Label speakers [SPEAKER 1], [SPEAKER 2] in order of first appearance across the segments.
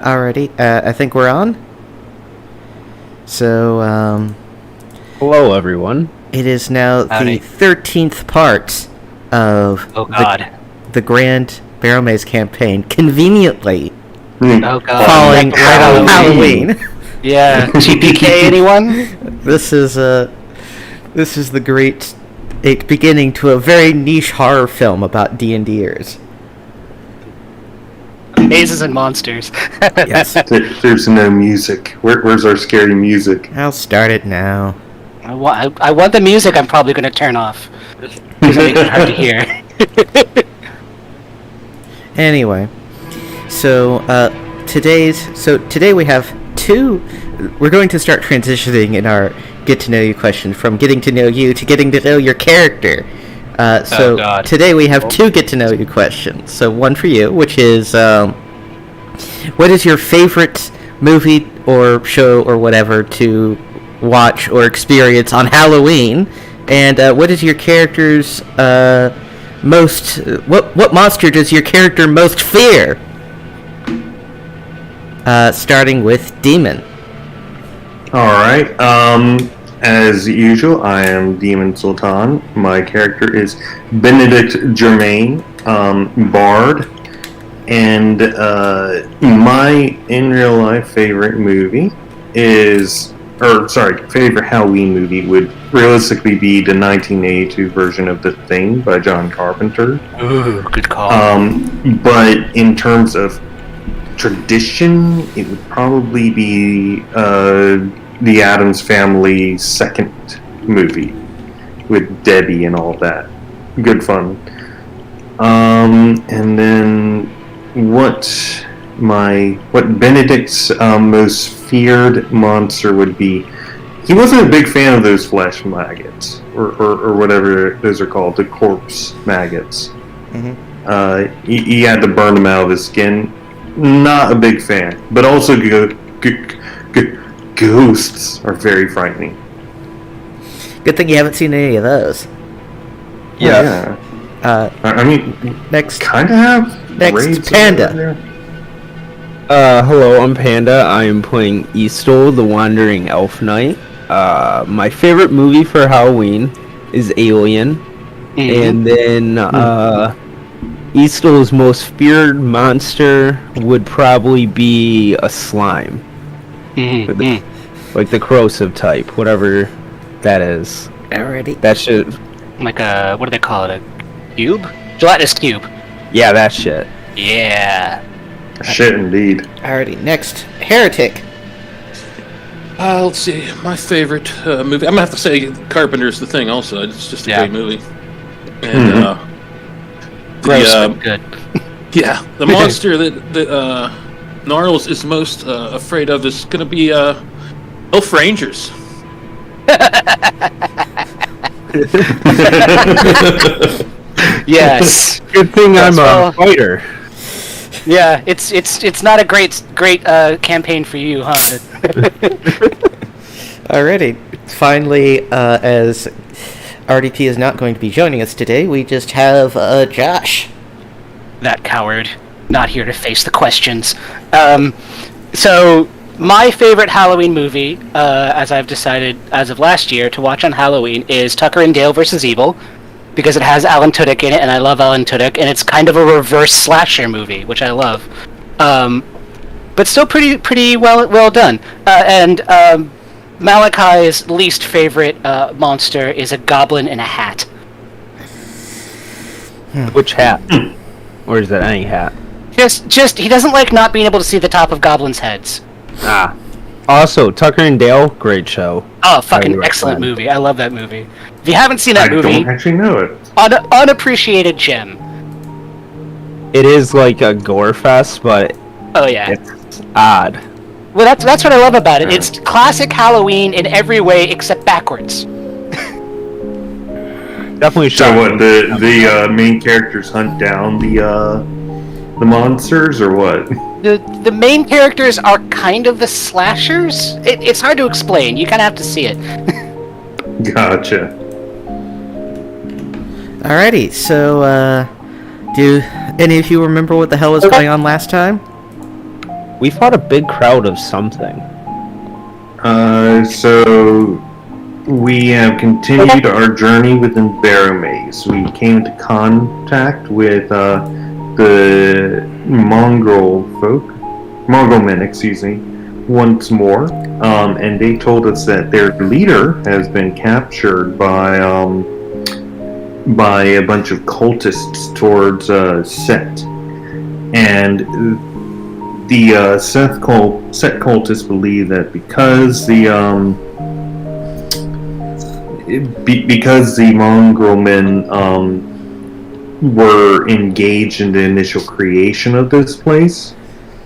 [SPEAKER 1] Alrighty, I think we're on. So,
[SPEAKER 2] Hello, everyone.
[SPEAKER 1] it is now
[SPEAKER 3] Howdy.
[SPEAKER 1] the 13th part of
[SPEAKER 3] Oh God.
[SPEAKER 1] the Grand Barrowmaze campaign, conveniently
[SPEAKER 3] Oh God.
[SPEAKER 1] falling right on
[SPEAKER 2] Halloween.
[SPEAKER 1] Halloween.
[SPEAKER 3] Yeah. GPK, anyone?
[SPEAKER 1] This is the great beginning to a very niche horror film about D&Ders.
[SPEAKER 3] Mazes and monsters.
[SPEAKER 1] Yes,
[SPEAKER 4] There's no music. Where's our scary music?
[SPEAKER 1] I'll start it now.
[SPEAKER 3] I want the music. I'm probably going to turn off because it makes it hard to hear.
[SPEAKER 1] Anyway, so today we have two. We're going to start transitioning in our get to know you question from getting to know you to getting to know your character. So
[SPEAKER 3] God.
[SPEAKER 1] today we have two get to know you questions. So one for you, which is what is your favorite movie or show or whatever to watch or experience on Halloween, and what is your character's what monster does your character most fear? Starting with Demon.
[SPEAKER 4] Alright, as usual, I am Demon Sultan. My character is Benedict Germain, Bard. And my in real life favorite movie favorite Halloween movie would realistically be the 1982 version of The Thing by John Carpenter.
[SPEAKER 3] Ooh, good call.
[SPEAKER 4] But in terms of tradition, it would probably be the Addams Family's second movie with Debbie and all that. Good fun. And then what Benedict's most feared monster would be. He wasn't a big fan of those flesh maggots or whatever those are called, the corpse maggots.
[SPEAKER 1] Mm-hmm.
[SPEAKER 4] He had to burn them out of his skin. Not a big fan, but also ghosts are very frightening.
[SPEAKER 1] Good thing you haven't seen any of those.
[SPEAKER 4] Yeah. I mean,
[SPEAKER 1] Next,
[SPEAKER 4] kind of have.
[SPEAKER 1] Next,
[SPEAKER 4] raids
[SPEAKER 1] Panda.
[SPEAKER 4] over there.
[SPEAKER 2] Hello, I'm Panda. I am playing Eastel, the Wandering Elf Knight. My favorite movie for Halloween is Alien. And then, Eastel's most feared monster would probably be a slime. Like the corrosive type, whatever that is.
[SPEAKER 1] already.
[SPEAKER 2] That shit.
[SPEAKER 3] Like a, what do they call it? A cube? Gelatinous cube.
[SPEAKER 2] Yeah, that shit.
[SPEAKER 3] Yeah.
[SPEAKER 4] Shit, indeed.
[SPEAKER 1] Already. Next, Heretic.
[SPEAKER 5] Let's see. My favorite movie. I'm gonna have to say Carpenter's The Thing. Also, it's just a great movie. And
[SPEAKER 3] Gross, but good.
[SPEAKER 5] yeah, the monster that Gnarls is most afraid of is gonna be Elf Rangers.
[SPEAKER 3] Yes.
[SPEAKER 2] Good thing
[SPEAKER 3] That's
[SPEAKER 2] I'm a fighter.
[SPEAKER 3] Yeah, it's not a great campaign for you, huh?
[SPEAKER 1] Alrighty. Finally, as RDP is not going to be joining us today, we just have Josh.
[SPEAKER 3] That coward, not here to face the questions. So my favorite Halloween movie, as I've decided as of last year to watch on Halloween, is Tucker and Dale vs. Evil, because it has Alan Tudyk in it, and I love Alan Tudyk, and it's kind of a reverse slasher movie, which I love. But still pretty well done. And Malachi's least favorite monster is a goblin in a hat.
[SPEAKER 2] Which hat? Or is that any hat?
[SPEAKER 3] Just he doesn't like not being able to see the top of goblins' heads.
[SPEAKER 2] Also, Tucker and Dale, great show.
[SPEAKER 3] Oh, fucking
[SPEAKER 2] Highly
[SPEAKER 3] excellent
[SPEAKER 2] recommend.
[SPEAKER 3] movie. I love that movie. If you haven't seen that
[SPEAKER 4] I
[SPEAKER 3] movie,
[SPEAKER 4] don't actually know it.
[SPEAKER 3] unappreciated gem.
[SPEAKER 2] It is like a gore fest, but
[SPEAKER 3] Oh yeah.
[SPEAKER 2] it's odd.
[SPEAKER 3] Well, that's what I love about it. It's classic Halloween in every way except backwards.
[SPEAKER 2] Definitely
[SPEAKER 4] So
[SPEAKER 2] shocking.
[SPEAKER 4] what? The main characters hunt down the monsters, or what?
[SPEAKER 3] The main characters are kind of the slashers. It's hard to explain. You kind of have to see it.
[SPEAKER 4] Gotcha.
[SPEAKER 1] Alrighty, so, do any of you remember what the hell was going on last time?
[SPEAKER 2] We fought a big crowd of something.
[SPEAKER 4] So we have continued our journey within Barrowmaze. We came into contact with the Mongol men, once more, and they told us that their leader has been captured by a bunch of cultists towards Set, and the Set cultists believe that because the Mongol men were engaged in the initial creation of this place,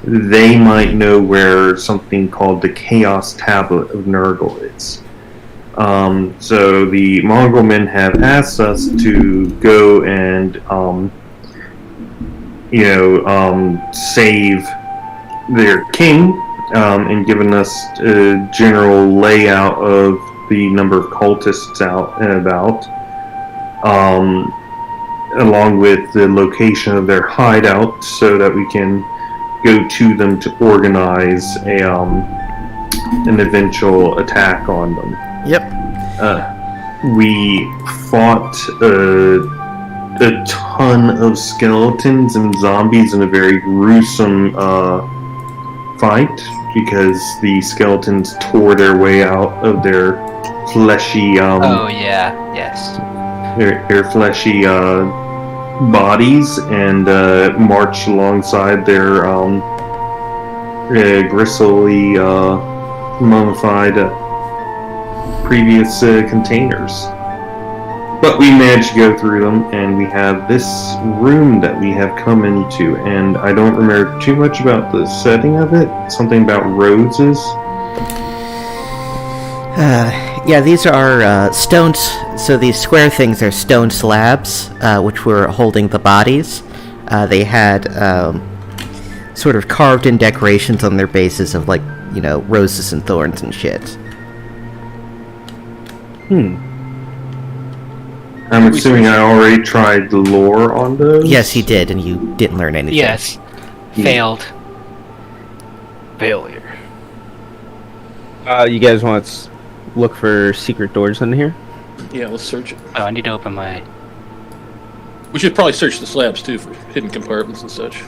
[SPEAKER 4] they might know where something called the Chaos Tablet of Nurgle is. So the Mongol men have asked us to go and save their king, and given us a general layout of the number of cultists out and about, along with the location of their hideout, so that we can go to them to organize an eventual attack on them.
[SPEAKER 1] Yep.
[SPEAKER 4] We fought a ton of skeletons and zombies in a very gruesome fight, because the skeletons tore their way out of their fleshy their fleshy bodies and marched alongside their gristly mummified previous containers. But we managed to go through them, and we have this room that we have come into, and I don't remember too much about the setting of it. Something about roses.
[SPEAKER 1] Yeah, these are stones. So these square things are stone slabs, which were holding the bodies. They had sort of carved-in decorations on their bases of, roses and thorns and shit.
[SPEAKER 4] I'm assuming I already tried the lore on those?
[SPEAKER 1] Yes, you did, and you didn't learn anything.
[SPEAKER 3] Yes. Failed. Failure.
[SPEAKER 2] You guys want to look for secret doors in here?
[SPEAKER 5] Yeah, let's search it.
[SPEAKER 3] Oh, I need to open my...
[SPEAKER 5] We should probably search the slabs, too, for hidden compartments and such.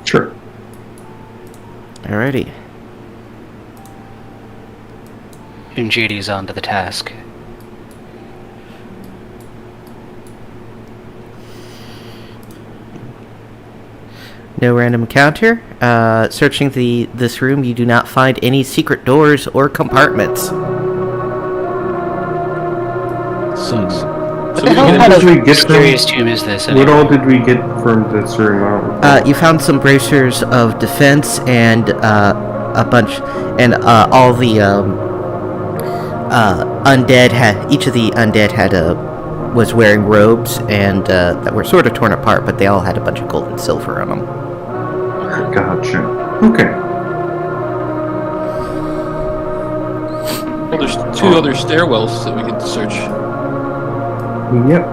[SPEAKER 4] Sure.
[SPEAKER 1] Alrighty.
[SPEAKER 3] And JD's on to the task.
[SPEAKER 1] No random encounter. Searching this room, you do not find any secret doors or compartments.
[SPEAKER 5] Sucks. So
[SPEAKER 3] What
[SPEAKER 4] What
[SPEAKER 3] kind
[SPEAKER 4] did
[SPEAKER 3] of
[SPEAKER 4] we get from-
[SPEAKER 3] mysterious tomb is this?
[SPEAKER 4] What all did we get from this room?
[SPEAKER 1] You found some bracers of defense and a bunch, and all the undead had. Each of the undead was wearing robes and that were sort of torn apart, but they all had a bunch of gold and silver on them.
[SPEAKER 4] Gotcha. Okay.
[SPEAKER 5] Well, there's two other stairwells that we could search.
[SPEAKER 4] Yep.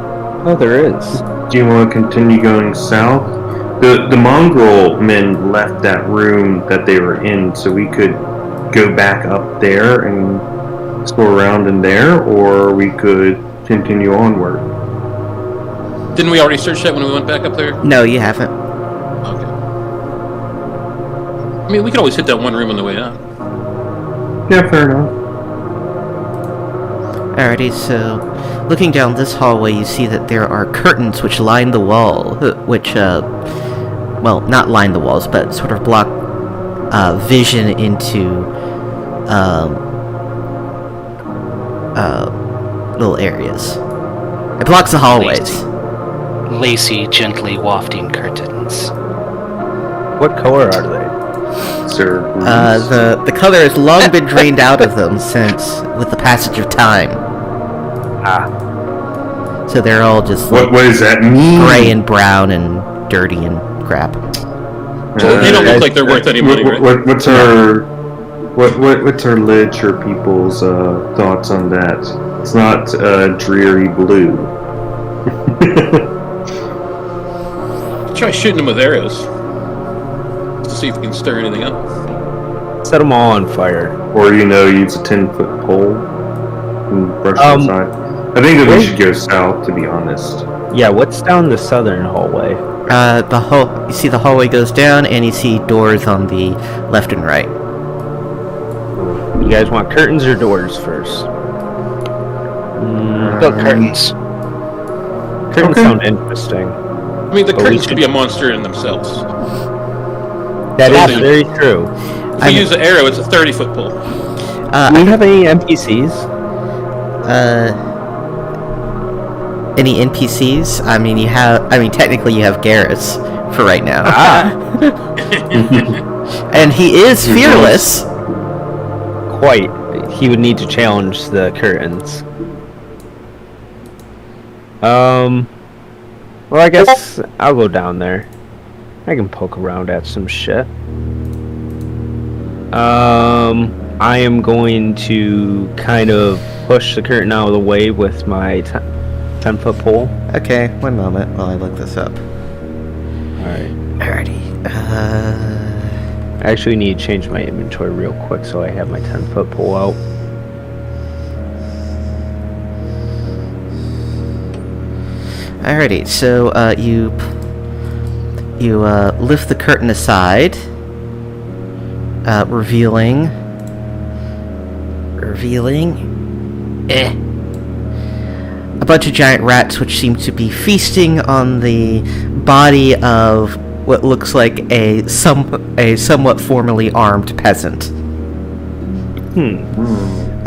[SPEAKER 2] Oh, there is.
[SPEAKER 4] Do you want to continue going south? The mongrel men left that room that they were in, so we could go back up there and explore around in there, or we could continue onward.
[SPEAKER 5] Didn't we already search that when we went back up there?
[SPEAKER 1] No, you haven't.
[SPEAKER 5] Okay. I mean, we could always hit that one room on the way out.
[SPEAKER 4] Yeah, fair enough.
[SPEAKER 1] Alrighty, so looking down this hallway, you see that there are curtains which line the wall, which, well, not line the walls, but sort of block vision into little areas. It blocks the hallways.
[SPEAKER 3] Lacy, gently wafting curtains.
[SPEAKER 2] What color are they?
[SPEAKER 4] Sir.
[SPEAKER 1] The color has long been drained out of them since, with the passage of time. So they're all just
[SPEAKER 4] What does that mean?
[SPEAKER 1] gray and brown and dirty and crap.
[SPEAKER 5] They don't look like they're worth any money, right?
[SPEAKER 4] What's our literature people's thoughts on that? It's not dreary blue.
[SPEAKER 5] Try shooting them with arrows to see if we can stir anything up.
[SPEAKER 2] Set them all on fire.
[SPEAKER 4] Or, use a 10-foot pole and brush outside. I think that we should go south, to be honest.
[SPEAKER 2] Yeah, what's down the southern hallway?
[SPEAKER 1] You see the hallway goes down, and you see doors on the left and right.
[SPEAKER 2] You guys want curtains or doors first?
[SPEAKER 3] Go curtains.
[SPEAKER 2] Curtains sound interesting.
[SPEAKER 5] I mean, the curtains could be a monster in themselves.
[SPEAKER 2] That is very true.
[SPEAKER 5] If we use an arrow, it's a 30-foot pole.
[SPEAKER 2] Do we have any NPCs?
[SPEAKER 1] Any NPCs? Technically you have Garrus for right now. And he is fearless.
[SPEAKER 2] Quite. He would need to challenge the curtains. Well, I guess I'll go down there. I can poke around at some shit. I am going to kind of push the curtain out of the way with my 10-foot pole.
[SPEAKER 1] Okay, one moment while I look this up.
[SPEAKER 2] Alright.
[SPEAKER 1] Alrighty.
[SPEAKER 2] I actually need to change my inventory real quick so I have my 10-foot pole out.
[SPEAKER 1] Alrighty, so you lift the curtain aside, revealing a bunch of giant rats which seem to be feasting on the body of what looks like a somewhat formally armed peasant.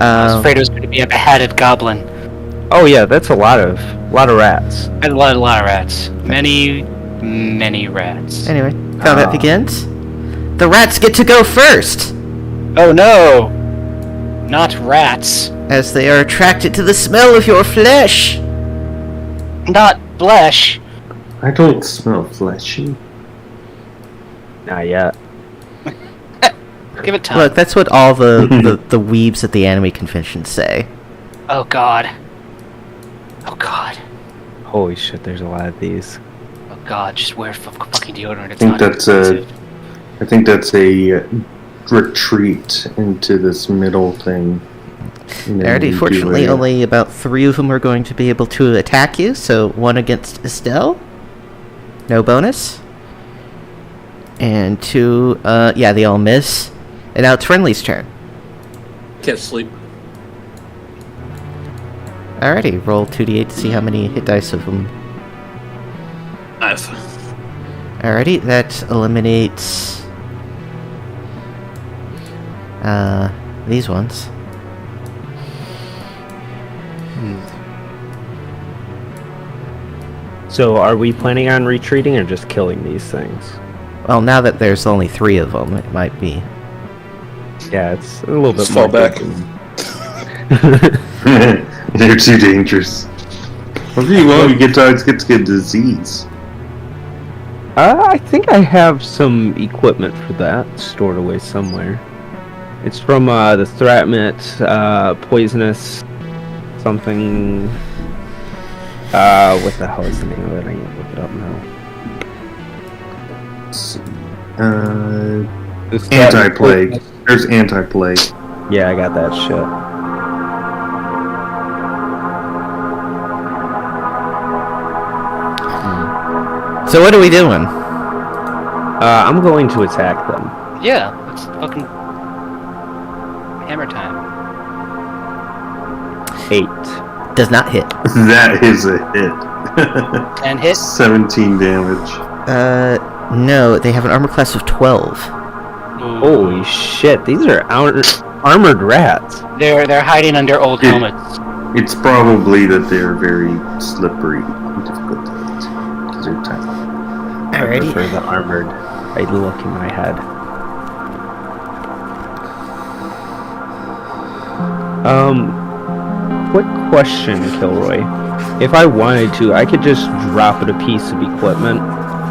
[SPEAKER 3] I was afraid it was going to be a beheaded goblin.
[SPEAKER 2] Oh yeah, that's a lot of rats.
[SPEAKER 3] A lot of rats. Many rats.
[SPEAKER 1] Anyway, combat begins. The rats get to go first!
[SPEAKER 3] Oh no! Not rats.
[SPEAKER 1] As they are attracted to the smell of your flesh!
[SPEAKER 3] Not flesh.
[SPEAKER 4] I don't smell fleshy.
[SPEAKER 2] Not yet.
[SPEAKER 3] Give it time.
[SPEAKER 1] Look, that's what all the weebs at the anime convention say.
[SPEAKER 3] Oh god. Oh god.
[SPEAKER 2] Holy shit, there's a lot of these.
[SPEAKER 3] Oh god, just wear fucking deodorant. It's
[SPEAKER 4] I
[SPEAKER 3] not expensive.
[SPEAKER 4] think that's a retreat into this middle thing.
[SPEAKER 1] Alrighty, fortunately, only about 3 of them are going to be able to attack you, so 1 against Estelle. No bonus. And 2, they all miss. And now it's Friendly's turn.
[SPEAKER 5] Can't sleep.
[SPEAKER 1] Alrighty, roll 2d8 to see how many hit dice of them.
[SPEAKER 5] 5.
[SPEAKER 1] Alrighty, that eliminates these ones.
[SPEAKER 2] So are we planning on retreating or just killing these things?
[SPEAKER 1] Well, now that there's only 3 of them, it might be.
[SPEAKER 2] Yeah, it's a little bit
[SPEAKER 5] Just
[SPEAKER 2] more
[SPEAKER 5] fall back.
[SPEAKER 4] They're too dangerous. Whatever you want, you get to get disease.
[SPEAKER 2] I think I have some equipment for that stored away somewhere. It's from the Thratmit poisonous something. What the hell is the name of it? I need to look it up now.
[SPEAKER 4] Anti-plague. There's anti-plague.
[SPEAKER 2] Yeah, I got that shit.
[SPEAKER 1] So what are we doing?
[SPEAKER 2] I'm going to attack them.
[SPEAKER 3] Yeah, it's fucking hammer time.
[SPEAKER 2] 8.
[SPEAKER 1] Does not hit.
[SPEAKER 4] That is a hit.
[SPEAKER 3] 10 hit?
[SPEAKER 4] 17 damage.
[SPEAKER 1] No, they have an armor class of 12.
[SPEAKER 2] Holy shit, these are armored rats.
[SPEAKER 3] They're hiding under old helmets.
[SPEAKER 4] It's probably that they're very slippery and difficult to hit because they're tiny.
[SPEAKER 2] I
[SPEAKER 1] Alrighty.
[SPEAKER 2] prefer the armored. I look in my head. Quick question, Kilroy. If I wanted to, I could just drop it a piece of equipment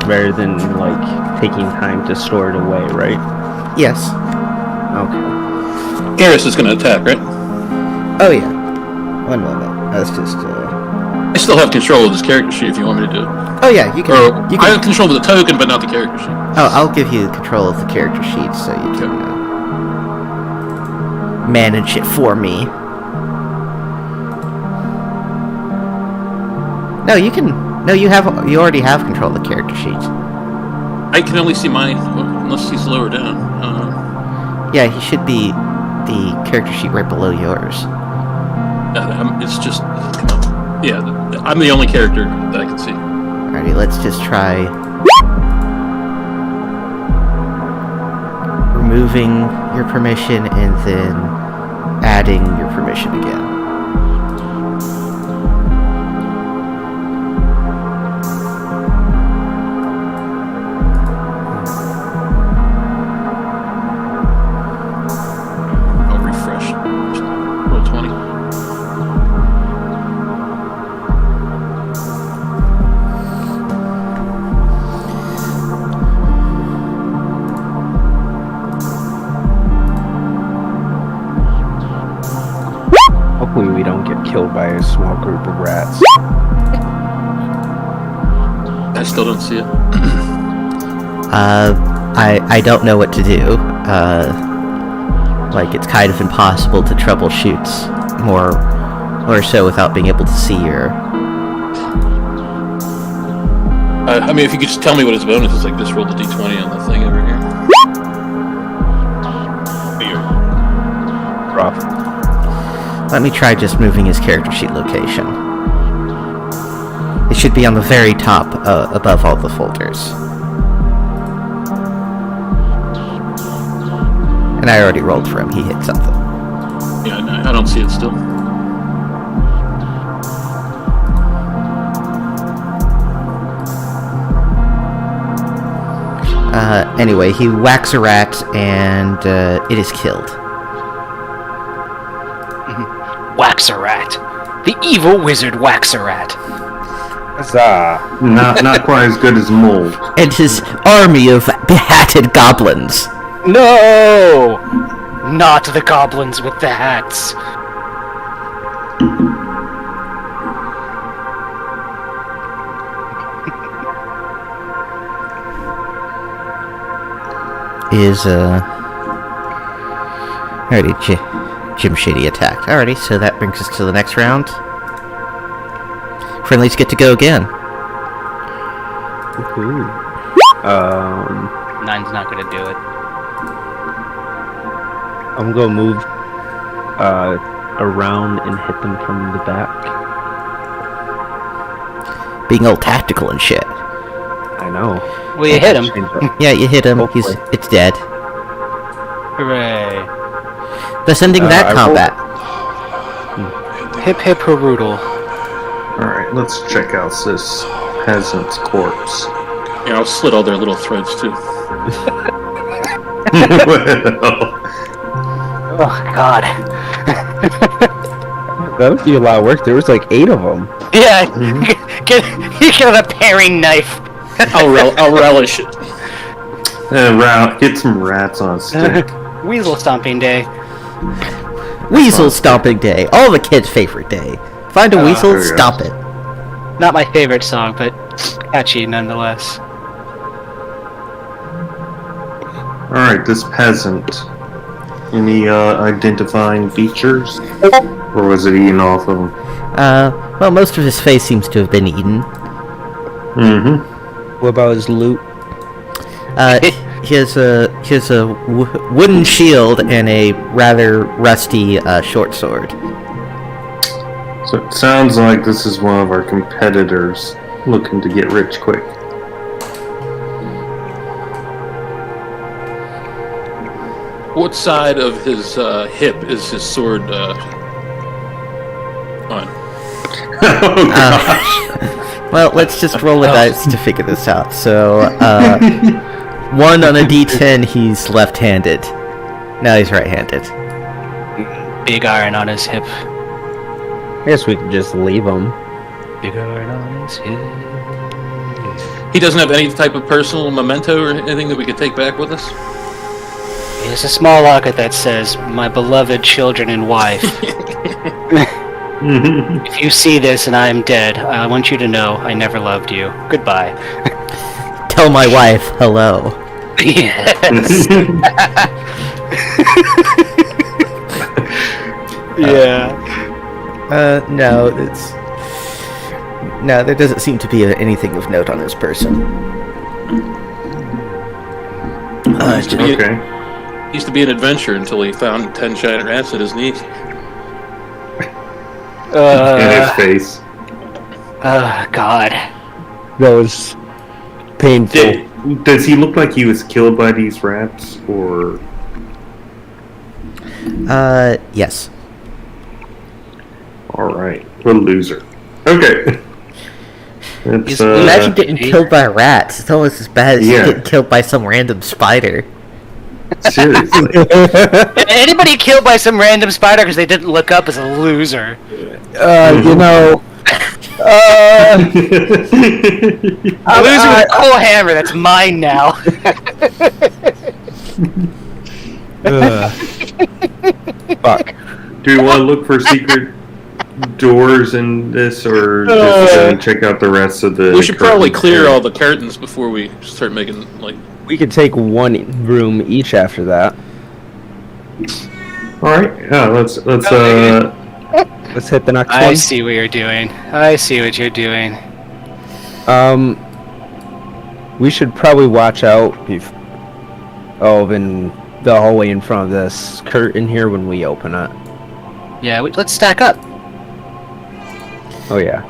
[SPEAKER 2] rather than, like, taking time to store it away, right?
[SPEAKER 1] Yes.
[SPEAKER 2] Okay.
[SPEAKER 5] Garrus is going to attack, right?
[SPEAKER 1] Oh yeah. One moment. That's just.
[SPEAKER 5] I still have control of this character sheet if you want me to do it.
[SPEAKER 1] Oh yeah, you can. You
[SPEAKER 5] I
[SPEAKER 1] can.
[SPEAKER 5] have control of the token, but not the character sheet.
[SPEAKER 1] Oh, I'll give you control of the character sheet, so you can. manage it for me. No, you can. No, you already have control of the character sheet.
[SPEAKER 5] I can only see mine, unless he's lower down.
[SPEAKER 1] Yeah, he should be the character sheet right below yours.
[SPEAKER 5] It's just... Yeah, I'm the only character that I can see.
[SPEAKER 1] Alrighty, let's just try removing your permission and then adding your permission again.
[SPEAKER 5] I'll refresh. Roll 20.
[SPEAKER 2] Hopefully we don't get killed by a small group of rats.
[SPEAKER 5] I still don't see it.
[SPEAKER 1] I don't know what to do. Like, it's kind of impossible to troubleshoot more or so without being able to see your...
[SPEAKER 5] I mean, if you could just tell me what his bonus is, like just roll the d20 on the thing over here.
[SPEAKER 2] Rough.
[SPEAKER 1] Let me try just moving his character sheet location. It should be on the very top, above all the folders. And I already rolled for him, he hit something.
[SPEAKER 5] Yeah, no, I don't see it still.
[SPEAKER 1] Anyway, he whacks a rat, and it is killed.
[SPEAKER 3] Wax-a-rat. The evil wizard Wax-a-rat.
[SPEAKER 2] Huzzah!
[SPEAKER 4] Not quite as good as Mold.
[SPEAKER 1] And his army of behatted goblins.
[SPEAKER 3] No! Not the goblins with the hats.
[SPEAKER 1] Alrighty, Jim Shady attacked. Alrighty, so that brings us to the next round. Friendlies get to go again.
[SPEAKER 2] Ooh.
[SPEAKER 3] Nine's not gonna do it.
[SPEAKER 2] I'm gonna move around and hit them from the back.
[SPEAKER 1] Being all tactical and shit.
[SPEAKER 2] I know.
[SPEAKER 3] Well, you hit him.
[SPEAKER 1] Yeah, you hit him.
[SPEAKER 2] Hopefully.
[SPEAKER 1] It's dead.
[SPEAKER 3] Hooray.
[SPEAKER 1] Thus ending that
[SPEAKER 2] I
[SPEAKER 1] combat.
[SPEAKER 3] Hip hip hoodoodle.
[SPEAKER 4] Alright, let's check out this peasant's corpse.
[SPEAKER 5] Yeah, I'll slit all their little threads too.
[SPEAKER 4] Well,
[SPEAKER 3] Oh, God.
[SPEAKER 2] That would be a lot of work. There was like 8 of them.
[SPEAKER 3] Yeah, get a paring knife.
[SPEAKER 5] I'll relish it.
[SPEAKER 4] hit some rats on a stick.
[SPEAKER 3] Weasel stomping day.
[SPEAKER 1] Weasel stomping day. All the kids' favorite day. Find a weasel,
[SPEAKER 4] there you go.
[SPEAKER 1] stomp it.
[SPEAKER 3] Not my favorite song, but catchy nonetheless.
[SPEAKER 4] Alright, this peasant. Any identifying features? Or was it eaten off of him?
[SPEAKER 1] Well, most of his face seems to have been eaten.
[SPEAKER 4] Mm-hmm.
[SPEAKER 2] What about his loot?
[SPEAKER 1] He has a wooden shield and a rather rusty short sword.
[SPEAKER 4] So it sounds like this is one of our competitors looking to get rich quick.
[SPEAKER 5] What side of his hip is his sword on?
[SPEAKER 4] Oh gosh.
[SPEAKER 1] Well, let's just roll the dice to figure this out. So, 1 on a d10, he's left-handed. Now he's right-handed.
[SPEAKER 3] Big iron on his hip.
[SPEAKER 2] I guess we could just leave him.
[SPEAKER 3] Big iron on his hip.
[SPEAKER 5] He doesn't have any type of personal memento or anything that we could take back with us?
[SPEAKER 3] There's a small locket that says, "My beloved children and wife." If you see this and I am dead, I want you to know I never loved you. Goodbye.
[SPEAKER 1] Tell my wife hello.
[SPEAKER 3] Yes. Yeah.
[SPEAKER 1] No, there doesn't seem to be anything of note on this person.
[SPEAKER 4] Okay.
[SPEAKER 5] He used to be an adventurer until he found 10 giant rats at his knees.
[SPEAKER 4] In his face.
[SPEAKER 3] God.
[SPEAKER 2] That was painful.
[SPEAKER 4] Does he look like he was killed by these rats, or?
[SPEAKER 1] Yes.
[SPEAKER 4] All right, what a loser. Okay.
[SPEAKER 1] Imagine getting killed by rats. It's almost as bad as getting killed by some random spider.
[SPEAKER 4] Seriously.
[SPEAKER 3] Anybody killed by some random spider because they didn't look up is a loser.
[SPEAKER 2] You know.
[SPEAKER 3] A loser with a cool hammer. That's mine now.
[SPEAKER 2] Fuck.
[SPEAKER 4] Do we want to look for secret doors in this, or just check out the rest of the?
[SPEAKER 5] We should probably
[SPEAKER 4] curtains
[SPEAKER 5] clear
[SPEAKER 4] here?
[SPEAKER 5] all the curtains before we start making, like...
[SPEAKER 2] We could take one room each after that.
[SPEAKER 4] All right. Yeah. Let's
[SPEAKER 2] Let's hit the next
[SPEAKER 3] I
[SPEAKER 2] one.
[SPEAKER 3] see what you're doing. I see what you're doing.
[SPEAKER 2] We should probably watch out in the hallway in front of this curtain here when we open it.
[SPEAKER 3] Yeah, let's stack up.
[SPEAKER 2] Oh yeah.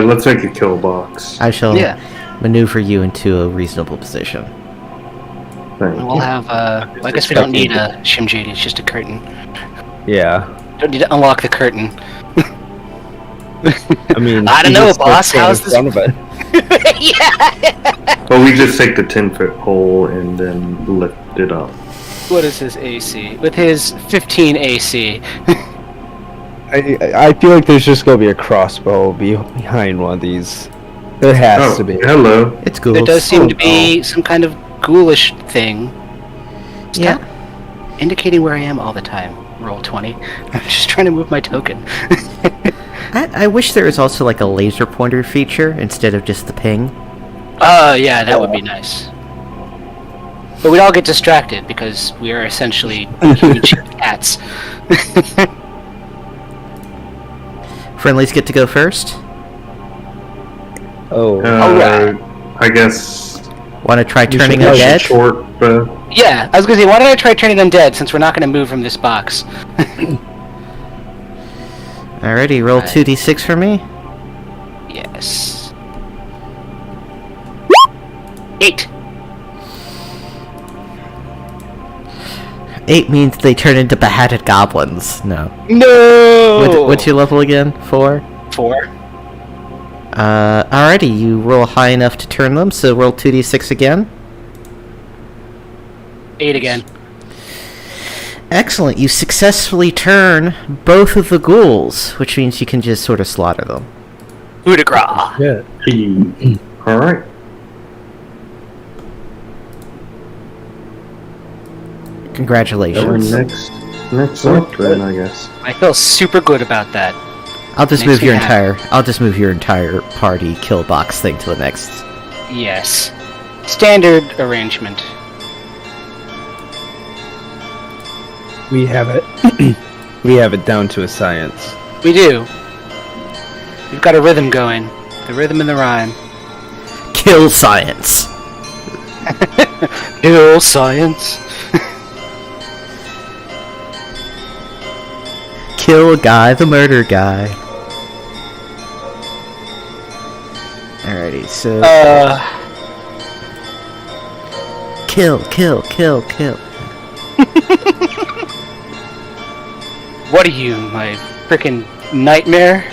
[SPEAKER 4] let's make a kill box.
[SPEAKER 1] I shall
[SPEAKER 3] Yeah.
[SPEAKER 1] maneuver you into a reasonable position.
[SPEAKER 4] Thank
[SPEAKER 3] We'll
[SPEAKER 4] you.
[SPEAKER 3] have, I guess we don't need a Shimjade, it's just a curtain.
[SPEAKER 2] Yeah.
[SPEAKER 3] Don't need to unlock the curtain.
[SPEAKER 2] I mean,
[SPEAKER 3] I don't
[SPEAKER 2] you
[SPEAKER 3] know,
[SPEAKER 2] just
[SPEAKER 3] boss,
[SPEAKER 2] stand in
[SPEAKER 3] how's this-
[SPEAKER 2] front of it.
[SPEAKER 3] Yeah!
[SPEAKER 4] Well, we just take the 10-foot pole and then lift it up.
[SPEAKER 3] What is his AC? With his 15 AC.
[SPEAKER 2] I feel like there's just gonna be a crossbow behind one of these. There has to be.
[SPEAKER 4] Hello.
[SPEAKER 1] It's cool.
[SPEAKER 3] There does seem to be some kind of ghoulish thing.
[SPEAKER 1] Yeah.
[SPEAKER 3] Stop indicating where I am all the time. Roll 20. I'm just trying to move my token.
[SPEAKER 1] I wish there was also like a laser pointer feature instead of just the ping.
[SPEAKER 3] Yeah, that would be nice. But we'd all get distracted because we are essentially huge cats.
[SPEAKER 1] Friendlies get to go first.
[SPEAKER 2] Oh.
[SPEAKER 4] I guess.
[SPEAKER 1] Want to try turning
[SPEAKER 2] should
[SPEAKER 1] a
[SPEAKER 2] go
[SPEAKER 1] dead?
[SPEAKER 4] Short.
[SPEAKER 3] Yeah, I was gonna say, why don't I try turning undead since we're not gonna move from this box?
[SPEAKER 1] Alrighty, roll 2d6 for me.
[SPEAKER 3] Yes. 8.
[SPEAKER 1] 8 means they turn into beheaded goblins. No.
[SPEAKER 3] No!
[SPEAKER 1] What's your level again? 4?
[SPEAKER 3] 4.
[SPEAKER 1] Alrighty, you roll high enough to turn them, so roll 2d6 again.
[SPEAKER 3] 8 again.
[SPEAKER 1] Excellent, you successfully turn both of the ghouls, which means you can just sort of slaughter them.
[SPEAKER 3] Coup de grace.
[SPEAKER 2] Yeah.
[SPEAKER 4] All right.
[SPEAKER 1] Congratulations.
[SPEAKER 4] Next up, then I guess.
[SPEAKER 3] I feel super good about that.
[SPEAKER 1] I'll just
[SPEAKER 3] Makes
[SPEAKER 1] move
[SPEAKER 3] me
[SPEAKER 1] your
[SPEAKER 3] happy.
[SPEAKER 1] entire party kill box thing to the next.
[SPEAKER 3] Yes. Standard arrangement.
[SPEAKER 2] We have it. We have it down to a science.
[SPEAKER 3] We do. We've got a rhythm going. The rhythm and the rhyme.
[SPEAKER 1] Kill science.
[SPEAKER 3] Kill science.
[SPEAKER 1] Kill guy, the murder guy. Alrighty, so kill.
[SPEAKER 3] What are you, my frickin' nightmare?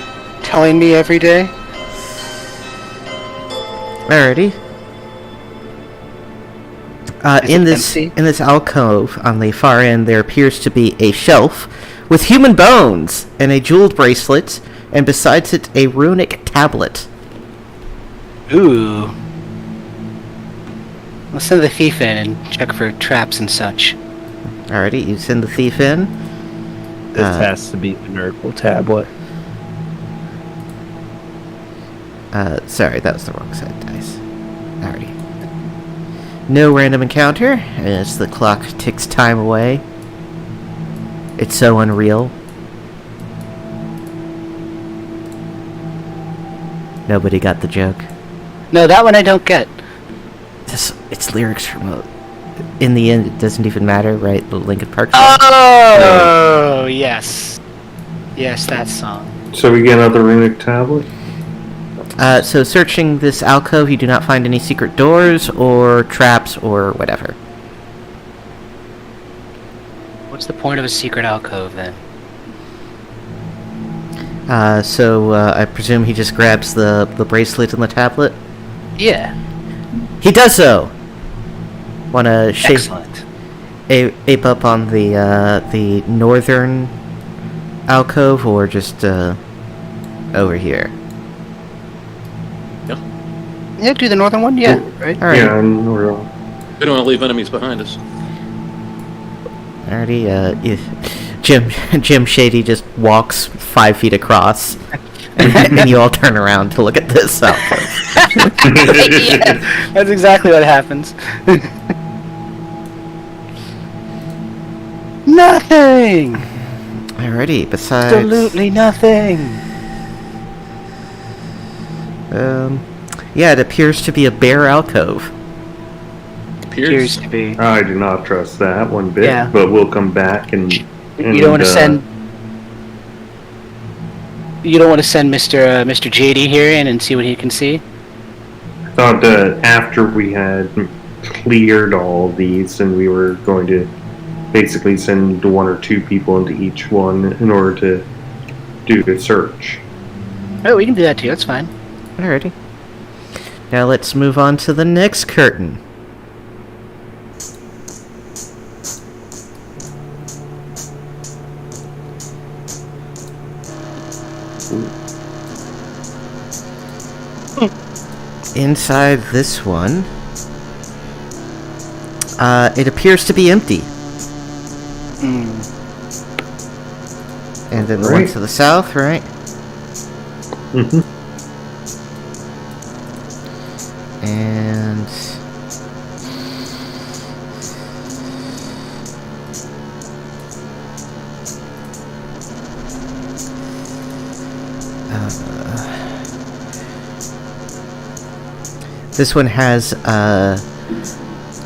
[SPEAKER 3] Telling me every day?
[SPEAKER 1] Alrighty.
[SPEAKER 3] Is
[SPEAKER 1] In
[SPEAKER 3] it
[SPEAKER 1] this
[SPEAKER 3] empty?
[SPEAKER 1] in this alcove on the far end, there appears to be a shelf with human bones and a jeweled bracelet, and besides it, a runic tablet.
[SPEAKER 3] Ooh. Let's send the thief in and check for traps and such.
[SPEAKER 1] Alrighty, you send the thief in.
[SPEAKER 2] This has to be the Nerdle tablet.
[SPEAKER 1] Sorry, that was the wrong side dice. Alrighty. No random encounter, as the clock ticks time away. It's so unreal. Nobody got the joke.
[SPEAKER 3] No, that one I don't get.
[SPEAKER 1] It's lyrics from in the end, it doesn't even matter, right? The Linkin Park song.
[SPEAKER 3] Oh, yes. Yes, that song.
[SPEAKER 4] So we get another runic tablet?
[SPEAKER 1] So searching this alcove, you do not find any secret doors or traps or whatever.
[SPEAKER 3] What's the point of a secret alcove, then?
[SPEAKER 1] So I presume he just grabs the bracelet and the tablet?
[SPEAKER 3] Yeah.
[SPEAKER 1] He does so! Wanna
[SPEAKER 3] Excellent.
[SPEAKER 1] ape up on the northern alcove, or just over here?
[SPEAKER 3] Yeah, do the northern one, yeah. Right.
[SPEAKER 1] Alright.
[SPEAKER 4] Yeah, and we're all...
[SPEAKER 5] We don't want to leave enemies behind us.
[SPEAKER 1] Alrighty, Jim Shady just walks 5 feet across, and you all turn around to look at this alcove.
[SPEAKER 3] Yeah, that's exactly what happens. Nothing!
[SPEAKER 1] Alrighty, besides...
[SPEAKER 3] Absolutely nothing!
[SPEAKER 1] Yeah, it appears to be a bare alcove.
[SPEAKER 3] Appears to be.
[SPEAKER 4] I do not trust that one bit,
[SPEAKER 3] Yeah.
[SPEAKER 4] but we'll come back and
[SPEAKER 3] You don't want to send... You don't want to send Mr. JD here in and see what he can see?
[SPEAKER 4] I thought that after we had cleared all these, and we were going to basically send 1 or 2 people into each one in order to do the search.
[SPEAKER 3] Oh, we can do that too, that's fine.
[SPEAKER 1] Alrighty. Now let's move on to the next curtain. Inside this one, it appears to be empty. And then the one
[SPEAKER 4] Right.
[SPEAKER 1] to the south, right?
[SPEAKER 4] Mm-hmm.
[SPEAKER 1] And this one has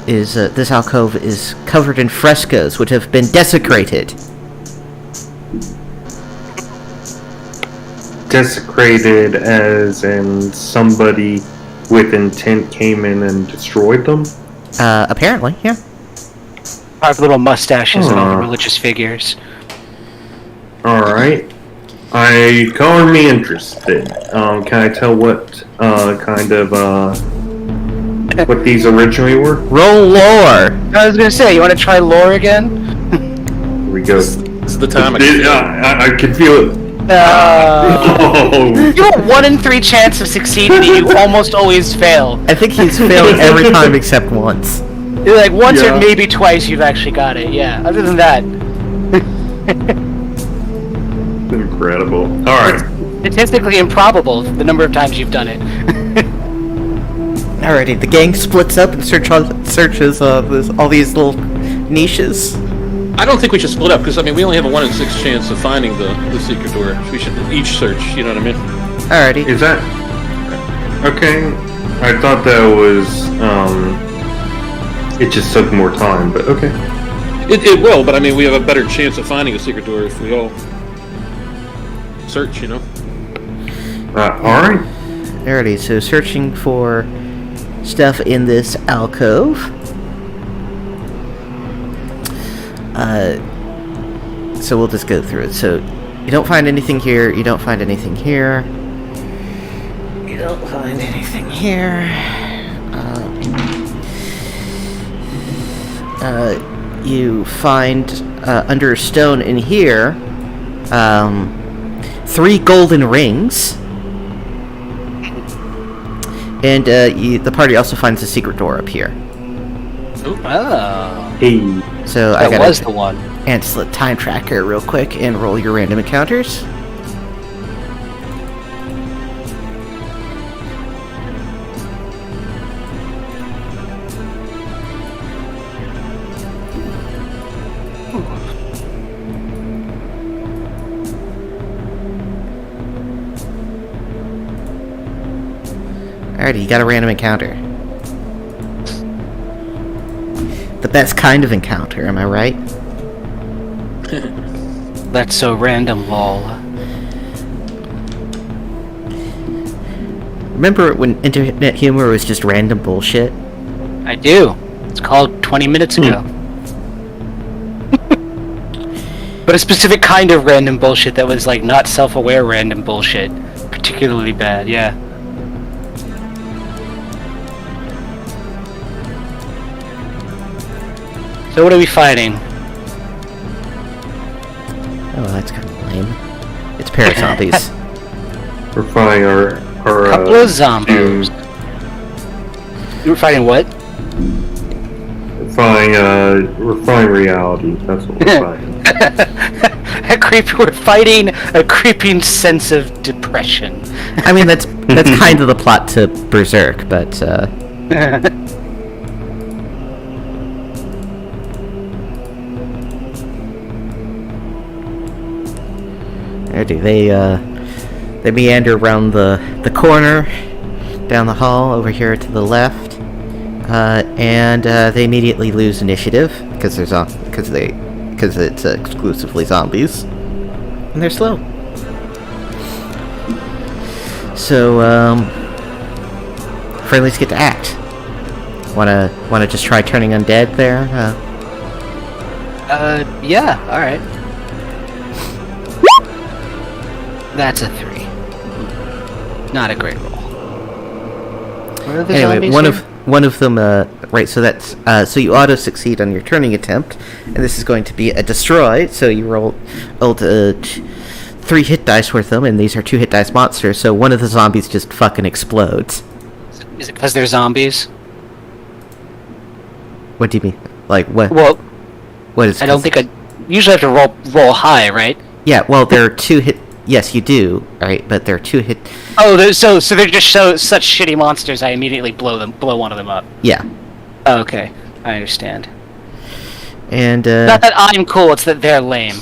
[SPEAKER 1] this alcove is covered in frescoes which have been desecrated.
[SPEAKER 4] Desecrated as in somebody with intent came in and destroyed them?
[SPEAKER 1] Apparently, yeah.
[SPEAKER 3] Carve little mustaches and all the
[SPEAKER 4] Huh.
[SPEAKER 3] religious figures.
[SPEAKER 4] Alright. I color me interested. Can I tell what what these originally were?
[SPEAKER 1] Roll lore.
[SPEAKER 3] I was gonna say, you want to try lore again?
[SPEAKER 4] Here we go.
[SPEAKER 5] This is the time.
[SPEAKER 4] I can feel it. Oh.
[SPEAKER 3] You have a 1 in 3 chance of succeeding, and you almost always fail.
[SPEAKER 1] I think he's failed every time except once.
[SPEAKER 3] You're like once
[SPEAKER 4] Yeah.
[SPEAKER 3] or maybe twice you've actually got it. Yeah. Other than that,
[SPEAKER 4] Incredible. Alright.
[SPEAKER 3] statistically improbable the number of times you've done it.
[SPEAKER 1] Alrighty, the gang splits up and searches all these little niches.
[SPEAKER 5] I don't think we should split up because I mean we only have a 1 in 6 chance of finding the secret door. We should each search. You know what I mean?
[SPEAKER 1] Alrighty.
[SPEAKER 4] Is that okay? I thought that was it just took more time, but okay.
[SPEAKER 5] It will, but I mean we have a better chance of finding a secret door if we all search. You know.
[SPEAKER 4] Alright.
[SPEAKER 1] Alrighty, so searching for stuff in this alcove. So we'll just go through it. So you don't find anything here, you don't find anything here. You don't find anything here. You find under a stone in here 3 golden rings. And the party also finds a secret door up here.
[SPEAKER 3] Oh,
[SPEAKER 4] Hey.
[SPEAKER 1] So I
[SPEAKER 3] that
[SPEAKER 1] gotta
[SPEAKER 3] was the one.
[SPEAKER 1] cancel the time tracker real quick and roll your random encounters. Alrighty, you got a random encounter. The best kind of encounter, am I right?
[SPEAKER 3] That's so random, lol.
[SPEAKER 1] Remember when internet humor was just random bullshit?
[SPEAKER 3] I do. It's called 20 minutes ago. But a specific kind of random bullshit that was like not self-aware random bullshit. Particularly bad, yeah. So what are we fighting?
[SPEAKER 1] Oh, that's kind of lame. It's parazombies.
[SPEAKER 4] We're fighting our
[SPEAKER 3] Couple of zombies. You were fighting what?
[SPEAKER 4] We're fighting reality. That's what we're fighting.
[SPEAKER 3] We're fighting a creeping sense of depression.
[SPEAKER 1] I mean, that's kind of the plot to Berserk, but they meander around the corner, down the hall over here to the left, and they immediately lose initiative because it's exclusively zombies, and they're slow. So friendlies get to act. Wanna just try turning undead there?
[SPEAKER 3] Yeah, alright. That's a 3. Not a great roll. What are the
[SPEAKER 1] Anyway,
[SPEAKER 3] zombies
[SPEAKER 1] one of them, right, so that's, so you auto-succeed on your turning attempt, and this is going to be a destroy, so you rolled 3 hit dice with them, and these are 2 hit dice monsters, so one of the zombies just fucking explodes.
[SPEAKER 3] Is it because they're zombies?
[SPEAKER 1] What do you mean? Like, what?
[SPEAKER 3] Well,
[SPEAKER 1] What is?
[SPEAKER 3] I don't think I usually have to roll high, right?
[SPEAKER 1] Yeah, well, there are 2 hit. Yes, you do, right? But there are 2 hit.
[SPEAKER 3] Oh, so they're just such shitty monsters. I immediately blow one of them up.
[SPEAKER 1] Yeah.
[SPEAKER 3] Oh, okay, I understand.
[SPEAKER 1] And
[SPEAKER 3] Not that I'm cool; it's that they're lame.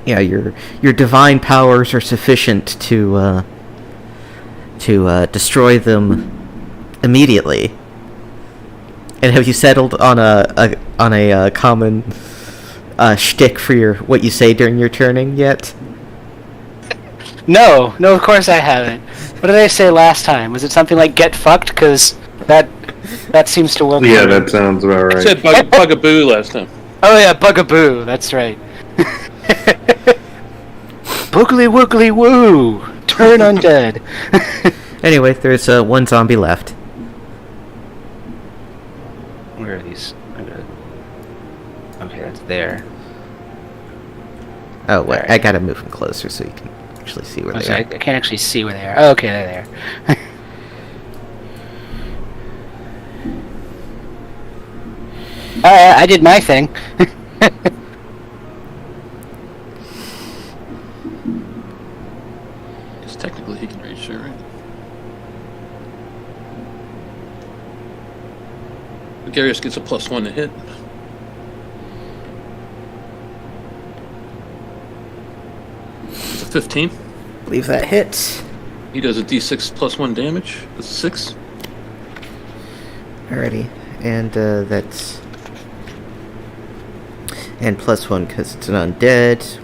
[SPEAKER 1] yeah, your divine powers are sufficient to destroy them immediately. And have you settled on a common shtick for what you say during your turning yet?
[SPEAKER 3] No, of course I haven't. What did I say last time? Was it something like "get fucked"? Because that seems to work.
[SPEAKER 4] Yeah, that sounds about
[SPEAKER 5] I
[SPEAKER 4] right.
[SPEAKER 5] said bugaboo last time.
[SPEAKER 3] Oh yeah, bugaboo. That's right. Boogly woogly woo! Turn undead.
[SPEAKER 1] Anyway, there's 1 zombie left.
[SPEAKER 3] Where are these? Okay, that's there.
[SPEAKER 1] Oh, wait, I gotta move them closer so you can actually see where they
[SPEAKER 3] Sorry,
[SPEAKER 1] are.
[SPEAKER 3] I can't actually see where they are. Oh, okay, they're there. Alright, I did my thing.
[SPEAKER 5] Because technically he can reach there, right? Garius gets a +1 to hit. It's a 15.
[SPEAKER 1] I believe that hits.
[SPEAKER 5] He does a d6 +1 damage. That's 6.
[SPEAKER 1] Alrighty, and that's... And +1 because it's an undead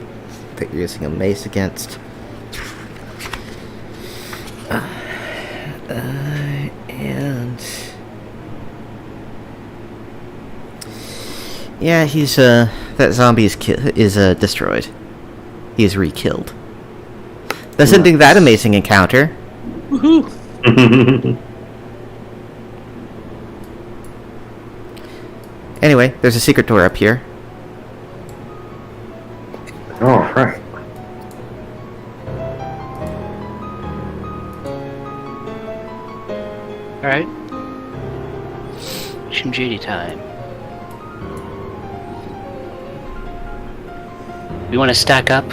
[SPEAKER 1] that you're using a mace against. And... Yeah, he's, that zombie is destroyed. He is re-killed. Thus ending that amazing encounter.
[SPEAKER 5] Woohoo!
[SPEAKER 1] Anyway, there's a secret door up here.
[SPEAKER 4] Oh, right.
[SPEAKER 3] Alright. Shinjiri time. We want to stack up?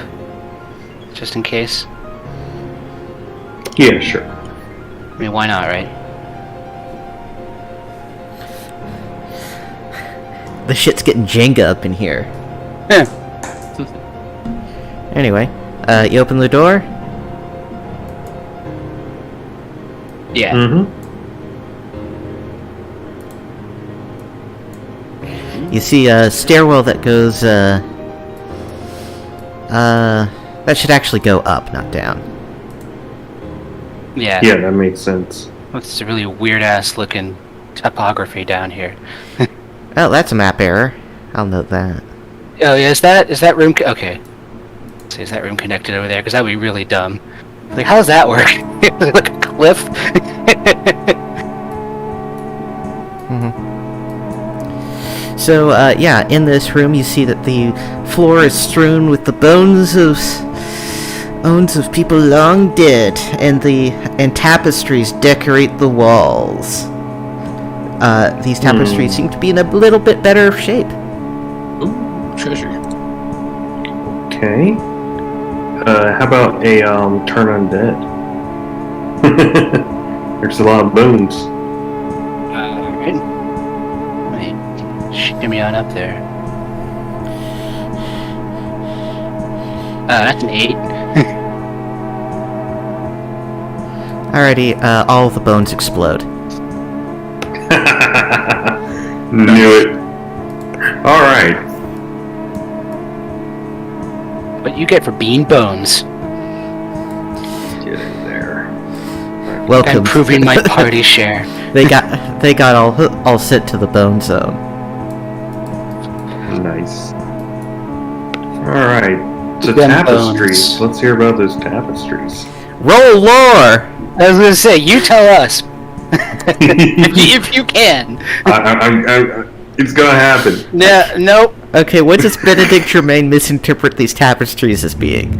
[SPEAKER 3] Just in case?
[SPEAKER 4] Yeah, sure.
[SPEAKER 3] I mean, why not, right?
[SPEAKER 1] The shit's getting Jenga up in here. Anyway, you open the door.
[SPEAKER 3] Yeah.
[SPEAKER 4] Mm-hmm.
[SPEAKER 1] You see a stairwell that goes, that should actually go up, not down.
[SPEAKER 3] Yeah.
[SPEAKER 4] Yeah, that makes sense.
[SPEAKER 3] It's a really weird-ass looking topography down here.
[SPEAKER 1] Oh, that's a map error. I'll note that.
[SPEAKER 3] Oh, yeah, is that room... Okay. Let's see, is that room connected over there? Because that would be really dumb. Like, how does that work? Like a cliff?
[SPEAKER 1] So, yeah, in this room you see that the floor is strewn with the bones of people long dead, and tapestries decorate the walls. These tapestries seem to be in a little bit better shape.
[SPEAKER 5] Ooh, treasure.
[SPEAKER 4] Okay. How about a turn undead? There's a lot of bones.
[SPEAKER 3] Alright. Wait. Shimmy on up there. That's an 8.
[SPEAKER 1] Alrighty, all of the bones explode.
[SPEAKER 4] Knew it. All right.
[SPEAKER 3] What you get for being bones.
[SPEAKER 4] Get in there.
[SPEAKER 1] Welcome.
[SPEAKER 3] Improving my party share.
[SPEAKER 1] They got all sent to the bone zone.
[SPEAKER 4] Nice. All right. So
[SPEAKER 3] Them
[SPEAKER 4] tapestries.
[SPEAKER 3] bones.
[SPEAKER 4] Let's hear about those tapestries.
[SPEAKER 1] Roll lore.
[SPEAKER 3] I was gonna say, you tell us. If you can.
[SPEAKER 4] It's gonna happen.
[SPEAKER 3] Nope.
[SPEAKER 1] Okay, what does Benedict Germain misinterpret these tapestries as being?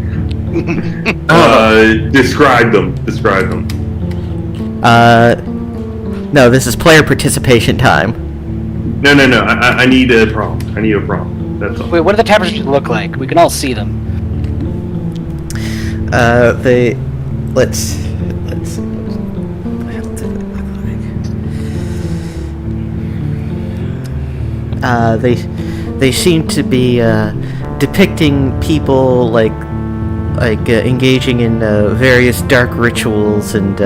[SPEAKER 4] Describe them. Describe them.
[SPEAKER 1] No, this is player participation time.
[SPEAKER 4] No. I need a prompt. That's all.
[SPEAKER 3] Wait, what do the tapestries look like? We can all see them.
[SPEAKER 1] Let's see. They seem to be depicting people like engaging in various dark rituals and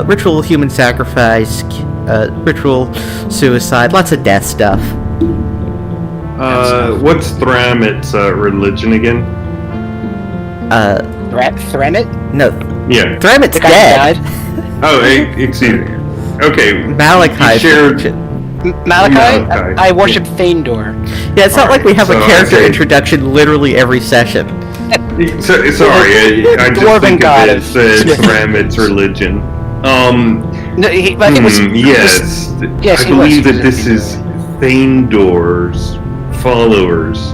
[SPEAKER 1] ritual human sacrifice, ritual suicide, lots of death stuff.
[SPEAKER 4] What's Thramit's religion again?
[SPEAKER 3] Threnit?
[SPEAKER 1] No,
[SPEAKER 4] Yeah.
[SPEAKER 1] Thramit's
[SPEAKER 3] The guy
[SPEAKER 1] dead.
[SPEAKER 3] who died?
[SPEAKER 4] Oh, excuse me. Okay.
[SPEAKER 1] Malachi.
[SPEAKER 4] Shared-
[SPEAKER 3] Malachi?
[SPEAKER 4] Malachi.
[SPEAKER 3] I worship Thandor.
[SPEAKER 1] Yeah, it's not like we have a
[SPEAKER 4] Alright, so
[SPEAKER 1] character
[SPEAKER 4] okay.
[SPEAKER 1] introduction literally every session.
[SPEAKER 4] Sorry, I just
[SPEAKER 3] Dwarven
[SPEAKER 4] think
[SPEAKER 3] god
[SPEAKER 4] of it
[SPEAKER 3] of-
[SPEAKER 4] as Thramit's religion.
[SPEAKER 3] No, I think it was.
[SPEAKER 4] Yes.
[SPEAKER 3] Yes,
[SPEAKER 4] I
[SPEAKER 3] he was.
[SPEAKER 4] believe that this is Thandor's followers.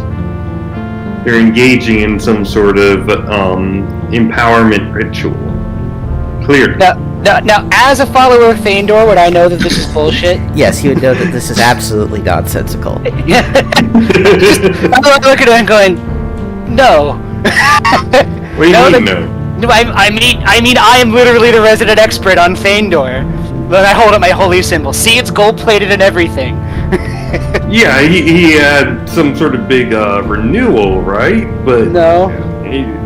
[SPEAKER 4] They're engaging in some sort of empowerment ritual. Clear.
[SPEAKER 3] Now, as a follower of Thandor, would I know that this is bullshit?
[SPEAKER 1] Yes, you would know that this is absolutely nonsensical.
[SPEAKER 3] I'm looking at it and going, no.
[SPEAKER 4] What do you
[SPEAKER 3] No,
[SPEAKER 4] mean,
[SPEAKER 3] the-
[SPEAKER 4] no?
[SPEAKER 3] No, I mean, I am literally the resident expert on Thandor. But I hold up my holy symbol. See, it's gold-plated and everything.
[SPEAKER 4] Yeah, he had some sort of big renewal, right? But
[SPEAKER 3] No.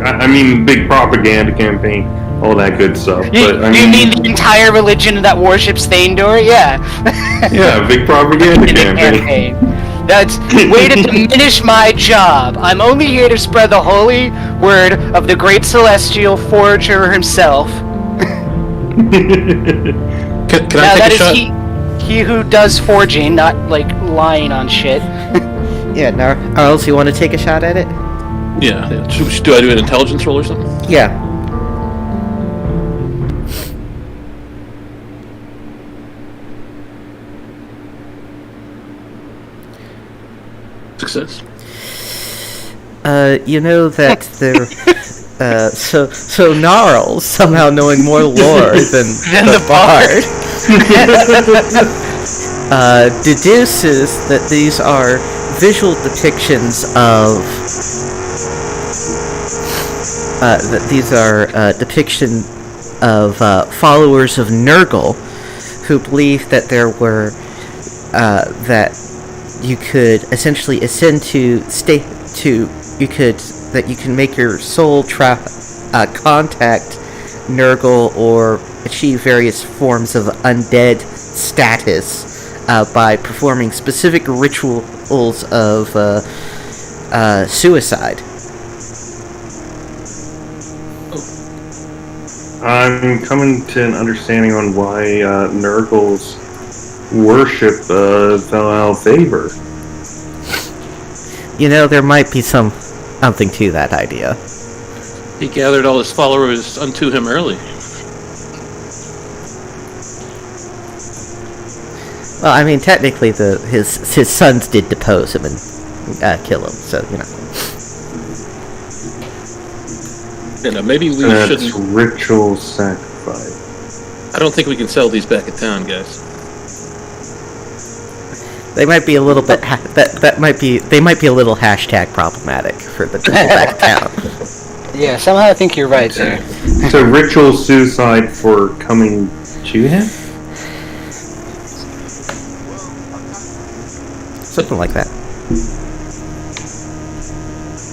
[SPEAKER 4] I mean, big propaganda campaign, all that good stuff. But I
[SPEAKER 3] You mean the entire religion that worships Thandor? Yeah.
[SPEAKER 4] yeah, big propaganda
[SPEAKER 3] In a
[SPEAKER 4] campaign.
[SPEAKER 3] That's way to diminish my job. I'm only here to spread the holy word of the great celestial forger himself.
[SPEAKER 5] Can
[SPEAKER 3] Now
[SPEAKER 5] I
[SPEAKER 3] that
[SPEAKER 5] take a
[SPEAKER 3] is
[SPEAKER 5] shot?
[SPEAKER 3] he who does forging, not like lying on shit.
[SPEAKER 1] Yeah, now, Arles, you want to take a shot at it?
[SPEAKER 5] Yeah. Do I do an intelligence roll or something?
[SPEAKER 1] Yeah.
[SPEAKER 5] Success.
[SPEAKER 1] You know that there. So Gnarls somehow knowing more lore than the bard. Deduces that these are visual depictions of. Depiction of followers of Nurgle, who believe that there were that you could essentially ascend to that you can make your soul contact Nurgle or achieve various forms of undead status by performing specific rituals of suicide.
[SPEAKER 4] I'm coming to an understanding on why Nurgles worship Valvalver.
[SPEAKER 1] You know, there might be something to that idea.
[SPEAKER 5] He gathered all his followers unto him early.
[SPEAKER 1] Well, I mean, technically, his sons did depose him and kill him, so, you know.
[SPEAKER 5] Maybe we
[SPEAKER 4] That's
[SPEAKER 5] shouldn't.
[SPEAKER 4] ritual sacrifice.
[SPEAKER 5] I don't think we can sell these back at town, guys.
[SPEAKER 1] They might be a little bit. They might be a little hashtag problematic for the people back in town.
[SPEAKER 3] Yeah, somehow I think you're right there.
[SPEAKER 4] So ritual suicide for coming to him?
[SPEAKER 1] Something like that.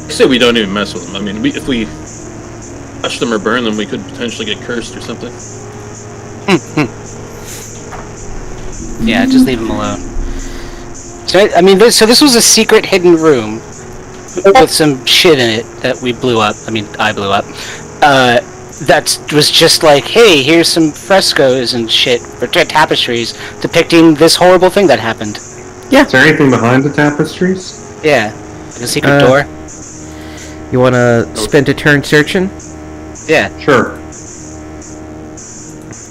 [SPEAKER 5] I say we don't even mess with them. I mean, if we touch them or burn them, we could potentially get cursed or something.
[SPEAKER 3] Yeah, just leave them alone. So I mean, this was a secret hidden room with some shit in it that we blew up. I mean, I blew up. That was just like, hey, here's some frescoes and shit, or tapestries depicting this horrible thing that happened.
[SPEAKER 1] Yeah.
[SPEAKER 4] Is there anything behind the tapestries?
[SPEAKER 3] Yeah, like a secret door.
[SPEAKER 1] You want to spend a turn searching?
[SPEAKER 3] Yeah.
[SPEAKER 4] Sure.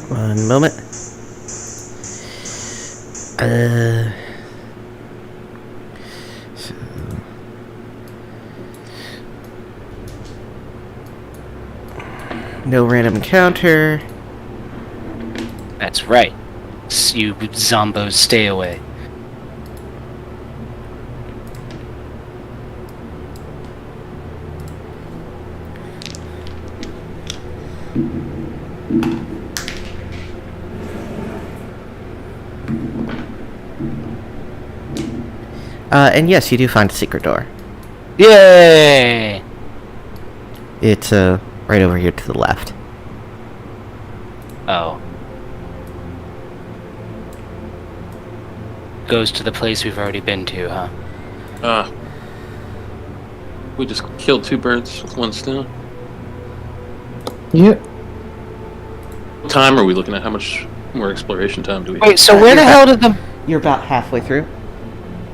[SPEAKER 1] One moment. No random encounter.
[SPEAKER 3] That's right. You zombos, stay away.
[SPEAKER 1] And yes, you do find a secret door.
[SPEAKER 3] Yay!
[SPEAKER 1] It's right over here to the left.
[SPEAKER 3] Oh. Goes to the place we've already been to, huh?
[SPEAKER 5] We just killed two birds with one stone.
[SPEAKER 2] Yeah.
[SPEAKER 5] What time are we looking at? How much more exploration time do we have?
[SPEAKER 3] Wait, so where the hell did the...
[SPEAKER 1] You're about halfway through.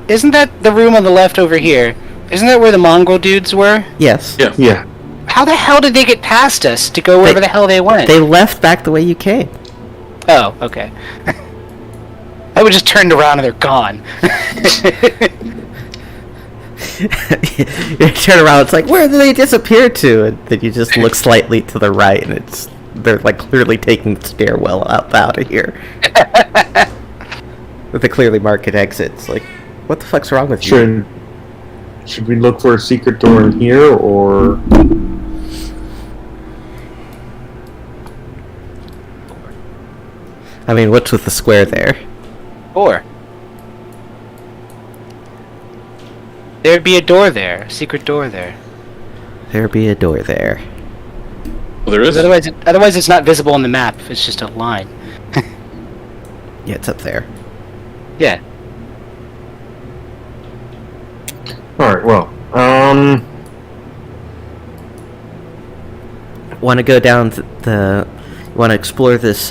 [SPEAKER 3] Isn't that the room on the left over here? Isn't that where the mongrel dudes were?
[SPEAKER 1] Yes.
[SPEAKER 5] Yeah.
[SPEAKER 4] Yeah.
[SPEAKER 3] How the hell did they get past us to go wherever the hell they went?
[SPEAKER 1] They left back the way you came.
[SPEAKER 3] Oh, okay. I would just turned around and they're gone.
[SPEAKER 1] You turn around, it's like, where did they disappear to? And then you just look slightly to the right, and they're like clearly taking the stairwell up out of here. With a clearly marked exit. It's like, what the fuck's wrong with you?
[SPEAKER 4] Should we look for a secret door in here, or...
[SPEAKER 1] I mean, what's with the square there?
[SPEAKER 3] Or there'd be a door there, a secret door there.
[SPEAKER 1] There be a door there.
[SPEAKER 5] Well, there is.
[SPEAKER 3] Otherwise it's not visible on the map. It's just a line.
[SPEAKER 1] Yeah, it's up there.
[SPEAKER 3] Yeah.
[SPEAKER 4] Alright, well,
[SPEAKER 1] Want to go down want to explore this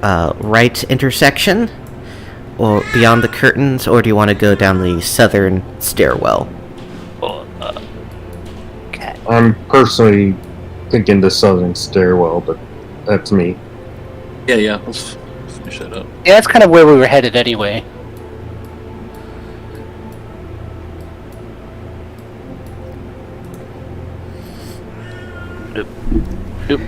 [SPEAKER 1] right intersection, or beyond the curtains, or do you want to go down the southern stairwell?
[SPEAKER 3] Okay.
[SPEAKER 4] I'm personally thinking the southern stairwell, but that's me.
[SPEAKER 5] Yeah. Let's finish that up.
[SPEAKER 3] Yeah, that's kind of where we were headed anyway. Oop.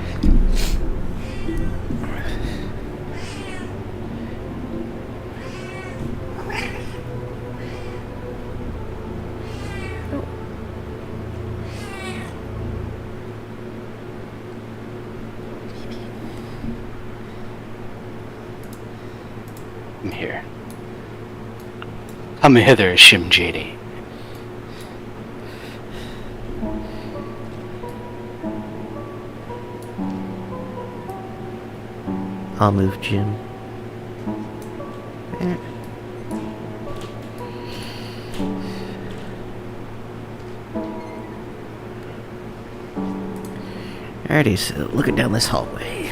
[SPEAKER 3] I'm here. Come hither, Shimjadi.
[SPEAKER 1] I'll move Jim. There. Alrighty, so looking down this hallway.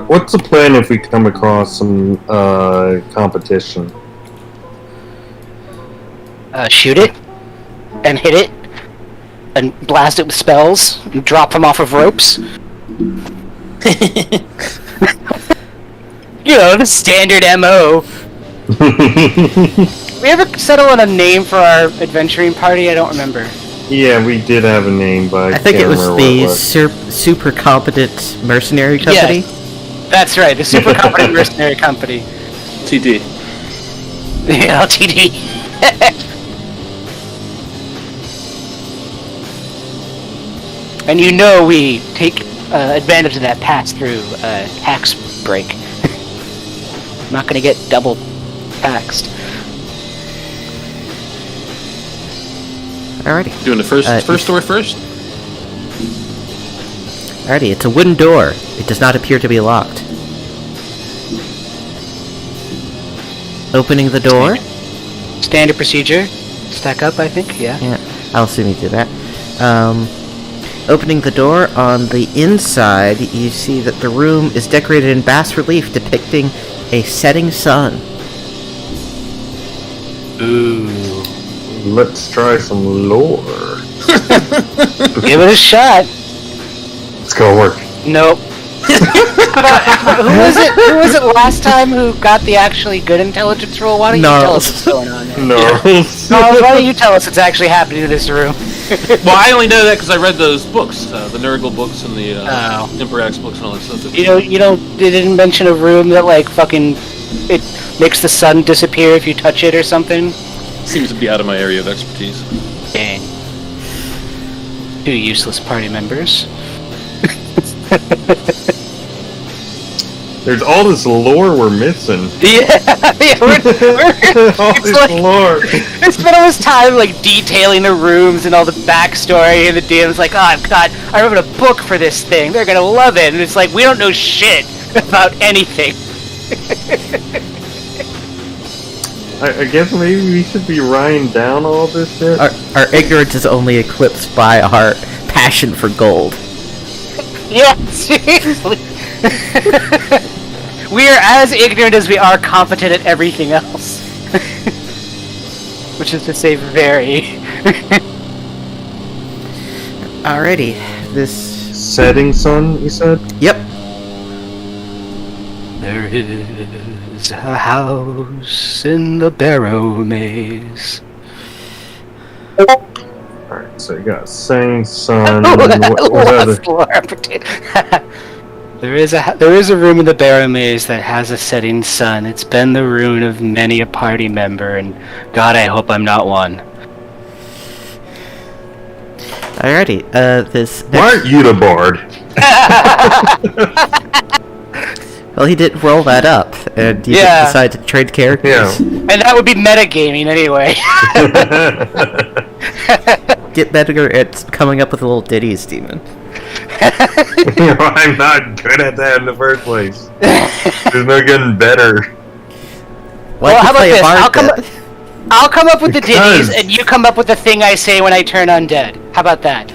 [SPEAKER 4] What's the plan if we come across some competition?
[SPEAKER 3] Shoot it, and hit it, and blast it with spells, and drop them off of ropes. You know, the standard MO. We ever settle on a name for our adventuring party? I don't remember.
[SPEAKER 4] Yeah, we did have a name, but
[SPEAKER 1] I think it was the Super Competent Mercenary Company.
[SPEAKER 3] Yeah, that's right, the Super Competent Mercenary Company.
[SPEAKER 5] TD.
[SPEAKER 3] Yeah, LTD. And you know we take advantage of that pass-through tax break. I'm not gonna get double taxed.
[SPEAKER 1] Alrighty.
[SPEAKER 5] Doing the first door first?
[SPEAKER 1] Alrighty, it's a wooden door. It does not appear to be locked. Opening the door.
[SPEAKER 3] Standard procedure. Stack up, I think, yeah.
[SPEAKER 1] Yeah, I'll assume you do that. Opening the door, on the inside, you see that the room is decorated in bas relief depicting a setting sun.
[SPEAKER 3] Ooh.
[SPEAKER 4] Let's try some lore.
[SPEAKER 3] Give it a shot.
[SPEAKER 4] It's gonna work.
[SPEAKER 3] Nope. Who was it last time who got the actually good intelligence roll? Why don't you tell us what's going on there?
[SPEAKER 4] No.
[SPEAKER 3] Charles, why don't you tell us what's actually happening in this room?
[SPEAKER 5] Well, I only know that because I read those books, the Nurgle books and the Emperor X books and all that stuff.
[SPEAKER 3] You didn't mention a room that like fucking it makes the sun disappear if you touch it or something?
[SPEAKER 5] Seems to be out of my area of expertise.
[SPEAKER 3] Dang. Two useless party members.
[SPEAKER 4] There's all this lore we're missing.
[SPEAKER 3] Yeah, we're
[SPEAKER 4] All
[SPEAKER 3] it's
[SPEAKER 4] this
[SPEAKER 3] like,
[SPEAKER 4] lore.
[SPEAKER 3] I spent all this time like detailing the rooms and all the backstory, and the DM's like, oh God, I wrote a book for this thing. They're gonna love it, and it's like we don't know shit about anything.
[SPEAKER 4] I guess maybe we should be writing down all this shit.
[SPEAKER 1] Our ignorance is only eclipsed by our passion for gold.
[SPEAKER 3] Yeah, seriously. We are as ignorant as we are competent at everything else. Which is to say, very.
[SPEAKER 1] Alrighty, this...
[SPEAKER 4] Setting sun, you said?
[SPEAKER 1] Yep.
[SPEAKER 3] There is a house in the Barrowmaze.
[SPEAKER 4] Alright, so you got setting sun. What
[SPEAKER 3] There is a room in the Barrowmaze that has a setting sun. It's been the ruin of many a party member, and God, I hope I'm not one.
[SPEAKER 1] Alrighty, this...
[SPEAKER 4] Why aren't you the bard?
[SPEAKER 1] Well, he did roll that up, and you
[SPEAKER 3] Yeah.
[SPEAKER 1] decided to trade characters.
[SPEAKER 4] Yeah.
[SPEAKER 3] And that would be metagaming anyway.
[SPEAKER 1] Get better at coming up with little ditties, Demon.
[SPEAKER 4] I'm not good at that in the first place. There's no getting better.
[SPEAKER 1] Why'd
[SPEAKER 3] Well,
[SPEAKER 1] you
[SPEAKER 3] how about
[SPEAKER 1] play a
[SPEAKER 3] this?
[SPEAKER 1] bard then?
[SPEAKER 3] I'll come up with the
[SPEAKER 4] Because-
[SPEAKER 3] ditties, and you come up with the thing I say when I turn undead. How about that?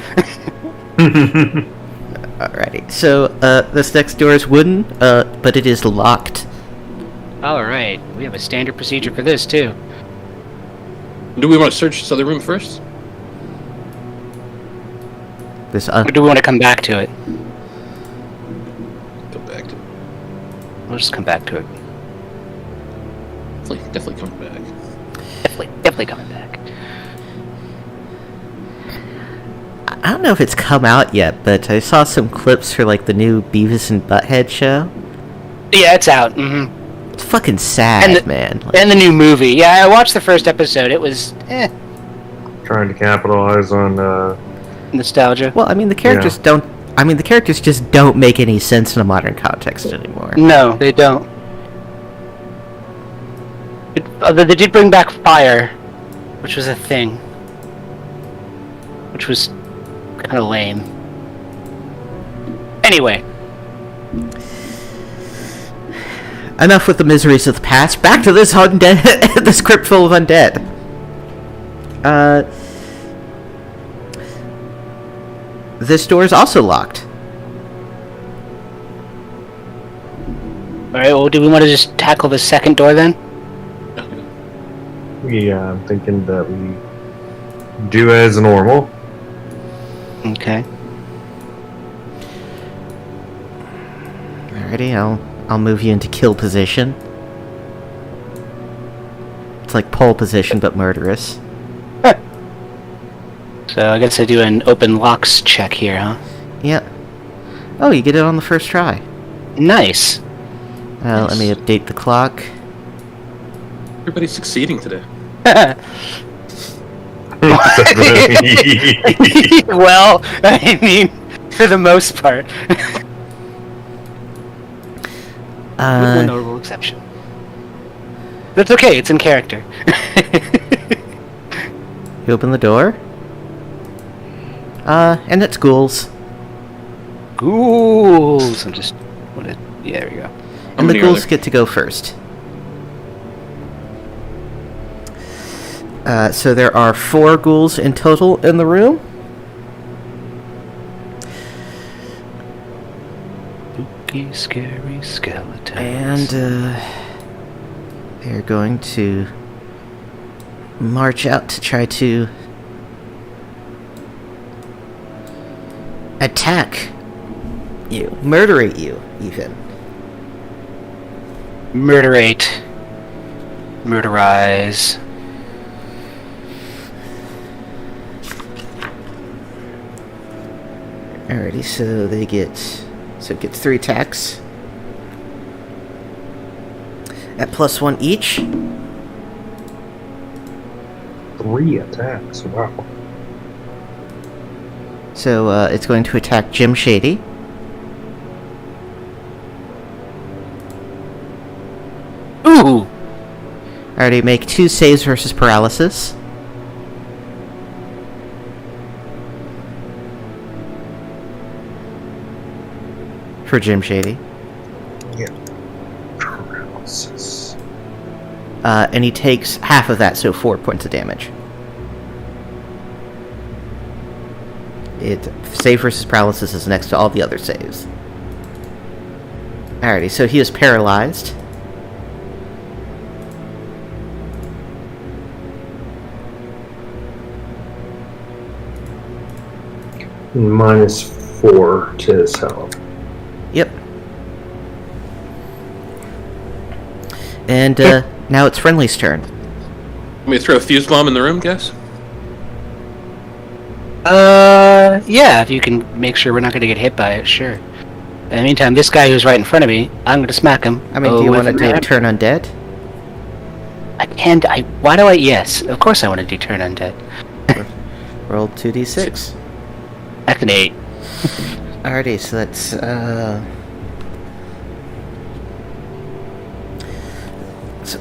[SPEAKER 1] Alrighty, so, this next door is wooden, but it is locked.
[SPEAKER 3] Alright, we have a standard procedure for this, too.
[SPEAKER 5] Do we want to search this other room first?
[SPEAKER 1] This,
[SPEAKER 3] Or do we want to come back to it?
[SPEAKER 5] Go back to it.
[SPEAKER 3] We'll just come back to it.
[SPEAKER 5] Definitely coming back.
[SPEAKER 3] Definitely coming back.
[SPEAKER 1] I don't know if it's come out yet, but I saw some clips for, like, the new Beavis and Butthead show.
[SPEAKER 3] Yeah, it's out. Mm-hmm.
[SPEAKER 1] It's fucking sad,
[SPEAKER 3] And the-
[SPEAKER 1] man. Like,
[SPEAKER 3] And the new movie. Yeah, I watched the first episode. It was,
[SPEAKER 4] Trying to capitalize on
[SPEAKER 3] nostalgia.
[SPEAKER 1] well, I mean, the characters don't... I mean, the characters just don't make any sense in a modern context anymore.
[SPEAKER 3] No, they don't. They did bring back fire, which was a thing, which was kind of lame. Anyway,
[SPEAKER 1] enough with the miseries of the past. Back to this undead, this crypt full of undead. This door is also locked.
[SPEAKER 3] alright, well, do we want to just tackle the second door then?
[SPEAKER 4] Yeah, I'm thinking that we do as normal.
[SPEAKER 3] Okay.
[SPEAKER 1] Alrighty, I'll move you into kill position. It's like pole position, but murderous.
[SPEAKER 3] So I guess I do an open locks check here, huh?
[SPEAKER 1] Yeah. Oh, you get it on the first try.
[SPEAKER 3] Nice.
[SPEAKER 1] Let me update the clock.
[SPEAKER 5] Everybody's succeeding today.
[SPEAKER 3] Well, I mean, for the most part. With one notable exception. That's okay, it's in character.
[SPEAKER 1] You open the door. And it's ghouls.
[SPEAKER 3] Ghouls! Yeah, there we go.
[SPEAKER 1] And the ghouls get to go first. So there are 4 ghouls in total in the room.
[SPEAKER 3] Spooky, scary skeletons.
[SPEAKER 1] And they're going to march out to try to attack you, murderate you, even.
[SPEAKER 3] Murderate. Murderize.
[SPEAKER 1] Alrighty, so it gets 3 attacks at +1 each.
[SPEAKER 4] 3 attacks, wow.
[SPEAKER 1] So it's going to attack Jim Shady.
[SPEAKER 3] Ooh!
[SPEAKER 1] Alrighty, make 2 saves versus paralysis. For Jim Shady.
[SPEAKER 4] Yeah. Paralysis.
[SPEAKER 1] And he takes half of that, so 4 points of damage. Save versus paralysis is next to all the other saves. Alrighty, so he is paralyzed.
[SPEAKER 4] -4 to his health.
[SPEAKER 1] Yep. And now it's Friendly's turn.
[SPEAKER 5] Want me to throw a fuse bomb in the room, guys?
[SPEAKER 3] Yeah, if you can make sure we're not going to get hit by it, sure. In the meantime, this guy who's right in front of me, I'm going to smack him.
[SPEAKER 1] I mean, do you want to do turn undead?
[SPEAKER 3] Why do I? Yes, of course I want to do turn undead.
[SPEAKER 1] Roll 2d6.
[SPEAKER 3] That's an 8.
[SPEAKER 1] Alrighty, so that's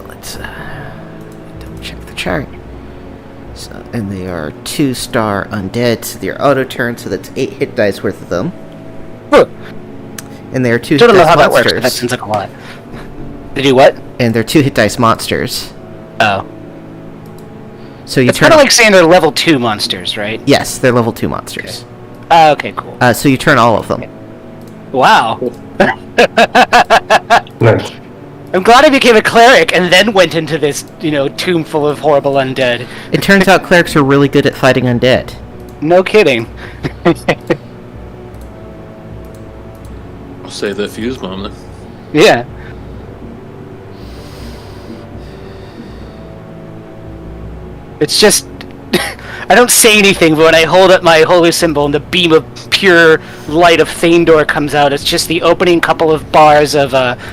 [SPEAKER 1] let's double check the chart. So, and they are 2-star undead, so they're auto turn, so that's 8 hit dice worth of them. And they are 2 hit dice monsters.
[SPEAKER 3] I don't know how that works, but that seems like a lot. They do what?
[SPEAKER 1] And they're 2 hit dice monsters.
[SPEAKER 3] Oh.
[SPEAKER 1] So you
[SPEAKER 3] It's
[SPEAKER 1] turn.
[SPEAKER 3] kind of like saying they're level 2 monsters, right?
[SPEAKER 1] Yes, they're level 2 monsters.
[SPEAKER 3] Okay, cool.
[SPEAKER 1] So you turn all of them.
[SPEAKER 3] Wow.
[SPEAKER 4] Nice.
[SPEAKER 3] I'm glad I became a cleric and then went into this, tomb full of horrible undead.
[SPEAKER 1] It turns out clerics are really good at fighting undead.
[SPEAKER 3] No kidding.
[SPEAKER 5] I'll say the fuse bomb then.
[SPEAKER 3] Yeah. It's just... I don't say anything, but when I hold up my holy symbol and the beam of pure light of Thandor comes out, it's just the opening couple of bars of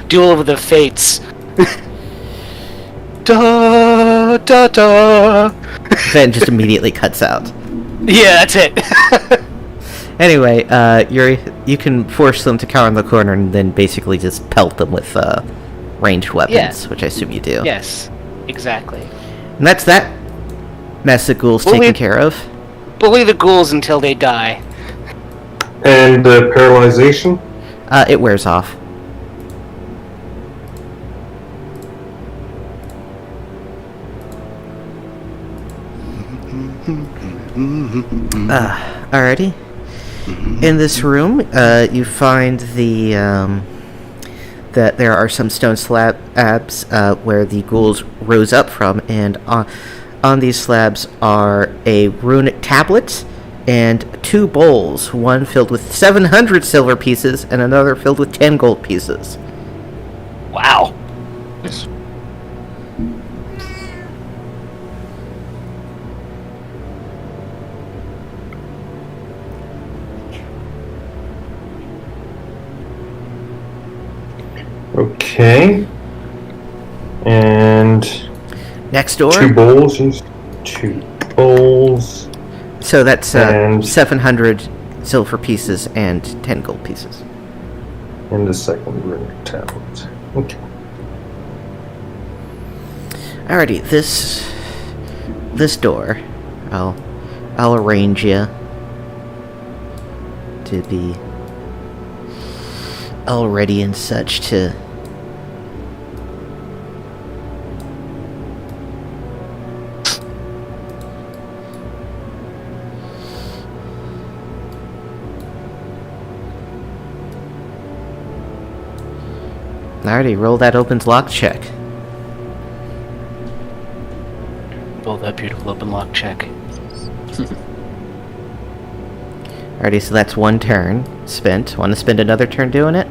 [SPEAKER 3] Duel of the Fates. Da da da.
[SPEAKER 1] Then just immediately cuts out.
[SPEAKER 3] Yeah, that's it.
[SPEAKER 1] Anyway, you can force them to cower in the corner and then basically just pelt them with ranged weapons, which I assume you do.
[SPEAKER 3] Yes, exactly.
[SPEAKER 1] And that's that. Mess of ghouls
[SPEAKER 3] Bully-
[SPEAKER 1] taken care of.
[SPEAKER 3] Bully the ghouls until they die.
[SPEAKER 4] And paralyzation?
[SPEAKER 1] It wears off. Alrighty. In this room, you find that there are some stone slabs where the ghouls rose up from, and on these slabs are a runic tablet and 2 bowls, one filled with 700 silver pieces and another filled with 10 gold pieces.
[SPEAKER 3] Wow.
[SPEAKER 5] Nice.
[SPEAKER 4] Okay. And
[SPEAKER 1] Next door.
[SPEAKER 4] 2 bowls. 2 bowls.
[SPEAKER 1] So that's
[SPEAKER 4] And-
[SPEAKER 1] 700 silver pieces and 10 gold pieces.
[SPEAKER 4] And the second runic tablet. Okay.
[SPEAKER 1] Alrighty, this door, I'll arrange you to be all ready and such to. Alrighty, roll that opens lock check.
[SPEAKER 3] Roll that beautiful open lock check.
[SPEAKER 1] Alrighty, so that's 1 turn spent. Want to spend another turn doing it?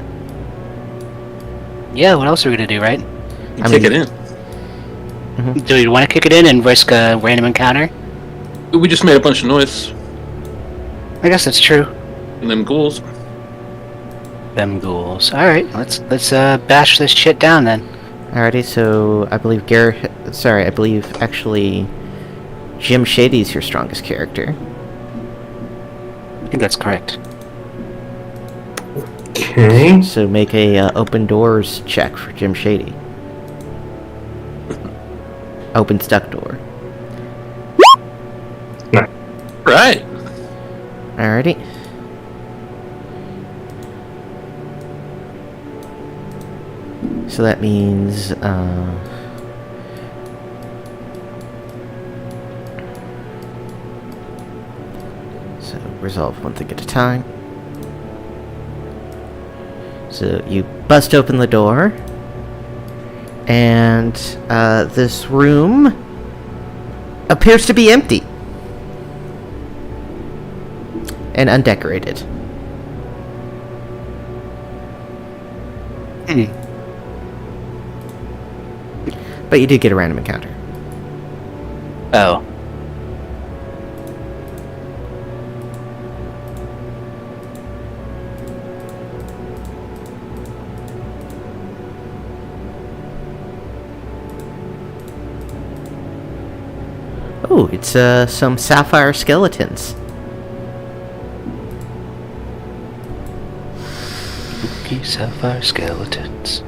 [SPEAKER 3] Yeah, what else are we gonna do, right?
[SPEAKER 5] You
[SPEAKER 1] I
[SPEAKER 5] kick
[SPEAKER 1] mean-
[SPEAKER 5] it in.
[SPEAKER 3] Do you want to kick it in and risk a random encounter?
[SPEAKER 5] We just made a bunch of noise.
[SPEAKER 3] I guess that's true.
[SPEAKER 5] And them ghouls.
[SPEAKER 3] Them ghouls. Alright, let's bash this shit down then.
[SPEAKER 1] Alrighty, so I believe actually Jim Shady's your strongest character.
[SPEAKER 3] I think that's correct.
[SPEAKER 4] Okay.
[SPEAKER 1] So make a open doors check for Jim Shady. Open stuck door.
[SPEAKER 5] Right.
[SPEAKER 1] Alrighty. So that means so resolve one thing at a time. So you bust open the door, and this room appears to be empty and undecorated. But you did get a random encounter.
[SPEAKER 3] Oh.
[SPEAKER 1] Oh, it's some sapphire skeletons.
[SPEAKER 3] Spooky sapphire skeletons.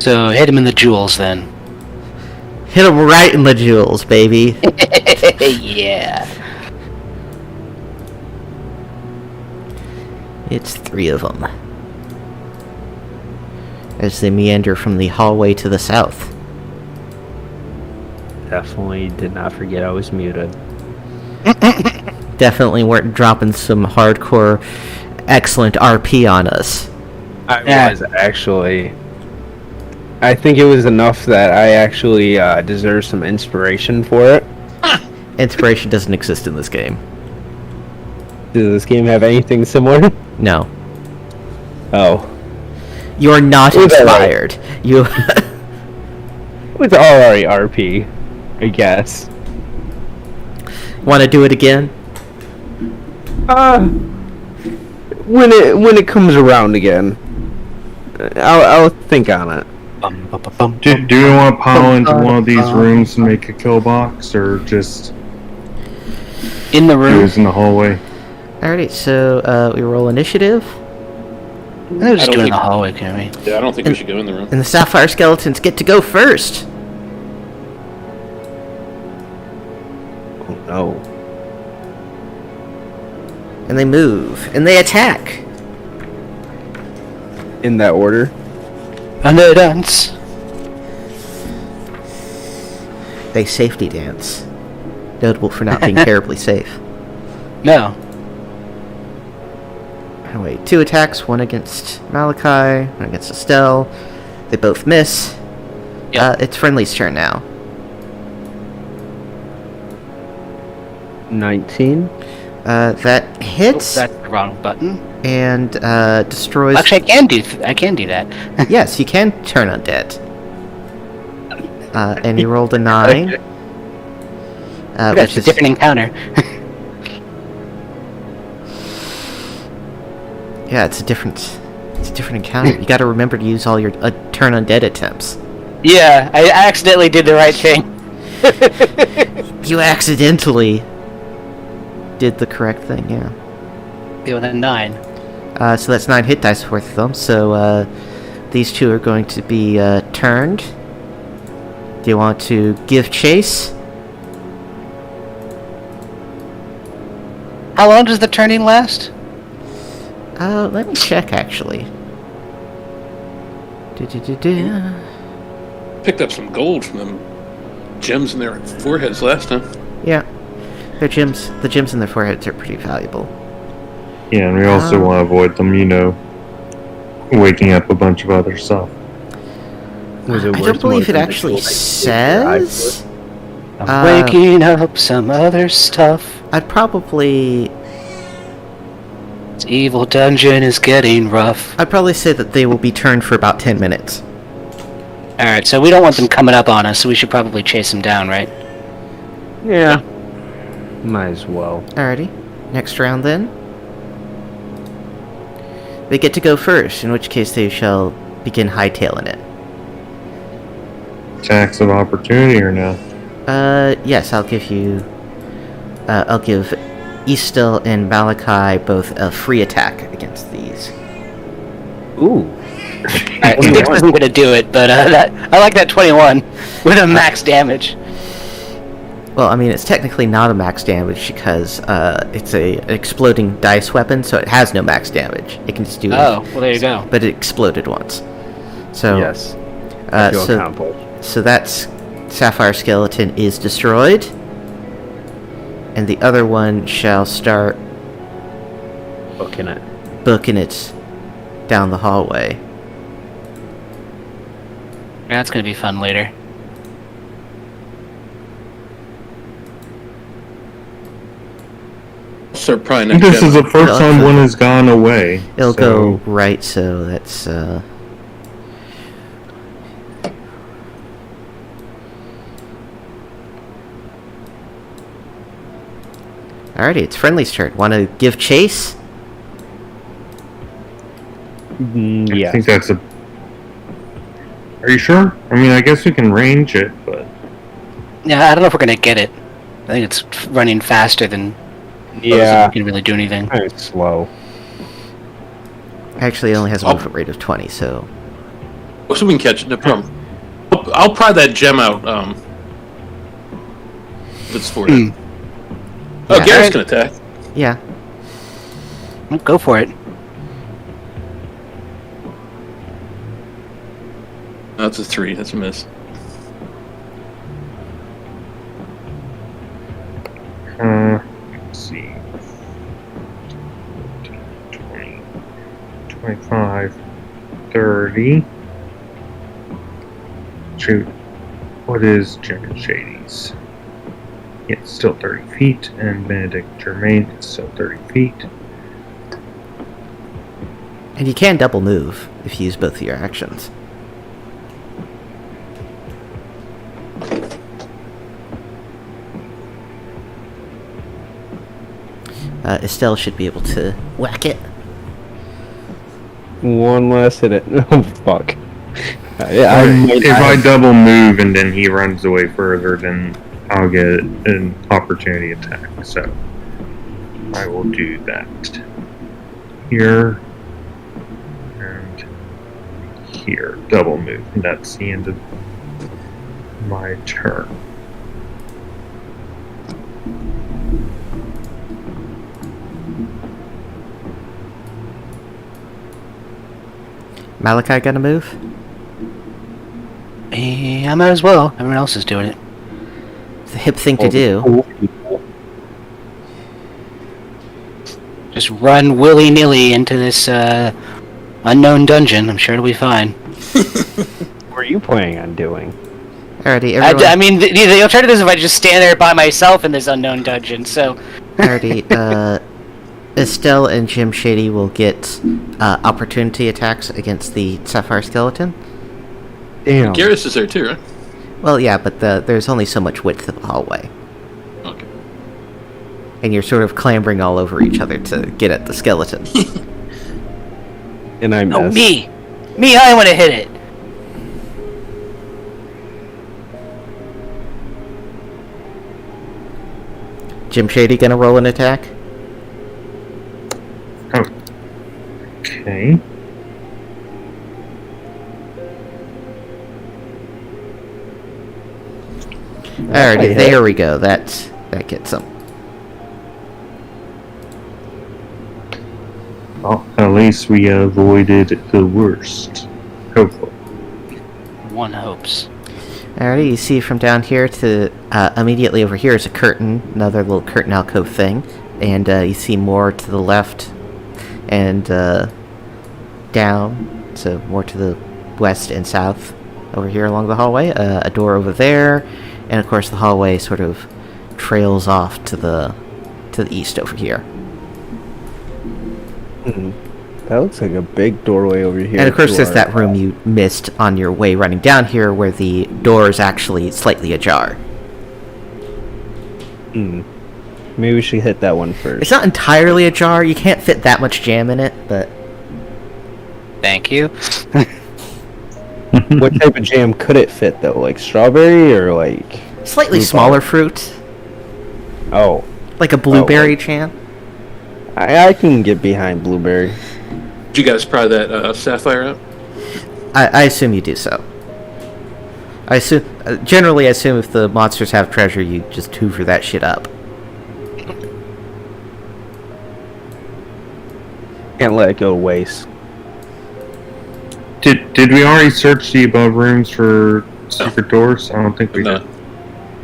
[SPEAKER 3] So hit him in the jewels then.
[SPEAKER 1] Hit them right in the jewels, baby.
[SPEAKER 3] Yeah.
[SPEAKER 1] It's 3 of them. As they meander from the hallway to the south.
[SPEAKER 2] Definitely did not forget I was muted.
[SPEAKER 1] Definitely weren't dropping some hardcore, excellent RP on us.
[SPEAKER 2] I was actually. I think it was enough that I actually deserve some inspiration for it.
[SPEAKER 1] Inspiration doesn't exist in this game.
[SPEAKER 2] Does this game have anything similar?
[SPEAKER 1] No.
[SPEAKER 2] Oh.
[SPEAKER 1] You are not
[SPEAKER 2] It was
[SPEAKER 1] inspired. You.
[SPEAKER 2] It was alright RP, I guess.
[SPEAKER 1] Want to do it again?
[SPEAKER 2] When it comes around again, I'll think on it.
[SPEAKER 4] Do you want to pile into one of these rooms and make a kill box, or just
[SPEAKER 3] In the room.
[SPEAKER 4] use in the hallway?
[SPEAKER 1] Alrighty, so we roll initiative.
[SPEAKER 3] They'll just
[SPEAKER 5] I don't
[SPEAKER 3] do it in
[SPEAKER 5] think-
[SPEAKER 3] the hallway, can we?
[SPEAKER 5] Yeah, I don't think we should go in the room.
[SPEAKER 1] And the sapphire skeletons get to go first.
[SPEAKER 2] Oh no.
[SPEAKER 1] And they move. And they attack.
[SPEAKER 2] In that order?
[SPEAKER 3] And they dance.
[SPEAKER 1] They safety dance. Notable for not being terribly safe.
[SPEAKER 3] No.
[SPEAKER 1] Oh, wait, 2 attacks, 1 against Malachi, 1 against Estelle. They both miss.
[SPEAKER 3] Yep.
[SPEAKER 1] It's Friendly's turn now.
[SPEAKER 2] 19.
[SPEAKER 1] That hits
[SPEAKER 3] That's the wrong button.
[SPEAKER 1] and destroys.
[SPEAKER 3] Actually, I can do that.
[SPEAKER 1] Yes, you can turn undead. And you rolled a 9.
[SPEAKER 3] That's
[SPEAKER 1] Which
[SPEAKER 3] a
[SPEAKER 1] is
[SPEAKER 3] different encounter.
[SPEAKER 1] yeah, it's a different encounter. You got to remember to use all your turn undead attempts.
[SPEAKER 3] Yeah, I accidentally did the right thing.
[SPEAKER 1] You accidentally did the correct thing. Yeah.
[SPEAKER 3] Yeah, with a 9.
[SPEAKER 1] So that's 9 hit dice worth of them. So these 2 are going to be turned. Do you want to give chase?
[SPEAKER 3] How long does the turning last?
[SPEAKER 1] Let me check actually. Du-du-du-du.
[SPEAKER 5] Picked up some gold from them gems in their foreheads last time.
[SPEAKER 1] Yeah, the gems in their foreheads are pretty valuable.
[SPEAKER 4] Yeah, and we also want to avoid them, waking up a bunch of other stuff.
[SPEAKER 2] Was it
[SPEAKER 1] I
[SPEAKER 2] worth
[SPEAKER 1] don't believe
[SPEAKER 2] more
[SPEAKER 1] it
[SPEAKER 2] than the
[SPEAKER 1] actually
[SPEAKER 2] gold I gave your eye
[SPEAKER 1] says.
[SPEAKER 3] I'm waking up some other stuff.
[SPEAKER 1] I'd probably
[SPEAKER 3] This evil dungeon is getting rough.
[SPEAKER 1] say that they will be turned for about 10 minutes.
[SPEAKER 3] Alright, so we don't want them coming up on us, so we should probably chase them down, right?
[SPEAKER 2] for? Yeah. Might as well.
[SPEAKER 1] Alrighty. Next round then. They get to go first, in which case they shall begin hightailing it.
[SPEAKER 4] Attacks of opportunity or no?
[SPEAKER 1] Yes, I'll give Eastel and Malachi both a free attack against these.
[SPEAKER 2] Ooh.
[SPEAKER 3] Alright, 6 isn't gonna do it, but I like that 21 with a max damage.
[SPEAKER 1] Well, I mean, it's technically not a max damage because it's an exploding dice weapon, so it has no max damage. It can just do
[SPEAKER 3] Oh, well there you go.
[SPEAKER 1] but it exploded once. So
[SPEAKER 2] Yes. I feel
[SPEAKER 1] so
[SPEAKER 2] accomplished.
[SPEAKER 1] so that's Sapphire Skeleton is destroyed, and the other one shall start
[SPEAKER 2] Booking it.
[SPEAKER 1] booking it down the hallway.
[SPEAKER 3] Yeah, that's gonna be fun later.
[SPEAKER 5] Start prying
[SPEAKER 4] I think
[SPEAKER 5] that
[SPEAKER 4] this
[SPEAKER 5] gem.
[SPEAKER 4] is the first time one has gone away.
[SPEAKER 1] It'll
[SPEAKER 4] so-
[SPEAKER 1] go right, so that's Alrighty, it's Friendly's turn. Want to give chase?
[SPEAKER 4] I
[SPEAKER 2] Yeah.
[SPEAKER 4] think that's a. Are you sure? I mean, I guess we can range it, but
[SPEAKER 3] Yeah, I don't know if we're gonna get it. I think it's running faster than
[SPEAKER 2] Yeah.
[SPEAKER 3] we can really do anything.
[SPEAKER 2] Kind of slow.
[SPEAKER 1] Actually, it only has a
[SPEAKER 5] Oh.
[SPEAKER 1] movement rate of 20, so
[SPEAKER 5] So we can catch it, no problem. I'll pry that gem out, if it's for it. Oh,
[SPEAKER 1] Yeah.
[SPEAKER 5] Garrett's can attack.
[SPEAKER 1] yeah.
[SPEAKER 3] Well, go for it.
[SPEAKER 5] That's a 3, that's a miss.
[SPEAKER 4] let's see. 20, 25, 30. Shoot. What is Jim Shady's? Yeah, it's still 30 feet, and Benedict Germain is still 30 feet.
[SPEAKER 1] And you can double move if you use both of your actions. Estelle should be able to whack it.
[SPEAKER 2] One less hit it. Oh, fuck. Yeah,
[SPEAKER 4] If I double move and then he runs away further, then I'll get an opportunity attack. So I will do that. Here. here. Double move. And that's the end of my turn.
[SPEAKER 1] Malachi gonna move?
[SPEAKER 3] I might as well. Everyone else is doing it.
[SPEAKER 1] It's a hip thing to do.
[SPEAKER 3] Just run willy-nilly into this unknown dungeon. I'm sure it'll be fine.
[SPEAKER 2] What are you planning on doing?
[SPEAKER 1] Alrighty, everyone.
[SPEAKER 3] I mean, the alternative is if I just stand there by myself in this unknown dungeon, so...
[SPEAKER 1] Alrighty, Estelle and Jim Shady will get opportunity attacks against the Sapphire Skeleton.
[SPEAKER 2] Damn.
[SPEAKER 5] Garrus is there too, right?
[SPEAKER 1] Well, yeah, but there's only so much width of the hallway.
[SPEAKER 5] Okay.
[SPEAKER 1] And you're sort of clambering all over each other to get at the skeleton.
[SPEAKER 2] And I missed.
[SPEAKER 3] Oh, me! I want to hit it!
[SPEAKER 1] Jim Shady gonna roll an attack?
[SPEAKER 4] Okay.
[SPEAKER 1] Alrighty, there we go. That gets him.
[SPEAKER 4] Well, at least we avoided the worst. Hopefully.
[SPEAKER 3] One hopes.
[SPEAKER 1] Alrighty, you see from down here to immediately over here is a curtain, another little curtain alcove thing, and you see more to the left and down, so more to the west and south over here along the hallway. A door over there, and of course the hallway sort of trails off to the east over here.
[SPEAKER 2] That looks like a big doorway over here.
[SPEAKER 1] And of course there's that room you missed on your way running down here where the door is actually slightly ajar.
[SPEAKER 2] Maybe we should hit that one first.
[SPEAKER 1] It's not entirely ajar, you can't fit that much jam in it, but...
[SPEAKER 3] Thank you.
[SPEAKER 2] What type of jam could it fit, though? Like strawberry or like...
[SPEAKER 1] Slightly
[SPEAKER 2] rhubarb?
[SPEAKER 1] smaller fruit.
[SPEAKER 2] Oh.
[SPEAKER 1] Like a blueberry jam.
[SPEAKER 2] I can get behind blueberry.
[SPEAKER 5] Did you guys pry that sapphire out?
[SPEAKER 1] I assume you do so. Generally I assume if the monsters have treasure, you just hoover that shit up.
[SPEAKER 2] Can't let it go to waste.
[SPEAKER 4] Did we already search the above rooms for secret doors? I don't think we
[SPEAKER 5] No.
[SPEAKER 4] did.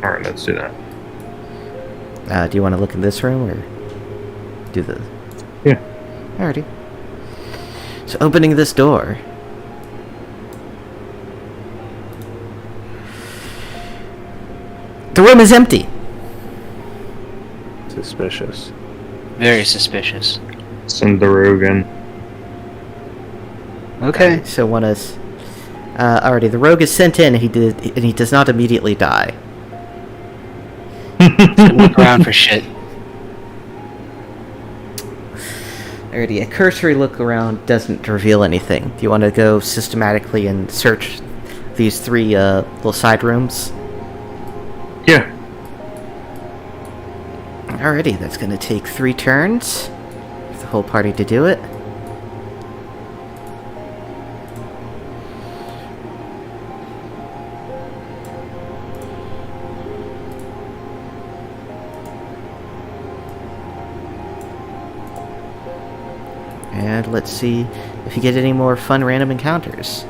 [SPEAKER 4] Alright, let's do that.
[SPEAKER 1] Do you want to look in this room, or do the...
[SPEAKER 4] Yeah.
[SPEAKER 1] Alrighty. So opening this door... The room is empty!
[SPEAKER 2] Suspicious.
[SPEAKER 3] Very suspicious.
[SPEAKER 4] Send the rogue in.
[SPEAKER 3] Okay.
[SPEAKER 1] So one is... alrighty, the rogue is sent in, and he does not immediately die.
[SPEAKER 3] Look around for shit.
[SPEAKER 1] Alrighty, a cursory look around doesn't reveal anything. Do you want to go systematically and search these three little side rooms?
[SPEAKER 4] Yeah.
[SPEAKER 1] Alrighty, that's going to take 3 turns for the whole party to do it. And let's see if you get any more fun random encounters.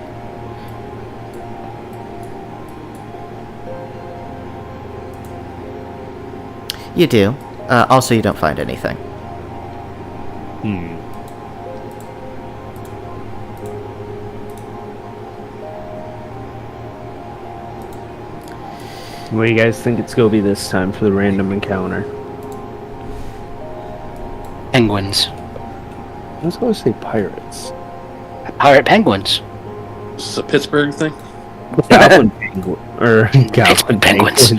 [SPEAKER 1] You do. Also, you don't find anything.
[SPEAKER 2] What do you guys think it's gonna be this time for the random encounter?
[SPEAKER 3] Penguins.
[SPEAKER 2] I was gonna say pirates.
[SPEAKER 3] Pirate penguins.
[SPEAKER 5] This is a Pittsburgh thing?
[SPEAKER 2] Goblin penguin. Or goblin
[SPEAKER 3] penguins.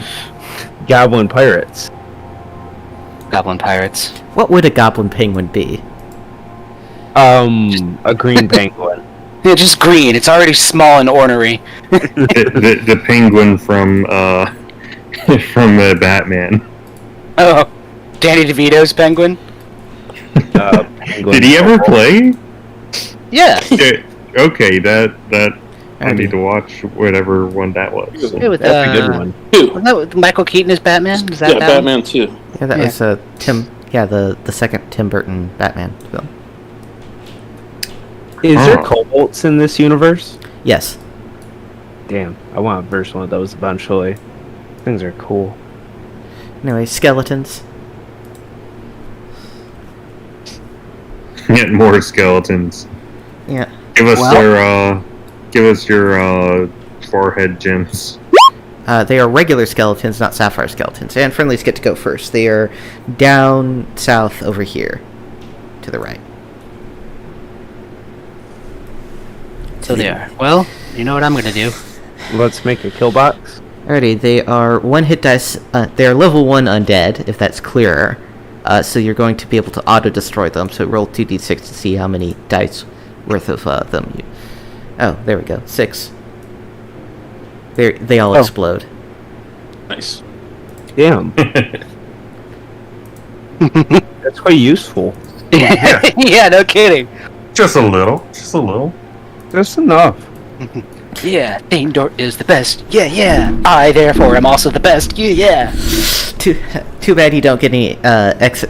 [SPEAKER 2] Goblin pirates.
[SPEAKER 3] Goblin pirates.
[SPEAKER 1] What would a goblin penguin be?
[SPEAKER 2] A green penguin.
[SPEAKER 3] Yeah, just green. It's already small and ornery.
[SPEAKER 4] the penguin from from Batman.
[SPEAKER 3] Oh, Danny DeVito's penguin?
[SPEAKER 2] Penguin
[SPEAKER 4] Did he ever play?
[SPEAKER 3] Yeah.
[SPEAKER 4] Okay, that I need to watch whatever one that was.
[SPEAKER 3] Yeah, with,
[SPEAKER 2] That's a good one.
[SPEAKER 3] Was that with Michael Keaton as Batman? Is that
[SPEAKER 5] Yeah,
[SPEAKER 3] that
[SPEAKER 5] Batman 2.
[SPEAKER 1] Yeah, that was Tim. Yeah, the second Tim Burton Batman film.
[SPEAKER 2] Is there kobolds in this universe?
[SPEAKER 1] Yes.
[SPEAKER 2] Damn, I want to verse one of those eventually. Things are cool.
[SPEAKER 1] Anyway, skeletons.
[SPEAKER 4] Get more skeletons.
[SPEAKER 1] Yeah.
[SPEAKER 4] Give us your forehead gems.
[SPEAKER 1] They are regular skeletons, not sapphire skeletons. And friendlies get to go first. They are down south over here, to the right.
[SPEAKER 3] So they are. Well, you know what I'm gonna do.
[SPEAKER 2] Let's make a kill box.
[SPEAKER 1] Alrighty, they are 1 hit dice. They are level 1 undead, if that's clearer. So you're going to be able to auto-destroy them. So roll 2d6 to see how many dice worth of them you... Oh, there we go. 6. They all explode.
[SPEAKER 5] Nice.
[SPEAKER 2] Damn. That's quite useful.
[SPEAKER 3] Yeah, no kidding.
[SPEAKER 4] Just a little. Just a little.
[SPEAKER 2] Just enough.
[SPEAKER 3] Yeah, Daendort is the best. Yeah, yeah. I, therefore, am also the best. Yeah, yeah.
[SPEAKER 1] Too bad you don't get any extra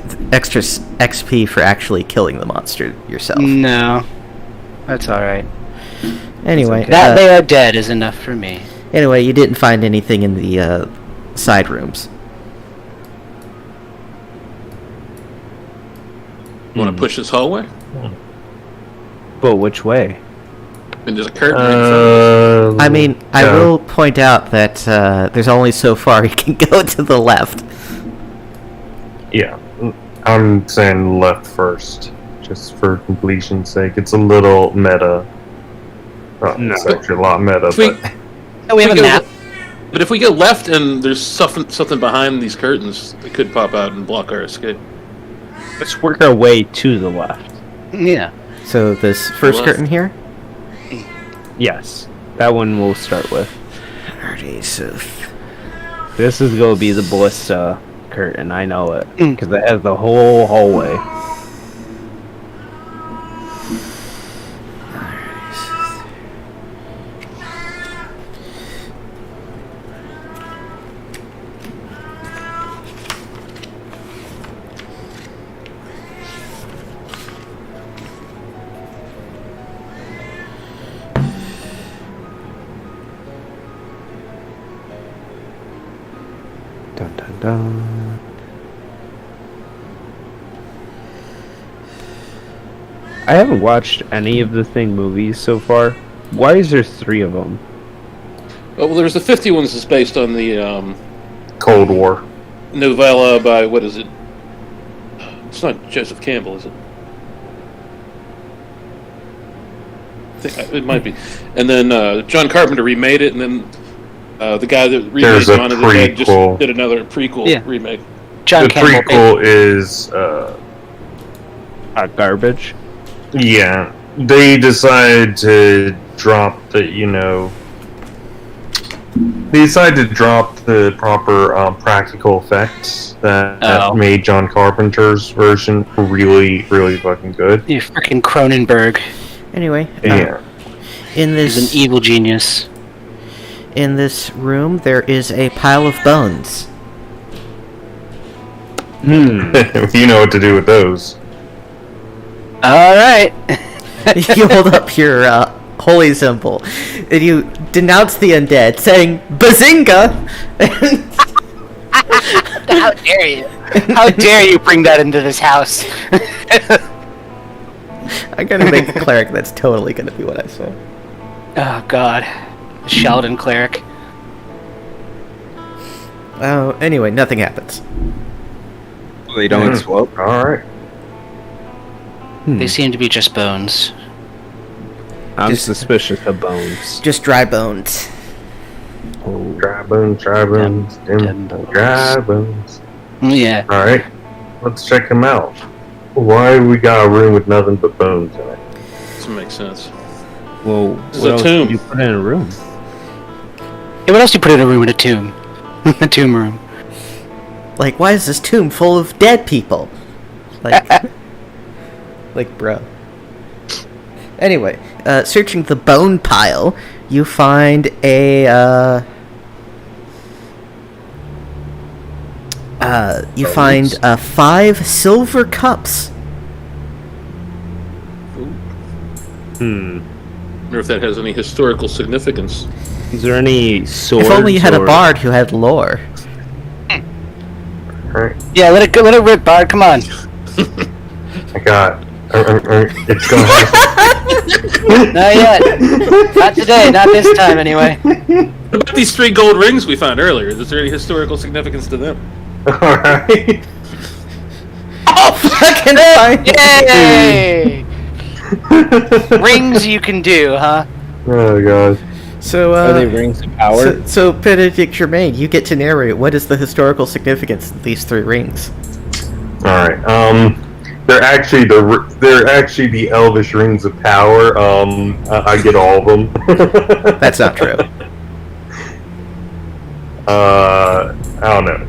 [SPEAKER 1] XP for actually killing the monster yourself.
[SPEAKER 3] No. That's alright.
[SPEAKER 1] Anyway,
[SPEAKER 3] That they are dead is enough for me.
[SPEAKER 1] anyway, you didn't find anything in the side rooms.
[SPEAKER 5] Want to push this hallway?
[SPEAKER 2] But which way?
[SPEAKER 5] And there's a curtain right in front of us.
[SPEAKER 1] I mean, I will point out that there's only so far you can go to the left.
[SPEAKER 4] Yeah, I'm saying left first, just for completion's sake. It's a little meta. It's actually a lot meta,
[SPEAKER 5] If we-
[SPEAKER 4] but
[SPEAKER 3] Oh, we have a
[SPEAKER 5] go-
[SPEAKER 3] map.
[SPEAKER 5] But if we go left and there's something behind these curtains, it could pop out and block our escape.
[SPEAKER 2] Let's work our way to the left.
[SPEAKER 3] Yeah.
[SPEAKER 1] So this first
[SPEAKER 5] Left.
[SPEAKER 1] curtain here.
[SPEAKER 2] Yes, that one we'll start with.
[SPEAKER 1] Alrighty, so
[SPEAKER 2] This is gonna be the ballista curtain. I know it because it has the whole hallway. Dun, dun, dun. I haven't watched any of the Thing movies so far. Why is there 3 of them?
[SPEAKER 5] Oh, well, there's the 50 ones that's based on the
[SPEAKER 4] Cold War.
[SPEAKER 5] novella by, what is it? It's not Joseph Campbell, is it? I think it might be. And then John Carpenter remade it, and then the guy that remade
[SPEAKER 4] There's a
[SPEAKER 5] Dawn of the Dead just
[SPEAKER 4] prequel.
[SPEAKER 5] did another prequel
[SPEAKER 3] Yeah.
[SPEAKER 5] remake.
[SPEAKER 3] John
[SPEAKER 4] The
[SPEAKER 3] Campbell.
[SPEAKER 4] prequel is,
[SPEAKER 2] Hot garbage.
[SPEAKER 4] yeah, they decided to drop the, they decided to drop the proper practical effects that made John Carpenter's version really, really fucking good.
[SPEAKER 3] You freaking Cronenberg.
[SPEAKER 1] anyway,
[SPEAKER 4] Yeah.
[SPEAKER 1] in
[SPEAKER 3] He's
[SPEAKER 1] this
[SPEAKER 3] an evil genius.
[SPEAKER 1] in this room there is a pile of bones.
[SPEAKER 4] You know what to do with those.
[SPEAKER 3] Alright.
[SPEAKER 1] You hold up your holy symbol, and you denounce the undead, saying "Bazinga!"
[SPEAKER 3] How dare you? How dare you bring that into this house?
[SPEAKER 1] I'm gonna make a cleric. That's totally gonna be what I say.
[SPEAKER 3] Oh god. Sheldon cleric.
[SPEAKER 1] Oh, anyway, nothing happens.
[SPEAKER 2] They don't explode.
[SPEAKER 4] Alright.
[SPEAKER 3] They seem to be just bones.
[SPEAKER 2] I'm
[SPEAKER 1] Just-
[SPEAKER 2] suspicious of bones.
[SPEAKER 1] Just dry bones.
[SPEAKER 4] Dry bones, dry bones,
[SPEAKER 3] Dem bones.
[SPEAKER 4] dry bones.
[SPEAKER 3] Yeah.
[SPEAKER 4] Alright, let's check them out. Why we got a room with nothing but bones in it?
[SPEAKER 5] Doesn't make sense.
[SPEAKER 2] Well,
[SPEAKER 5] This is
[SPEAKER 2] what
[SPEAKER 5] a
[SPEAKER 2] else
[SPEAKER 5] tomb.
[SPEAKER 2] did you put in a room?
[SPEAKER 3] Hey, what else do you put in a room in a tomb? A tomb room.
[SPEAKER 1] Like, why is this tomb full of dead people? Like, like, bro. Anyway, searching the bone pile, you find a find 5 silver cups.
[SPEAKER 5] I wonder if that has any historical significance.
[SPEAKER 2] Is there any swords?
[SPEAKER 1] If only you had a
[SPEAKER 2] or-
[SPEAKER 1] bard who had lore.
[SPEAKER 3] Yeah, let it rip, Bard. Come on.
[SPEAKER 4] I got. It's gonna happen.
[SPEAKER 3] Not yet. Not today. Not this time, anyway.
[SPEAKER 5] What about these 3 gold rings we found earlier? Is there any historical significance to them?
[SPEAKER 4] Alright.
[SPEAKER 1] Oh, fucking fine!
[SPEAKER 3] Yay! Rings you can do, huh?
[SPEAKER 4] Oh god.
[SPEAKER 1] So,
[SPEAKER 2] Are they rings of power?
[SPEAKER 1] So Benedict Germain, you get to narrate what is the historical significance of these 3 rings.
[SPEAKER 4] Alright. They're actually the elvish rings of power. I get all of them.
[SPEAKER 1] That's not true.
[SPEAKER 4] I don't know.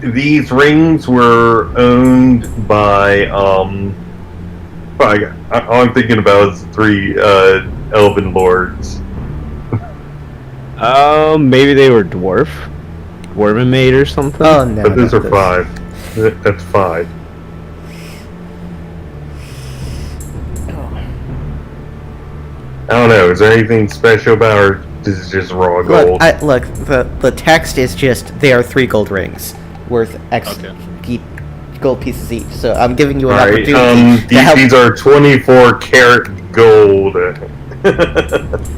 [SPEAKER 4] These rings were owned by all I'm thinking about is 3 elven lords.
[SPEAKER 2] Maybe they were dwarven made or something.
[SPEAKER 1] Oh no.
[SPEAKER 4] But those
[SPEAKER 1] no,
[SPEAKER 4] are 5. That's 5. I don't know. Is there anything special about, or is it just raw gold?
[SPEAKER 1] Look, the text is just they are 3 gold rings worth X gold pieces each. So I'm giving you an opportunity to help.
[SPEAKER 4] These are 24 karat gold.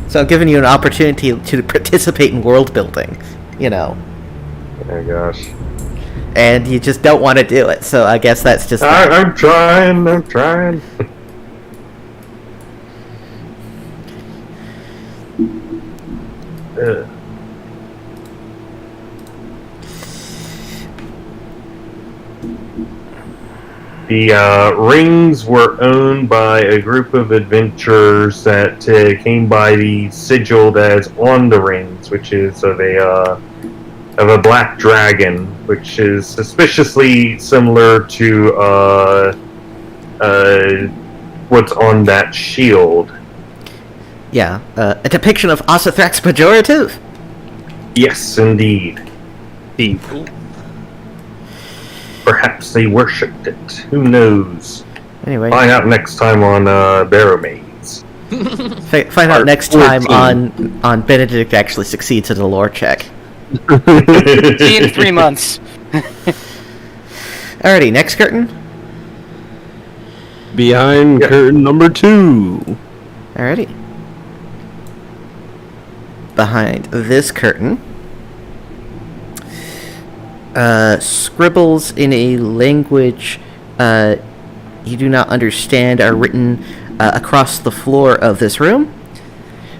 [SPEAKER 1] So I'm giving you an opportunity to participate in world building. You know.
[SPEAKER 4] Oh my gosh.
[SPEAKER 1] And you just don't want to do it. So I guess that's just.
[SPEAKER 4] I'm trying. The rings were owned by a group of adventurers that came by the sigil that is on the rings, which is of a black dragon, which is suspiciously similar to what's on that shield.
[SPEAKER 1] Yeah, a depiction of Ossithrax pejorative.
[SPEAKER 4] Yes, indeed. Perhaps they worshipped it. Who knows?
[SPEAKER 1] Anyway,
[SPEAKER 4] Find out next time on Barrowmaze.
[SPEAKER 1] find out
[SPEAKER 4] Part
[SPEAKER 1] next time
[SPEAKER 4] 14.
[SPEAKER 1] on Benedict actually succeeds at a lore check.
[SPEAKER 3] See you in 3 months.
[SPEAKER 1] Alrighty, next curtain.
[SPEAKER 2] Behind
[SPEAKER 4] Yeah.
[SPEAKER 2] curtain number 2.
[SPEAKER 1] Alrighty. Behind this curtain, scribbles in a language you do not understand are written across the floor of this room,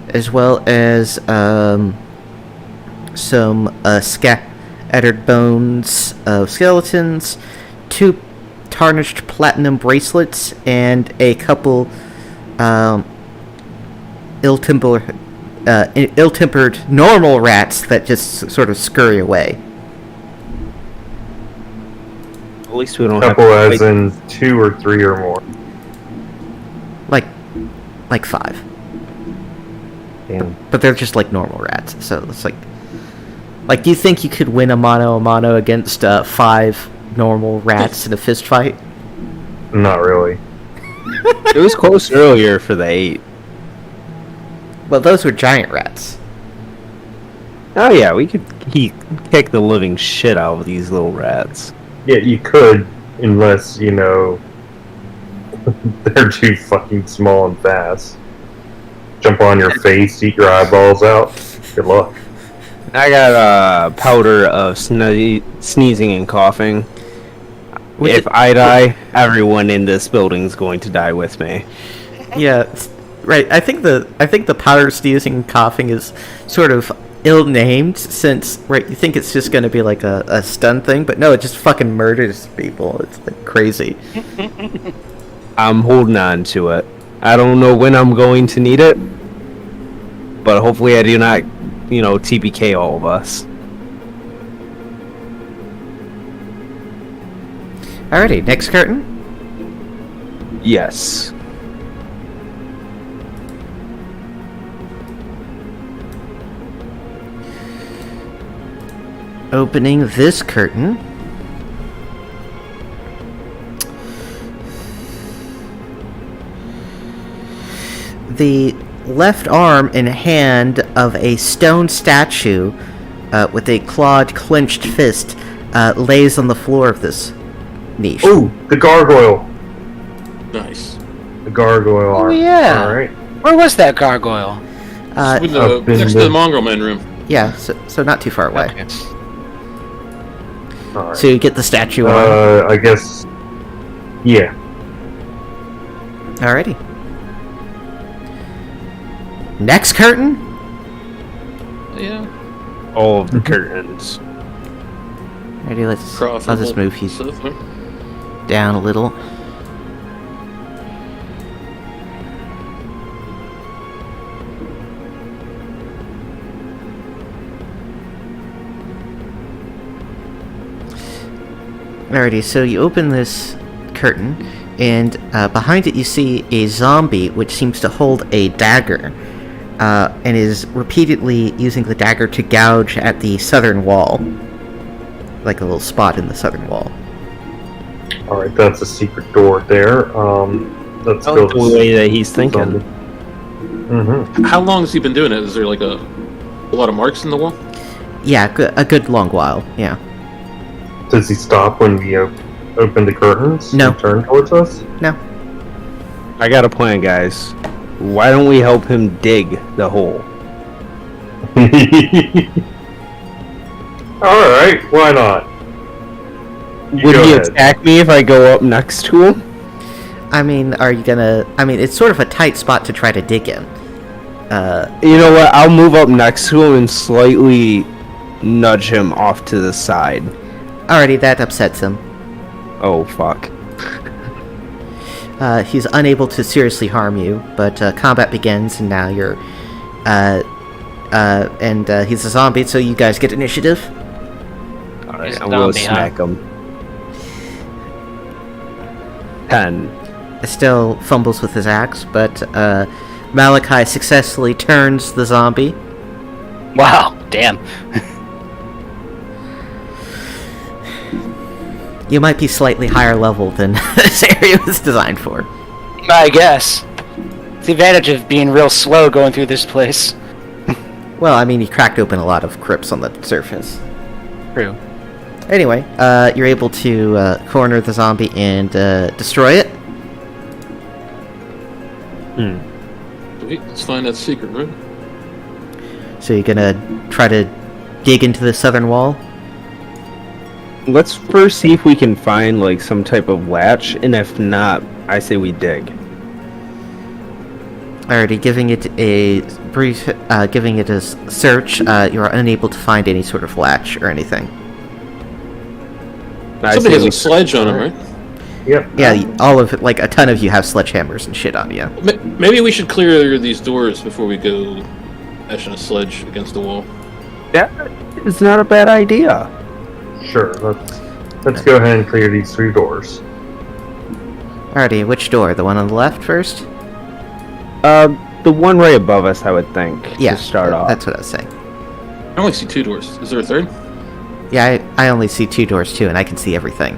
[SPEAKER 1] as well as some scattered bones of skeletons, 2 tarnished platinum bracelets, and a couple ill-tempered normal rats that just sort of scurry away.
[SPEAKER 2] At least we don't
[SPEAKER 4] Couple
[SPEAKER 2] have to
[SPEAKER 4] as in 2 or 3 or more.
[SPEAKER 1] Like 5.
[SPEAKER 2] Damn.
[SPEAKER 1] But they're just like normal rats. So it's like do you think you could win a mano against 5 normal rats in a fist fight?
[SPEAKER 4] Not really.
[SPEAKER 2] It was close earlier for the 8.
[SPEAKER 1] Well, those were giant rats.
[SPEAKER 2] Oh yeah, we could kick the living shit out of these little rats.
[SPEAKER 4] Yeah, you could, unless, they're too fucking small and fast. Jump on your face, eat your eyeballs out. Good luck.
[SPEAKER 2] I got a powder of sneezing and coughing. If I die, everyone in this building is going to die with me.
[SPEAKER 1] Yeah, right. I think the powder sneezing and coughing is sort of ill-named, since you think it's just going to be like a stun thing, but no, it just fucking murders people. It's like crazy.
[SPEAKER 2] I'm holding on to it. I don't know when I'm going to need it, but hopefully I do not, TPK all of us.
[SPEAKER 1] Alrighty, next curtain.
[SPEAKER 2] Yes.
[SPEAKER 1] Opening this curtain. The left arm and hand of a stone statue with a clawed, clenched fist lays on the floor of this niche.
[SPEAKER 4] Ooh, the gargoyle.
[SPEAKER 5] Nice.
[SPEAKER 4] The gargoyle arm.
[SPEAKER 3] yeah.
[SPEAKER 4] All right.
[SPEAKER 3] Where was that gargoyle?
[SPEAKER 5] Next to the Mongrel Man room.
[SPEAKER 1] Yeah, so not too far away.
[SPEAKER 3] Okay.
[SPEAKER 4] All right.
[SPEAKER 1] So you get the statue on.
[SPEAKER 4] I guess. Yeah.
[SPEAKER 1] Alrighty. Next curtain.
[SPEAKER 5] Yeah.
[SPEAKER 2] All of the curtains.
[SPEAKER 1] Alrighty, let's.
[SPEAKER 5] Cross
[SPEAKER 1] I'll just move you down a little. Alrighty, so you open this curtain, and behind it you see a zombie which seems to hold a dagger, and is repeatedly using the dagger to gouge at the southern wall. Like a little spot in the southern wall.
[SPEAKER 4] All right, that's a secret door there. Let's go
[SPEAKER 2] The way that he's thinking.
[SPEAKER 4] Mm-hmm.
[SPEAKER 5] How long has he been doing it? Is there like a lot of marks in the wall?
[SPEAKER 1] Yeah, a good long while, yeah.
[SPEAKER 4] Does he stop when we open the curtains?
[SPEAKER 1] No.
[SPEAKER 4] And turn towards us?
[SPEAKER 1] No.
[SPEAKER 2] I got a plan, guys. Why don't we help him dig the hole?
[SPEAKER 4] All right, why not?
[SPEAKER 2] Would he attack me if I go up next to him?
[SPEAKER 1] I mean, are you gonna... I mean, it's sort of a tight spot to try to dig in.
[SPEAKER 2] You know what? I'll move up next to him and slightly nudge him off to the side.
[SPEAKER 1] Alrighty, that upsets him.
[SPEAKER 2] Oh, fuck.
[SPEAKER 1] He's unable to seriously harm you, but combat begins, and now you're... he's a zombie, so you guys get initiative.
[SPEAKER 2] Alright,
[SPEAKER 3] He's a
[SPEAKER 2] I'm gonna
[SPEAKER 3] zombie,
[SPEAKER 2] smack him. 10.
[SPEAKER 1] Still fumbles with his axe, but Malachi successfully turns the zombie.
[SPEAKER 3] Wow, damn.
[SPEAKER 1] You might be slightly higher level than this area was designed for.
[SPEAKER 3] I guess. It's the advantage of being real slow going through this place.
[SPEAKER 1] Well, I mean, he cracked open a lot of crypts on the surface.
[SPEAKER 3] True.
[SPEAKER 1] Anyway, you're able to corner the zombie and destroy it.
[SPEAKER 5] Wait, let's find that secret room.
[SPEAKER 1] So you're gonna try to dig into the southern wall?
[SPEAKER 2] Let's first see if we can find, like, some type of latch, and if not, I say we dig.
[SPEAKER 1] Alrighty, giving it a brief, giving it a search, you are unable to find any sort of latch or anything.
[SPEAKER 5] Somebody has a sledge on him, right?
[SPEAKER 4] Yep.
[SPEAKER 1] Yeah, all of it, like a ton of you have sledgehammers and shit on you.
[SPEAKER 5] Maybe we should clear these doors before we go bashing a sledge against the wall.
[SPEAKER 2] That is not a bad idea.
[SPEAKER 4] Sure. Let's go ahead and clear these 3 doors.
[SPEAKER 1] Alrighty, which door? The one on the left first?
[SPEAKER 2] The one right above us, I would think,
[SPEAKER 1] Yeah,
[SPEAKER 2] to start off.
[SPEAKER 1] that's what I was saying.
[SPEAKER 5] I only see 2 doors. Is there a third?
[SPEAKER 1] Yeah, I only see 2 doors too, and I can see everything.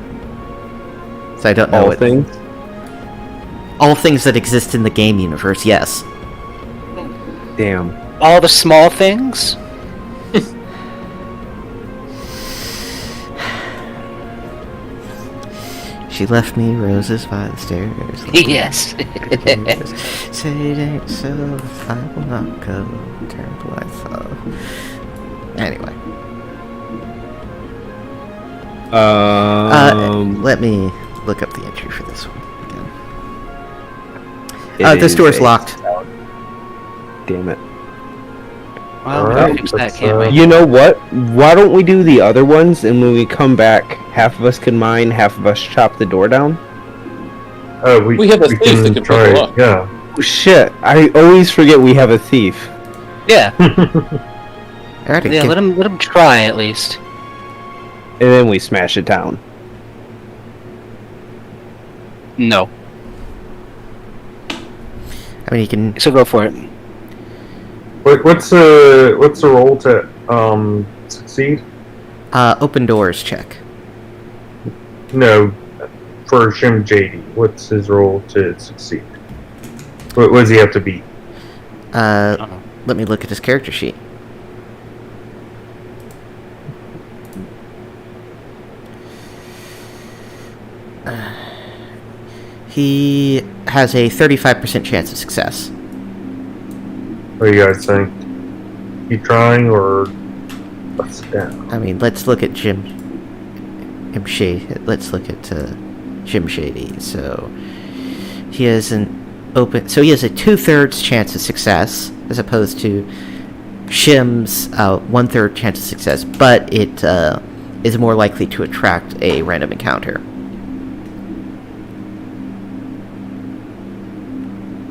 [SPEAKER 1] So I don't know
[SPEAKER 2] All
[SPEAKER 1] what...
[SPEAKER 2] things?
[SPEAKER 1] All things that exist in the game universe, yes.
[SPEAKER 2] Damn.
[SPEAKER 3] All the small things?
[SPEAKER 1] She left me roses by the stairs.
[SPEAKER 3] Yes.
[SPEAKER 1] Say it ain't so, I will not go. Turn the lights off. Anyway. Let me look up the entry for this one again. This door's locked.
[SPEAKER 2] Damn it.
[SPEAKER 3] Well,
[SPEAKER 4] All
[SPEAKER 3] we
[SPEAKER 4] right,
[SPEAKER 3] can fix that,
[SPEAKER 4] let's,
[SPEAKER 3] can't we?
[SPEAKER 2] You know what? Why don't we do the other ones, and when we come back, half of us can mine, half of us chop the door down?
[SPEAKER 5] We have a thief that can pick the lock.
[SPEAKER 4] Yeah.
[SPEAKER 2] Oh, shit, I always forget we have a thief.
[SPEAKER 3] Yeah.
[SPEAKER 1] Alrighty,
[SPEAKER 3] Yeah, let him try at least.
[SPEAKER 2] And then we smash it down.
[SPEAKER 3] No.
[SPEAKER 1] I mean, you can.
[SPEAKER 3] So go for it.
[SPEAKER 4] What's the roll to succeed?
[SPEAKER 1] Open doors check.
[SPEAKER 4] No, for Shim JD, what's his roll to succeed? What does he have to beat?
[SPEAKER 1] Let me look at his character sheet. He has a 35% chance of success.
[SPEAKER 4] What do you guys think? Keep trying or bust it down?
[SPEAKER 1] I mean, let's look at Jim Shady. Let's look at Jim Shady. So he has he has a 2/3 chance of success as opposed to Shim's 1/3 chance of success, but it is more likely to attract a random encounter.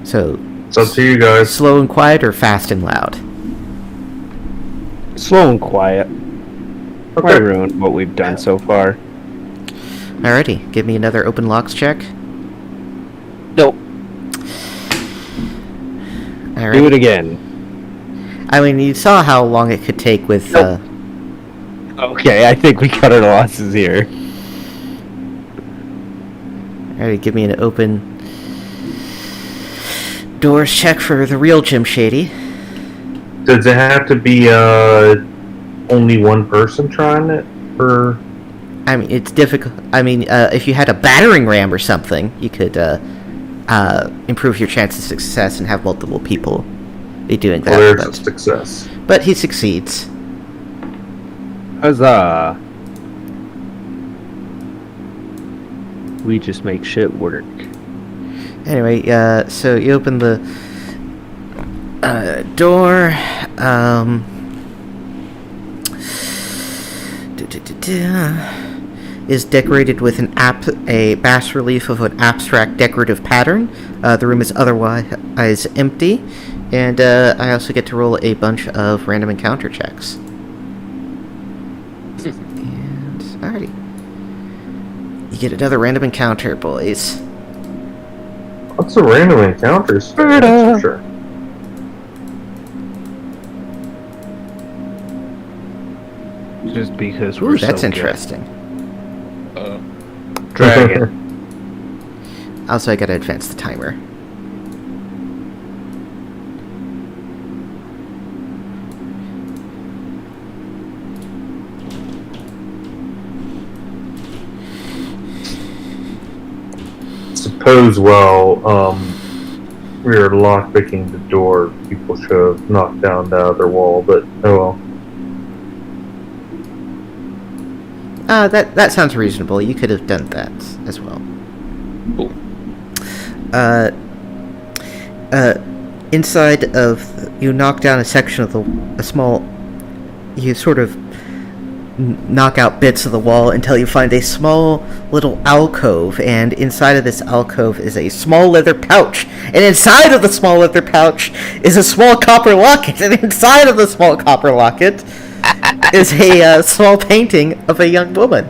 [SPEAKER 1] So
[SPEAKER 4] It's up to you guys.
[SPEAKER 1] slow and quiet or fast and loud?
[SPEAKER 2] Slow and quiet. Why
[SPEAKER 4] Okay.
[SPEAKER 2] ruin what we've done so far?
[SPEAKER 1] Alrighty, give me another open locks check.
[SPEAKER 3] Nope.
[SPEAKER 2] Do
[SPEAKER 1] Alright.
[SPEAKER 2] it again.
[SPEAKER 1] I mean, you saw how long it could take with.
[SPEAKER 3] Nope.
[SPEAKER 2] Okay, I think we cut our losses here.
[SPEAKER 1] Alright, give me an open doors check for the real Jim Shady.
[SPEAKER 4] Does it have to be only one person trying it, or
[SPEAKER 1] I mean, it's difficult. I mean, if you had a battering ram or something, you could improve your chance of success and have multiple people be doing that.
[SPEAKER 4] there's a success?
[SPEAKER 1] But he succeeds.
[SPEAKER 2] Huzzah! We just make shit work.
[SPEAKER 1] Anyway, so you open the door. Is decorated with a bas relief of an abstract decorative pattern. The room is otherwise empty, and I also get to roll a bunch of random encounter checks. And alrighty, you get another random encounter, boys.
[SPEAKER 4] What's a random encounters? For sure.
[SPEAKER 2] Just because we're
[SPEAKER 1] That's
[SPEAKER 2] so
[SPEAKER 1] interesting.
[SPEAKER 2] good. Dragon.
[SPEAKER 1] Also, I gotta advance the timer.
[SPEAKER 4] Suppose while we were lockpicking the door, people should have knocked down the other wall, but oh well.
[SPEAKER 1] That sounds reasonable. You could have done that as well.
[SPEAKER 5] Cool.
[SPEAKER 1] Inside of you knock down a section of you sort of knock out bits of the wall until you find a small little alcove, and inside of this alcove is a small leather pouch, and inside of the small leather pouch is a small copper locket, and inside of the small copper locket is a small painting of a young woman.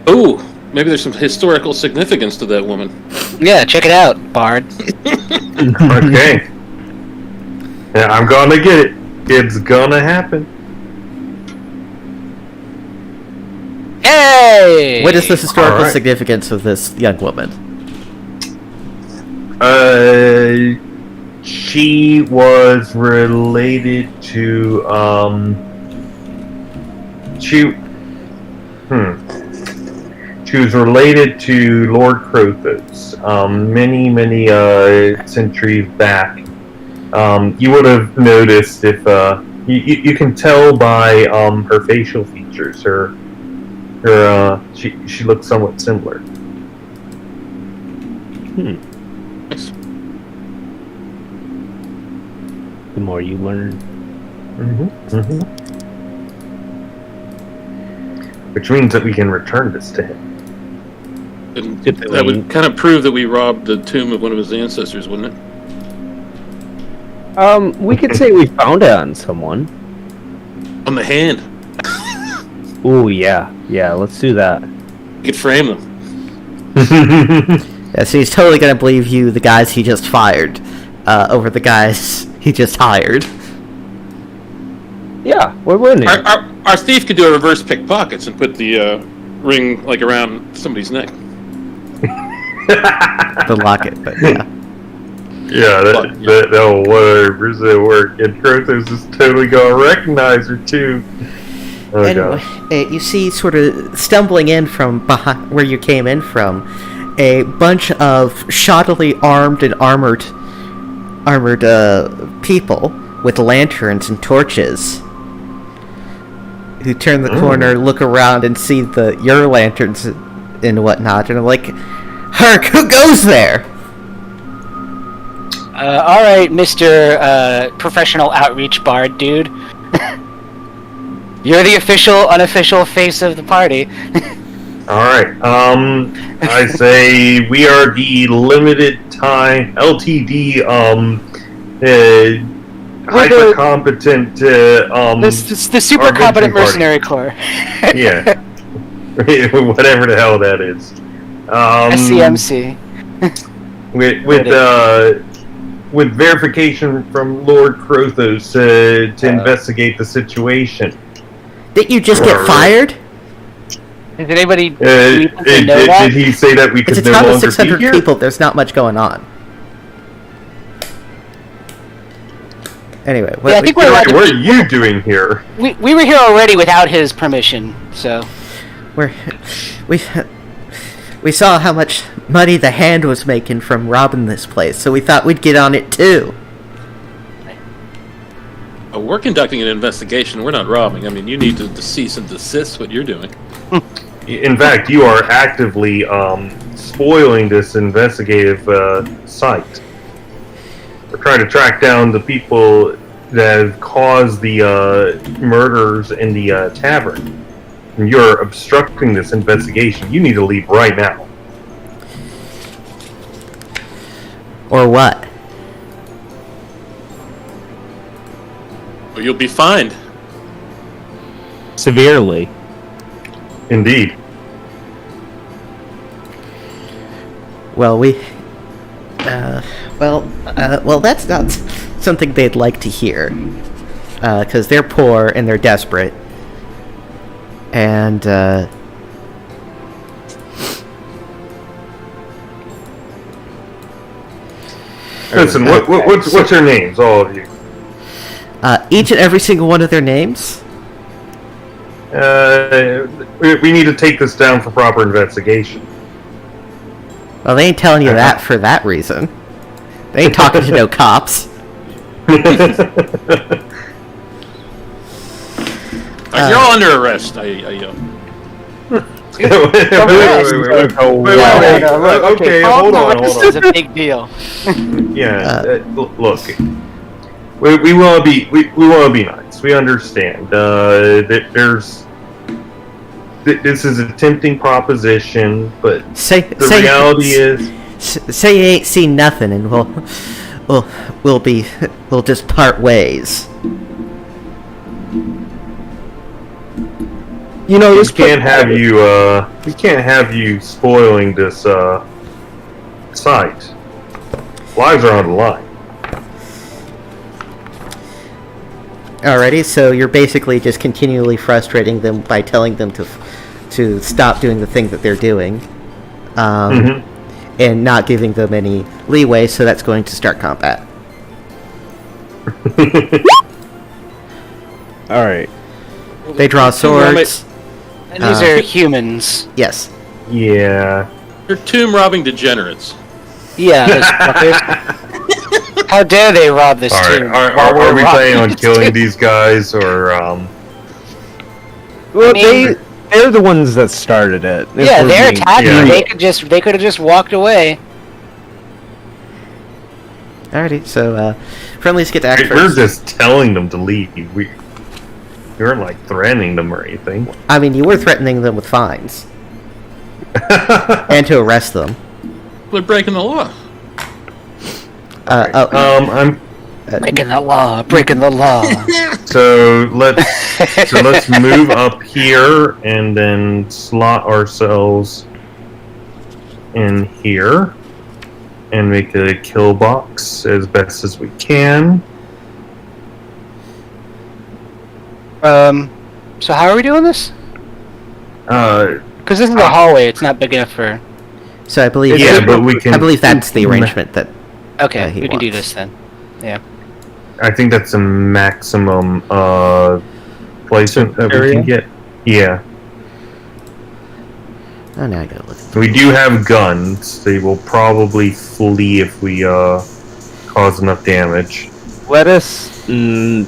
[SPEAKER 5] Ooh, maybe there's some historical significance to that woman.
[SPEAKER 3] Yeah, check it out, Bard.
[SPEAKER 4] Okay. Yeah, I'm gonna get it. It's gonna happen.
[SPEAKER 3] Hey!
[SPEAKER 1] What is the historical
[SPEAKER 4] Alright.
[SPEAKER 1] significance of this young woman?
[SPEAKER 4] She was related to she was related to Lord Crothos many centuries back. You would have noticed if you can tell by her facial features. She looks somewhat similar.
[SPEAKER 2] The more you learn.
[SPEAKER 4] Which means that we can return this to him.
[SPEAKER 5] And that would kind of prove that we robbed the tomb of one of his ancestors, wouldn't it?
[SPEAKER 2] We could say we found it on someone.
[SPEAKER 5] On the hand.
[SPEAKER 2] Oh yeah, let's do that.
[SPEAKER 5] We could frame them.
[SPEAKER 1] Yeah, so he's totally gonna believe you, the guys he just fired, over the guys he just hired.
[SPEAKER 2] Yeah, why wouldn't he?
[SPEAKER 5] Our thief could do a reverse pickpockets and put the ring like around somebody's neck.
[SPEAKER 1] The locket, but yeah.
[SPEAKER 4] Yeah, that'll 100% work. And Krothos is totally gonna recognize her too. Oh
[SPEAKER 1] Anyway,
[SPEAKER 4] gosh.
[SPEAKER 1] you see, sort of stumbling in from behind where you came in from, a bunch of shoddily armed and armored people with lanterns and torches, who turn the corner, look around, and see your lanterns and whatnot, and are like, "Herc, who goes there?"
[SPEAKER 3] All right, Mr. Professional Outreach Bard, dude. You're the official, unofficial face of the party.
[SPEAKER 4] Alright, I say we are the limited time LTD, hyper competent,
[SPEAKER 3] the super competent mercenary corps.
[SPEAKER 4] Yeah. Whatever the hell that is.
[SPEAKER 3] SCMC.
[SPEAKER 4] With verification from Lord Krothos to investigate the situation.
[SPEAKER 1] Didn't you just get fired?
[SPEAKER 3] Did anybody know
[SPEAKER 4] Did
[SPEAKER 3] that?
[SPEAKER 4] he say that we
[SPEAKER 1] It's
[SPEAKER 4] could
[SPEAKER 1] a
[SPEAKER 4] no
[SPEAKER 1] town of
[SPEAKER 4] longer be
[SPEAKER 1] 600
[SPEAKER 4] here?
[SPEAKER 1] people. There's not much going on. Anyway,
[SPEAKER 3] Yeah, I think we're allowed
[SPEAKER 4] What
[SPEAKER 3] to
[SPEAKER 4] are you doing here?
[SPEAKER 3] we were here already without his permission, so...
[SPEAKER 1] we saw how much money the Hand was making from robbing this place, so we thought we'd get on it too.
[SPEAKER 5] We're conducting an investigation. We're not robbing. I mean, you need to cease and desist what you're doing.
[SPEAKER 4] In fact, you are actively spoiling this investigative site. We're trying to track down the people that have caused the murders in the tavern. And you're obstructing this investigation. You need to leave right now.
[SPEAKER 1] Or what?
[SPEAKER 5] Or you'll be fined.
[SPEAKER 2] Severely.
[SPEAKER 4] Indeed.
[SPEAKER 1] Well, well, that's not something they'd like to hear, because they're poor and they're desperate, and
[SPEAKER 4] Listen, what's your names, all of you?
[SPEAKER 1] each and every single one of their names.
[SPEAKER 4] We need to take this down for proper investigation.
[SPEAKER 1] Well, they ain't telling you that for that reason. They ain't talking to no cops.
[SPEAKER 5] You're all under arrest.
[SPEAKER 4] Wait. Okay, hold on.
[SPEAKER 3] This is a big deal.
[SPEAKER 4] Yeah, look, we want to be nice. We understand. This is a tempting proposition, but the reality is,
[SPEAKER 1] say you ain't seen nothing, and we'll just part ways.
[SPEAKER 2] You know,
[SPEAKER 4] we can't have you spoiling this site. Lives are on the line.
[SPEAKER 1] Alrighty, so you're basically just continually frustrating them by telling them to stop doing the thing that they're doing, and not giving them any leeway. So that's going to start combat.
[SPEAKER 2] all right.
[SPEAKER 1] They draw swords.
[SPEAKER 3] And these are humans.
[SPEAKER 1] Yes.
[SPEAKER 4] Yeah.
[SPEAKER 5] They're tomb robbing degenerates.
[SPEAKER 3] Yeah, those fuckers. How dare they rob this tomb?
[SPEAKER 4] Are we planning on killing these guys, or
[SPEAKER 2] Well,
[SPEAKER 3] mean-
[SPEAKER 2] they're the ones that started it. If
[SPEAKER 3] Yeah,
[SPEAKER 2] we're
[SPEAKER 3] they're
[SPEAKER 2] being-
[SPEAKER 3] attacking.
[SPEAKER 4] Yeah.
[SPEAKER 3] They could have just walked away.
[SPEAKER 1] Alrighty, so friendlies get to act
[SPEAKER 4] we're
[SPEAKER 1] first.
[SPEAKER 4] just telling them to leave? We weren't like threatening them or anything.
[SPEAKER 1] I mean, you were threatening them with fines and to arrest them.
[SPEAKER 5] They're breaking the law.
[SPEAKER 4] I'm
[SPEAKER 3] Breaking the law. Breaking the law.
[SPEAKER 4] so let's move up here and then slot ourselves in here. and make a kill box as best as we can.
[SPEAKER 3] So how are we doing this? Because this is a hallway, it's not big enough for...
[SPEAKER 1] So I believe...
[SPEAKER 4] Yeah, but we can...
[SPEAKER 1] I believe that's the arrangement that...
[SPEAKER 3] Okay,
[SPEAKER 1] he
[SPEAKER 3] we can do
[SPEAKER 1] wants.
[SPEAKER 3] this then. Yeah.
[SPEAKER 4] I think that's a maximum placement that we
[SPEAKER 2] Area?
[SPEAKER 4] can get. Yeah.
[SPEAKER 1] Oh, now I gotta look.
[SPEAKER 4] We do have guns. They will probably flee if we cause enough damage.
[SPEAKER 2] Let us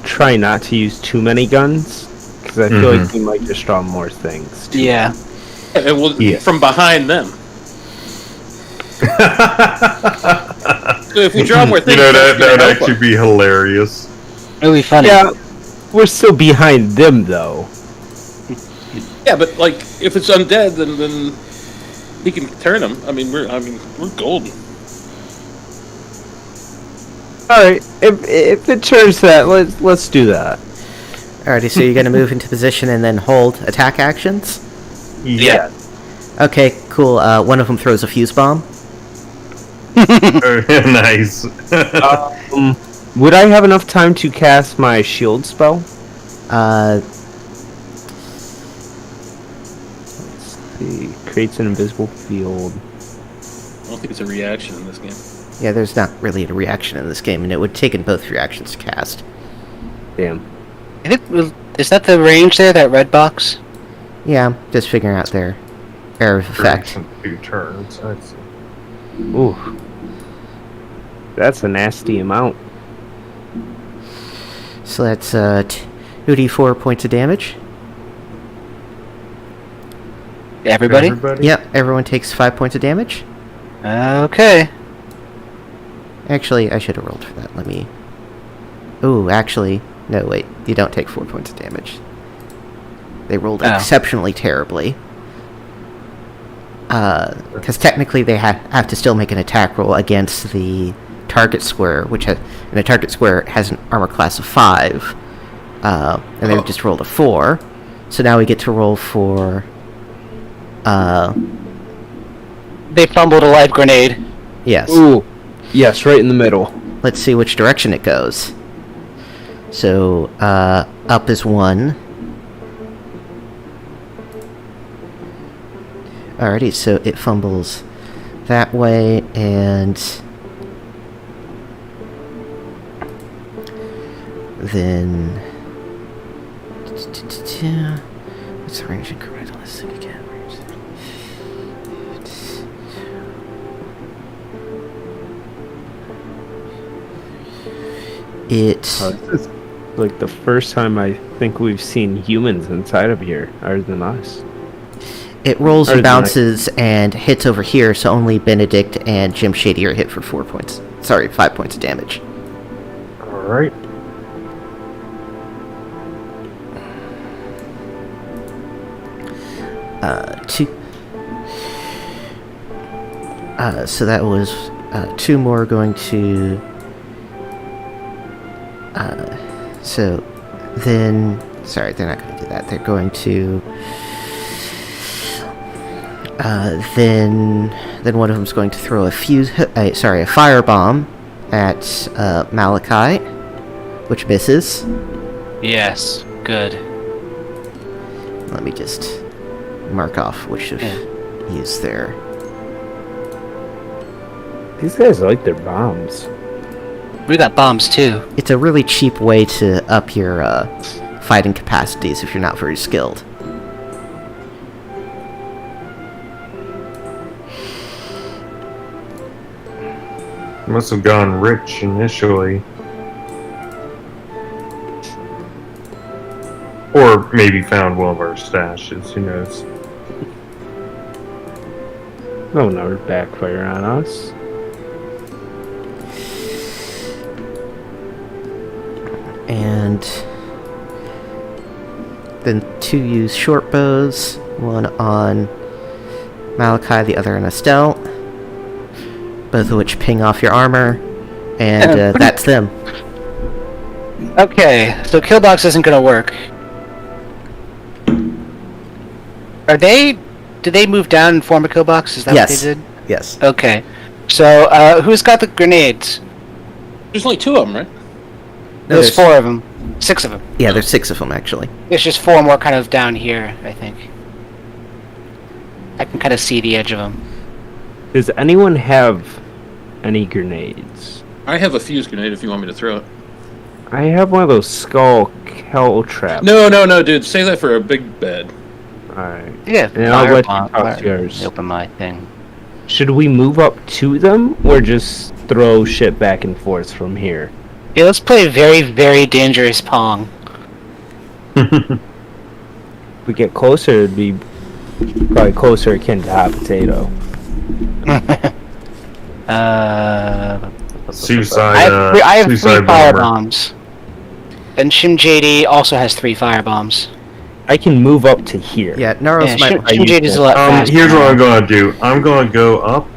[SPEAKER 2] try not to use too many guns, because I feel like we might just draw more things.
[SPEAKER 3] Yeah.
[SPEAKER 5] And we'll
[SPEAKER 4] Yeah.
[SPEAKER 5] from behind them. So if we draw more things, that's
[SPEAKER 4] that would
[SPEAKER 5] gonna help
[SPEAKER 4] actually
[SPEAKER 5] us.
[SPEAKER 4] be hilarious.
[SPEAKER 3] It'll be funny.
[SPEAKER 2] Yeah, we're still behind them, though.
[SPEAKER 5] Yeah, but like if it's undead, then he can turn them. We're golden.
[SPEAKER 2] Alright, if it turns that, let's do that.
[SPEAKER 1] Alrighty, so you're gonna move into position and then hold attack actions?
[SPEAKER 5] Yeah.
[SPEAKER 1] Okay, cool. One of them throws a fuse bomb.
[SPEAKER 4] Nice.
[SPEAKER 2] Would I have enough time to cast my shield spell?
[SPEAKER 1] Uh,
[SPEAKER 2] Let's see. Creates an invisible field.
[SPEAKER 5] I don't think it's a reaction in this game.
[SPEAKER 1] yeah, there's not really a reaction in this game, and it would take in both reactions to cast.
[SPEAKER 2] Damn.
[SPEAKER 3] Is that the range there, that red box?
[SPEAKER 1] Yeah, I'm just figuring out their area of effect.
[SPEAKER 4] 2 turns. I see.
[SPEAKER 2] Ooh. That's a nasty amount.
[SPEAKER 1] So that's 2d4 points of damage.
[SPEAKER 3] Everybody?
[SPEAKER 1] Yep, everyone takes 5 points of damage.
[SPEAKER 3] Okay.
[SPEAKER 1] Actually, I should have rolled for that. Let me... Ooh, actually... No, wait. You don't take 4 points of damage. They rolled exceptionally terribly. Because technically they have to still make an attack roll against the target square, which has... And the target square has an armor class of 5. And they've just rolled a 4. So now we get to roll for...
[SPEAKER 3] They fumbled a live grenade.
[SPEAKER 1] Yes.
[SPEAKER 2] Ooh. Yes, right in the middle.
[SPEAKER 1] Let's see which direction it goes. So, up is 1. Alrighty, so it fumbles that way, and then... What's the range and correct on this thing again? This
[SPEAKER 2] is like the first time I think we've seen humans inside of here, other than us.
[SPEAKER 1] It rolls and bounces and hits over here, so only Benedict and Jim Shady are hit for 4 points. Sorry, 5 points of damage.
[SPEAKER 4] Alright.
[SPEAKER 1] Two. So that was 2 more going to. So then, sorry, they're not going to do that. They're going to. Then one of them's going to throw a firebomb at Malachi, which misses.
[SPEAKER 3] Yes, good.
[SPEAKER 1] Let me just mark off which of use there.
[SPEAKER 2] These guys like their bombs.
[SPEAKER 3] We got bombs too.
[SPEAKER 1] It's a really cheap way to up your fighting capacities if you're not very skilled.
[SPEAKER 4] Must have gone rich initially. Or maybe found one of our stashes, who knows.
[SPEAKER 2] No, never backfire on us.
[SPEAKER 1] And then 2 use short bows, one on Malachi, the other on Estelle, both of which ping off your armor, and that's them.
[SPEAKER 3] Okay, so Killbox isn't gonna work. Did they move down and form a Killbox? Is that
[SPEAKER 1] Yes.
[SPEAKER 3] what they did?
[SPEAKER 1] Yes.
[SPEAKER 3] Okay. So, who's got the grenades?
[SPEAKER 5] There's only 2 of them, right?
[SPEAKER 1] No,
[SPEAKER 3] There's 4 of them. 6 of them.
[SPEAKER 1] Yeah, there's 6 of them actually.
[SPEAKER 3] There's just 4 more kind of down here, I think. I can kind of see the edge of them.
[SPEAKER 2] Does anyone have any grenades?
[SPEAKER 5] I have a fuse grenade if you want me to throw it.
[SPEAKER 2] I have one of those skull hell traps.
[SPEAKER 5] No, dude. Save that for a big bed.
[SPEAKER 2] Alright.
[SPEAKER 3] Yeah,
[SPEAKER 2] And I'll let you talk to yours.
[SPEAKER 3] Open my thing.
[SPEAKER 2] Should we move up to them, or just throw shit back and forth from here?
[SPEAKER 3] Yeah, let's play very, very dangerous Pong.
[SPEAKER 2] If we get closer, it'd be probably closer akin to hot potato.
[SPEAKER 4] Suicide.
[SPEAKER 3] I have 3
[SPEAKER 4] suicide bomber.
[SPEAKER 3] firebombs. And Shim JD also has 3 firebombs.
[SPEAKER 2] I can move up to here.
[SPEAKER 1] Yeah, Naros
[SPEAKER 3] Yeah,
[SPEAKER 1] might.
[SPEAKER 3] Shim JD is a lot faster.
[SPEAKER 4] Here's what I'm gonna do. I'm gonna go up,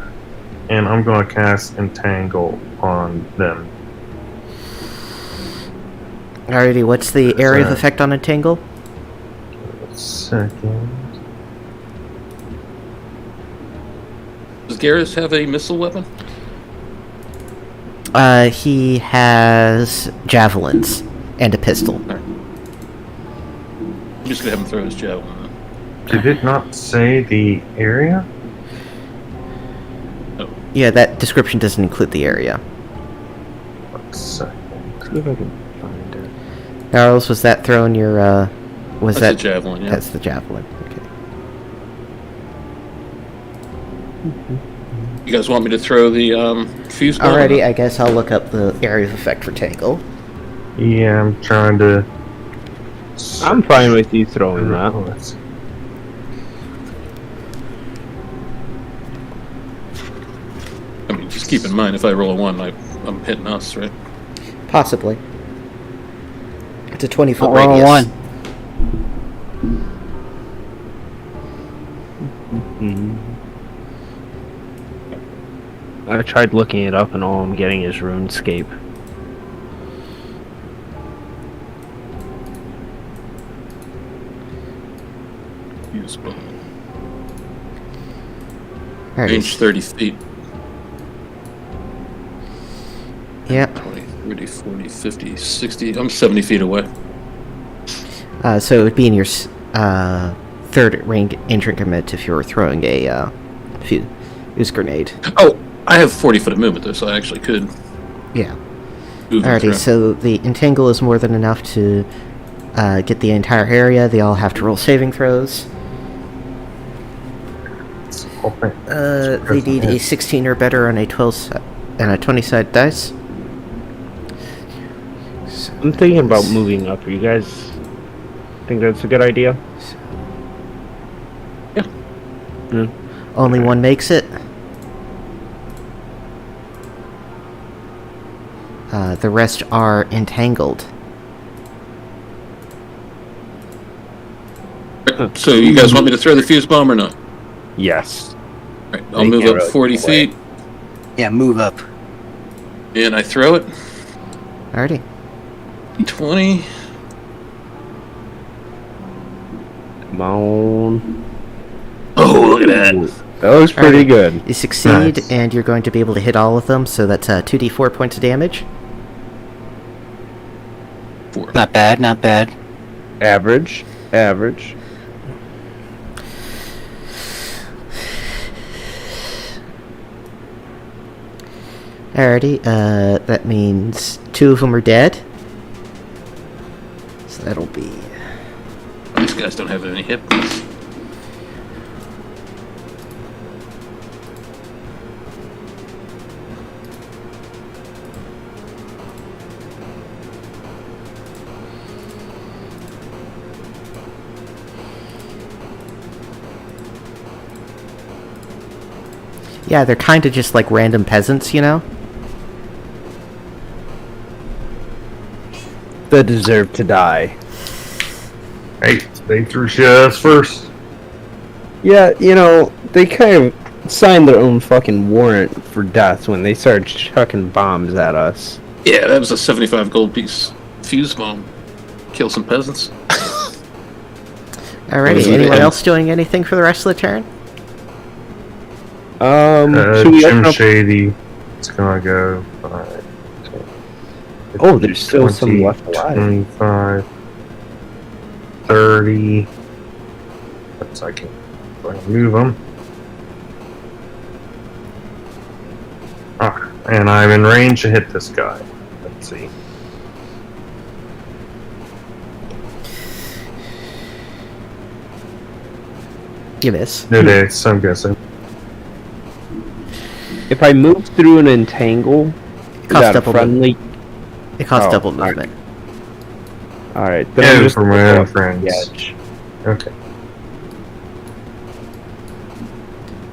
[SPEAKER 4] and I'm gonna cast Entangle on them.
[SPEAKER 1] Alrighty, what's the area of effect on Entangle?
[SPEAKER 4] Second.
[SPEAKER 5] Does Garrus have a missile weapon?
[SPEAKER 1] He has javelins and a pistol.
[SPEAKER 5] I'm just gonna have him throw his javelin.
[SPEAKER 4] Did it not say the area?
[SPEAKER 1] Yeah, that description doesn't include the area.
[SPEAKER 4] 1 second.
[SPEAKER 2] See if I can find it.
[SPEAKER 1] Naros, was that throwing your, was
[SPEAKER 5] That's
[SPEAKER 1] that...
[SPEAKER 5] the javelin, yeah.
[SPEAKER 1] That's the javelin, okay.
[SPEAKER 5] You guys want me to throw the fuse bomb?
[SPEAKER 1] Alrighty, I guess I'll look up the area of effect for Tangle.
[SPEAKER 4] Yeah, I'm trying to.
[SPEAKER 2] I'm fine with you throwing that.
[SPEAKER 5] I mean, just keep in mind, if I roll a 1, I'm hitting us, right?
[SPEAKER 1] Possibly. It's a 20-foot
[SPEAKER 3] Roll
[SPEAKER 1] radius.
[SPEAKER 3] 1.
[SPEAKER 2] I tried looking it up and all I'm getting is RuneScape.
[SPEAKER 5] Fuse bomb.
[SPEAKER 1] Alrighty.
[SPEAKER 5] Range 30 feet.
[SPEAKER 1] Yep.
[SPEAKER 5] 20, 30, 40, 50, 60. I'm 70 feet away.
[SPEAKER 1] So it would be in your third range increment if you were throwing a fuse grenade.
[SPEAKER 5] Oh, I have 40 foot of movement, though, so I actually could
[SPEAKER 1] Yeah.
[SPEAKER 5] move them
[SPEAKER 1] Alrighty,
[SPEAKER 5] through.
[SPEAKER 1] so the entangle is more than enough to get the entire area. They all have to roll saving throws. They need a 16 or better on a 12 and a 20-sided dice. So
[SPEAKER 2] I'm thinking about moving up. You guys think that's a good idea?
[SPEAKER 1] only one makes it. The rest are entangled.
[SPEAKER 5] So you guys want me to throw the fuse bomb or not?
[SPEAKER 2] Yes.
[SPEAKER 5] Right, I'll move
[SPEAKER 2] can't
[SPEAKER 5] up
[SPEAKER 2] really
[SPEAKER 5] 40
[SPEAKER 2] get away.
[SPEAKER 5] feet,
[SPEAKER 3] Yeah, move up.
[SPEAKER 5] and I throw it.
[SPEAKER 1] Alrighty.
[SPEAKER 5] 20.
[SPEAKER 2] Come on.
[SPEAKER 5] Oh, look at that.
[SPEAKER 2] That was pretty good.
[SPEAKER 1] You succeed,
[SPEAKER 4] Nice.
[SPEAKER 1] and you're going to be able to hit all of them, so that's 2d4 points of damage.
[SPEAKER 5] 4.
[SPEAKER 3] Not bad, not bad.
[SPEAKER 2] Average. Average.
[SPEAKER 1] Alrighty, that means 2 of them are dead. So that'll be...
[SPEAKER 5] These guys don't have any hit points.
[SPEAKER 1] Yeah, they're kind of just like random peasants, you know?
[SPEAKER 2] That deserve to die.
[SPEAKER 4] Hey, they threw shit at us first.
[SPEAKER 2] Yeah, you know, they kind of signed their own fucking warrant for death when they started chucking bombs at us.
[SPEAKER 5] Yeah, that was a 75 gold piece fuse bomb. Kill some peasants.
[SPEAKER 1] Alrighty,
[SPEAKER 5] Those are the
[SPEAKER 1] anyone
[SPEAKER 5] end.
[SPEAKER 1] else doing anything for the rest of the turn?
[SPEAKER 2] Should we
[SPEAKER 4] Jim
[SPEAKER 2] open up?
[SPEAKER 4] Shady. It's gonna go 5.
[SPEAKER 2] Oh, there's still some left alive.
[SPEAKER 4] 25, 30. That's I can go ahead and move them. Ah, and I'm in range to hit this guy. Let's see.
[SPEAKER 1] You miss.
[SPEAKER 4] It is, I'm guessing.
[SPEAKER 2] If I move through an entangle, is
[SPEAKER 1] Costs
[SPEAKER 2] that a
[SPEAKER 1] double
[SPEAKER 2] friendly?
[SPEAKER 1] It costs
[SPEAKER 2] Oh,
[SPEAKER 1] double
[SPEAKER 2] alright.
[SPEAKER 1] movement.
[SPEAKER 2] Alright, then
[SPEAKER 4] Yeah,
[SPEAKER 2] I'm just
[SPEAKER 4] for my
[SPEAKER 2] gonna
[SPEAKER 4] own
[SPEAKER 2] go up
[SPEAKER 4] friends.
[SPEAKER 2] the edge.
[SPEAKER 4] Okay.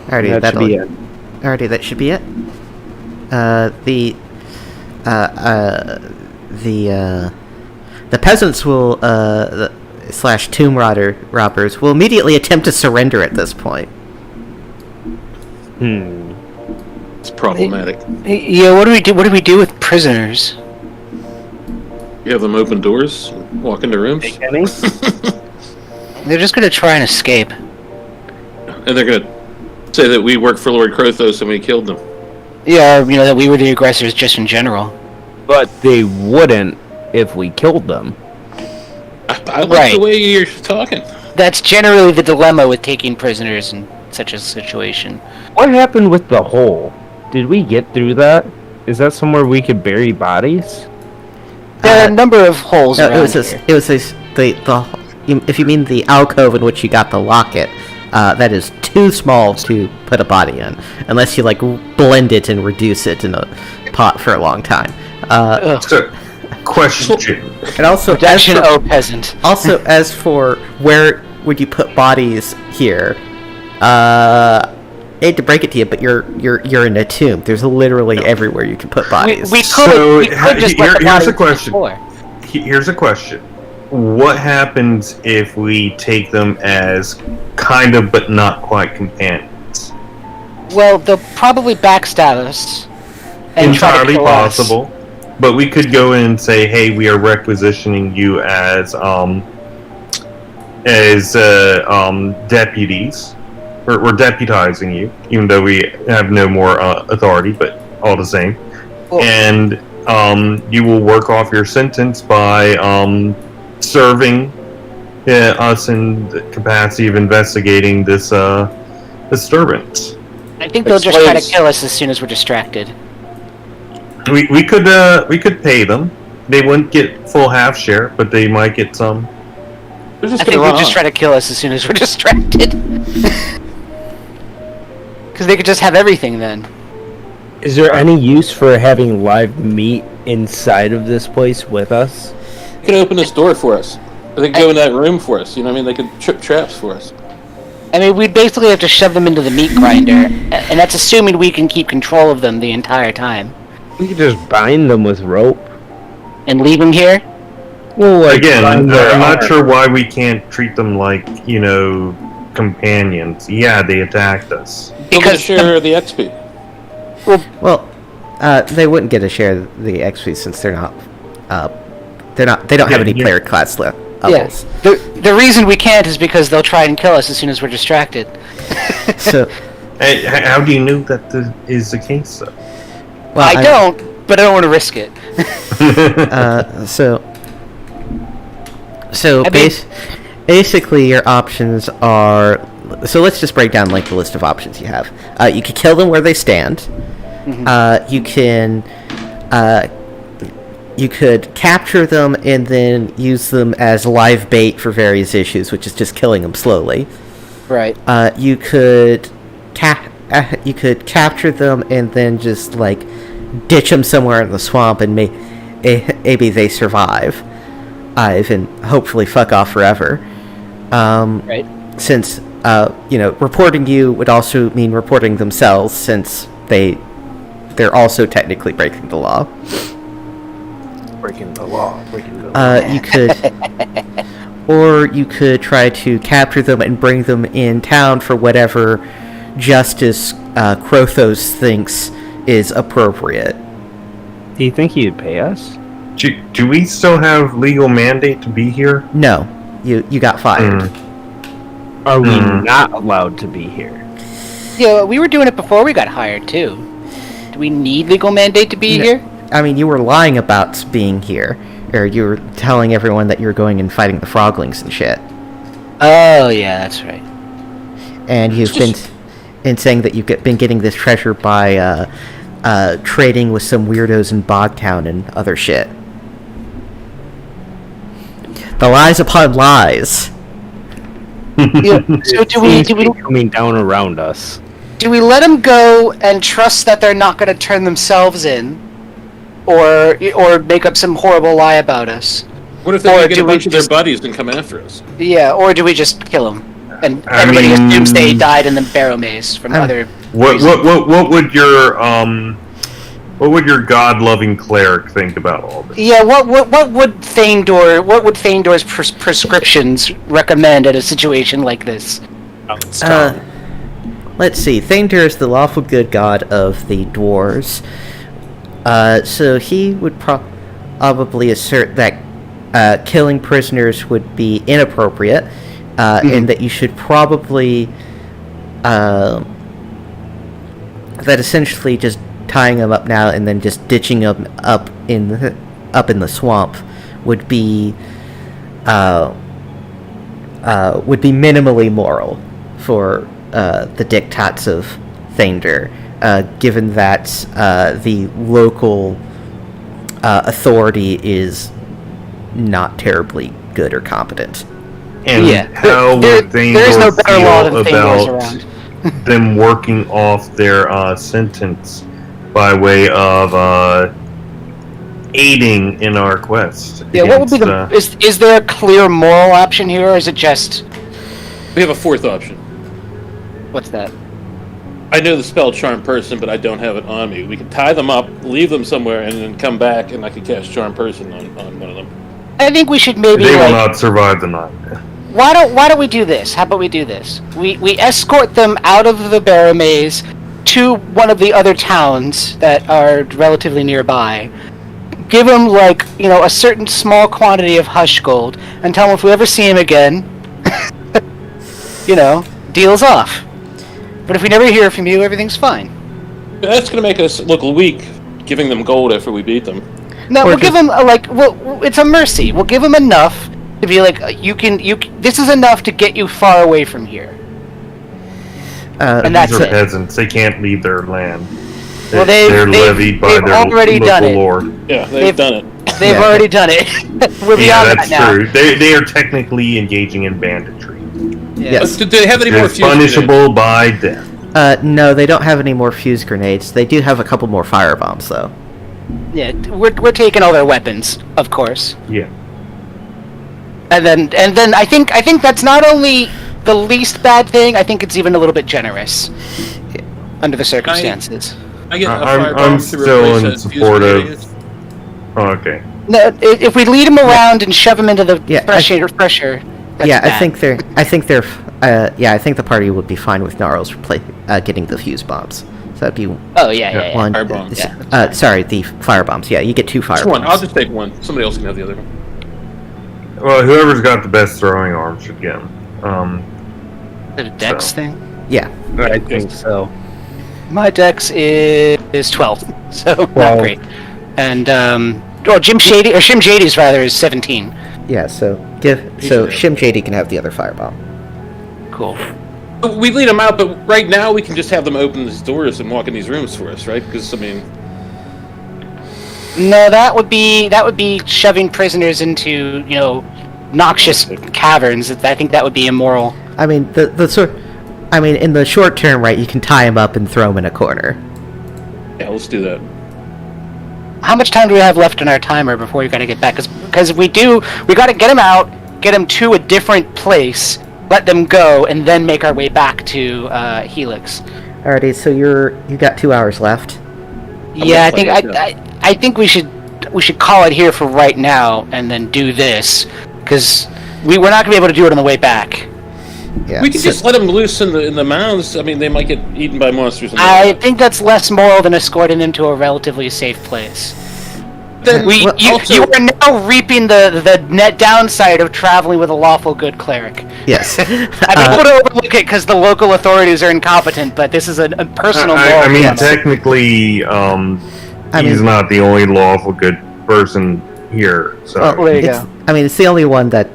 [SPEAKER 1] Alrighty,
[SPEAKER 2] That should be it.
[SPEAKER 1] Alrighty, that should be it. The peasants will slash tomb robbers will immediately attempt to surrender at this point.
[SPEAKER 5] It's problematic.
[SPEAKER 3] Yeah, what do we do? What do we do with prisoners?
[SPEAKER 5] You have them open doors, walk into rooms,
[SPEAKER 2] Take any?
[SPEAKER 3] They're just gonna try and escape.
[SPEAKER 5] and they're gonna say that we work for Lord Krothos and we killed them.
[SPEAKER 3] Yeah, or, that we were the aggressors just in general.
[SPEAKER 2] But they wouldn't if we killed them.
[SPEAKER 5] I like
[SPEAKER 3] Right.
[SPEAKER 5] the way you're talking.
[SPEAKER 3] That's generally the dilemma with taking prisoners in such a situation.
[SPEAKER 2] What happened with the hole? Did we get through that? Is that somewhere we could bury bodies?
[SPEAKER 3] There are a number of holes
[SPEAKER 1] No,
[SPEAKER 3] around
[SPEAKER 1] it was
[SPEAKER 3] here.
[SPEAKER 1] if you mean the alcove in which you got the locket, that is too small to put a body in, unless you like blend it and reduce it in a pot for a long time.
[SPEAKER 3] Ugh.
[SPEAKER 4] So, question.
[SPEAKER 1] And also,
[SPEAKER 3] Protection, peasant.
[SPEAKER 1] also as for where would you put bodies here, I hate to break it to you, but you're in a tomb. There's literally everywhere you can put bodies.
[SPEAKER 3] We
[SPEAKER 4] So,
[SPEAKER 3] could just let the
[SPEAKER 4] here's
[SPEAKER 3] bodies
[SPEAKER 4] a question.
[SPEAKER 3] explore.
[SPEAKER 4] Here's a question. What happens if we take them as kind of but not quite companions?
[SPEAKER 3] Well, they'll probably backstab us. And try to
[SPEAKER 4] Entirely
[SPEAKER 3] kill us.
[SPEAKER 4] possible. But we could go in and say, hey, we are requisitioning you as deputies. We're deputizing you, even though we have no more authority, but all the same.
[SPEAKER 3] Well-
[SPEAKER 4] And you will work off your sentence by serving us in the capacity of investigating this disturbance.
[SPEAKER 3] I think they'll just try to
[SPEAKER 5] Explains-
[SPEAKER 3] kill us as soon as we're distracted.
[SPEAKER 4] We could pay them. They wouldn't get full half share, but they might get some.
[SPEAKER 5] They're
[SPEAKER 3] I
[SPEAKER 5] just
[SPEAKER 3] think
[SPEAKER 5] gonna
[SPEAKER 3] they'll
[SPEAKER 5] run
[SPEAKER 3] just
[SPEAKER 5] off.
[SPEAKER 3] try to kill us as soon as we're distracted. Because they could just have everything then.
[SPEAKER 2] Is there any use for having live meat inside of this place with us?
[SPEAKER 5] They could open this door for us. Or they could go in that room for us. You know what I mean? They could trip traps for us.
[SPEAKER 3] I mean, we'd basically have to shove them into the meat grinder, and that's assuming we can keep control of them the entire time.
[SPEAKER 2] We could just bind them with rope.
[SPEAKER 3] And leave them here?
[SPEAKER 2] Well, like,
[SPEAKER 4] Again, I'm
[SPEAKER 2] bind their
[SPEAKER 4] not
[SPEAKER 2] arm.
[SPEAKER 4] sure why we can't treat them like, companions. Yeah, they attacked us.
[SPEAKER 5] They'll get a
[SPEAKER 3] Because
[SPEAKER 5] share of the XP.
[SPEAKER 1] Well, they wouldn't get a share of the XP since they're not. They don't have any
[SPEAKER 4] Yeah.
[SPEAKER 1] player class levels.
[SPEAKER 3] Yes. The reason we can't is because they'll try and kill us as soon as we're distracted.
[SPEAKER 1] So,
[SPEAKER 4] Hey, how do you know that is the case, though?
[SPEAKER 1] well,
[SPEAKER 3] I don't, but I don't want to risk it.
[SPEAKER 1] So
[SPEAKER 3] I mean-
[SPEAKER 1] basically, your options are. So let's just break down like the list of options you have. You could kill them where they stand. You can. You could capture them and then use them as live bait for various issues, which is just killing them slowly.
[SPEAKER 3] Right.
[SPEAKER 1] You could capture them and then just like ditch them somewhere in the swamp and maybe they survive, and hopefully fuck off forever.
[SPEAKER 3] Right.
[SPEAKER 1] Since reporting you would also mean reporting themselves, since they're also technically breaking the law.
[SPEAKER 2] Breaking the law.
[SPEAKER 1] You could, or you could try to capture them and bring them in town for whatever justice Krothos thinks is appropriate.
[SPEAKER 2] Do you think he'd pay us?
[SPEAKER 4] Do we still have legal mandate to be here?
[SPEAKER 1] No, you got fired.
[SPEAKER 2] Are we not allowed to be here?
[SPEAKER 3] Yeah, we were doing it before we got hired too. Do we need legal mandate to be here?
[SPEAKER 1] I mean, you were lying about being here, or you were telling everyone that you were going and fighting the froglings and shit.
[SPEAKER 3] Oh yeah, that's right.
[SPEAKER 1] And you've been saying that you've been getting this treasure by trading with some weirdos in Bogtown and other shit. The lies upon lies.
[SPEAKER 3] Yeah, so do we
[SPEAKER 2] coming down around us?
[SPEAKER 3] do we let them go and trust that they're not going to turn themselves in, or make up some horrible lie about us?
[SPEAKER 5] What if they get a bunch of their buddies and come after us?
[SPEAKER 3] Yeah, or do we just kill them? And
[SPEAKER 4] I
[SPEAKER 3] everybody
[SPEAKER 4] mean-
[SPEAKER 3] assumes they died in the Barrowmaze from other.
[SPEAKER 4] What would your God-loving cleric think about all this?
[SPEAKER 3] Yeah, what would Thaindor's prescriptions recommend in a situation like this?
[SPEAKER 1] Let's see. Thaindor is the lawful good god of the dwarves. So he would probably assert that killing prisoners would be inappropriate, and that you should probably that essentially just tying them up now and then just ditching them up in the swamp would be minimally moral for the diktats of Thaindor, given that the local authority is not terribly good or competent.
[SPEAKER 4] And how would
[SPEAKER 3] there is no
[SPEAKER 4] Thaindor
[SPEAKER 3] better law than
[SPEAKER 4] feel
[SPEAKER 3] Thaindor's
[SPEAKER 4] about
[SPEAKER 3] around.
[SPEAKER 4] them working off their sentence by way of aiding in our quest?
[SPEAKER 3] Yeah, what would be
[SPEAKER 4] against,
[SPEAKER 3] is there a clear moral option here, or is it just
[SPEAKER 5] We have a fourth option.
[SPEAKER 3] what's that?
[SPEAKER 5] I know the spell Charm Person, but I don't have it on me. We can tie them up, leave them somewhere, and then come back, and I can cast Charm Person on one of them.
[SPEAKER 3] I think we should maybe
[SPEAKER 4] They will
[SPEAKER 3] like.
[SPEAKER 4] not survive the night.
[SPEAKER 3] Why don't we do this? How about we do this? We escort them out of the Barrowmaze to one of the other towns that are relatively nearby. Give them a certain small quantity of hush gold, and tell them if we ever see him again, deal's off. But if we never hear from you, everything's fine.
[SPEAKER 5] That's going to make us look weak, giving them gold after we beat them.
[SPEAKER 3] No,
[SPEAKER 1] Or
[SPEAKER 3] we'll give them it's a mercy. We'll give them enough to be like, this is enough to get you far away from here. And that's
[SPEAKER 4] These are
[SPEAKER 3] it.
[SPEAKER 4] peasants. They can't leave their land.
[SPEAKER 3] Well,
[SPEAKER 4] They're levied by
[SPEAKER 3] they've
[SPEAKER 4] their
[SPEAKER 3] already
[SPEAKER 4] local
[SPEAKER 3] done it.
[SPEAKER 4] lord.
[SPEAKER 5] Yeah, they've done it.
[SPEAKER 3] They've
[SPEAKER 1] Yeah.
[SPEAKER 3] already done it. We're
[SPEAKER 4] Yeah,
[SPEAKER 3] beyond
[SPEAKER 4] that's
[SPEAKER 3] that now.
[SPEAKER 4] true. They are technically engaging in banditry.
[SPEAKER 1] Yes.
[SPEAKER 5] Do they have any more
[SPEAKER 4] It's
[SPEAKER 5] fuse
[SPEAKER 4] punishable by death.
[SPEAKER 1] No, they don't have any more fuse grenades. They do have a couple more firebombs, though.
[SPEAKER 3] Yeah, we're taking all their weapons, of course.
[SPEAKER 4] Yeah.
[SPEAKER 3] And then I think that's not only the least bad thing. I think it's even a little bit generous under the circumstances.
[SPEAKER 5] I get a
[SPEAKER 4] I'm
[SPEAKER 5] firebomb to
[SPEAKER 4] still
[SPEAKER 5] replace
[SPEAKER 4] in
[SPEAKER 5] that fuse
[SPEAKER 4] support of-
[SPEAKER 5] grenade.
[SPEAKER 4] Oh, okay.
[SPEAKER 3] No, if we lead them around and shove them into the
[SPEAKER 1] Yeah,
[SPEAKER 3] fresher, that's
[SPEAKER 1] Yeah,
[SPEAKER 3] bad.
[SPEAKER 1] I think the party would be fine with Gnarls getting the fuse bombs. So that'd be
[SPEAKER 3] Oh yeah.
[SPEAKER 1] one.
[SPEAKER 5] Firebombs.
[SPEAKER 3] Yeah.
[SPEAKER 1] Sorry, the firebombs. Yeah, you get two
[SPEAKER 5] Just one.
[SPEAKER 1] firebombs.
[SPEAKER 5] I'll just take one. Somebody else can have the other one.
[SPEAKER 4] Well, whoever's got the best throwing arm should get them.
[SPEAKER 3] The dex
[SPEAKER 4] So.
[SPEAKER 3] thing.
[SPEAKER 1] Yeah.
[SPEAKER 2] I think so.
[SPEAKER 3] My dex is 12, so not
[SPEAKER 2] Wow.
[SPEAKER 3] great. And Shim Shady's rather is 17.
[SPEAKER 1] Yeah. So Shim JD can have the other firebomb.
[SPEAKER 3] Cool.
[SPEAKER 5] We lead them out, but right now we can just have them open these doors and walk in these rooms for us, right? Because
[SPEAKER 3] No, that would be shoving prisoners into noxious caverns. I think that would be immoral.
[SPEAKER 1] I mean, in the short term, right? You can tie him up and throw him in a corner.
[SPEAKER 5] yeah, let's do that.
[SPEAKER 3] How much time do we have left in our timer before we gotta get back? Because if we do, we gotta get them out, get them to a different place, let them go, and then make our way back to Helix.
[SPEAKER 1] Alrighty. So you got 2 hours left.
[SPEAKER 3] Yeah,
[SPEAKER 5] gonna
[SPEAKER 3] I think we should call it here for right now, and then do this, because we're not gonna be able to do it on the way back.
[SPEAKER 1] Yeah.
[SPEAKER 5] We can
[SPEAKER 1] so-
[SPEAKER 5] just let them loose in the mounds. I mean, they might get eaten by monsters.
[SPEAKER 3] I think that's less moral than escorting them to a relatively safe place.
[SPEAKER 5] then
[SPEAKER 3] you are now reaping the net downside of traveling with a lawful good cleric.
[SPEAKER 1] Yes.
[SPEAKER 3] I'm able to overlook it because the local authorities are incompetent, but this is a personal.
[SPEAKER 4] I mean,
[SPEAKER 3] moral
[SPEAKER 4] technically, he's not the only lawful good person here. So
[SPEAKER 3] Oh, there you go.
[SPEAKER 1] I mean, it's the only one that.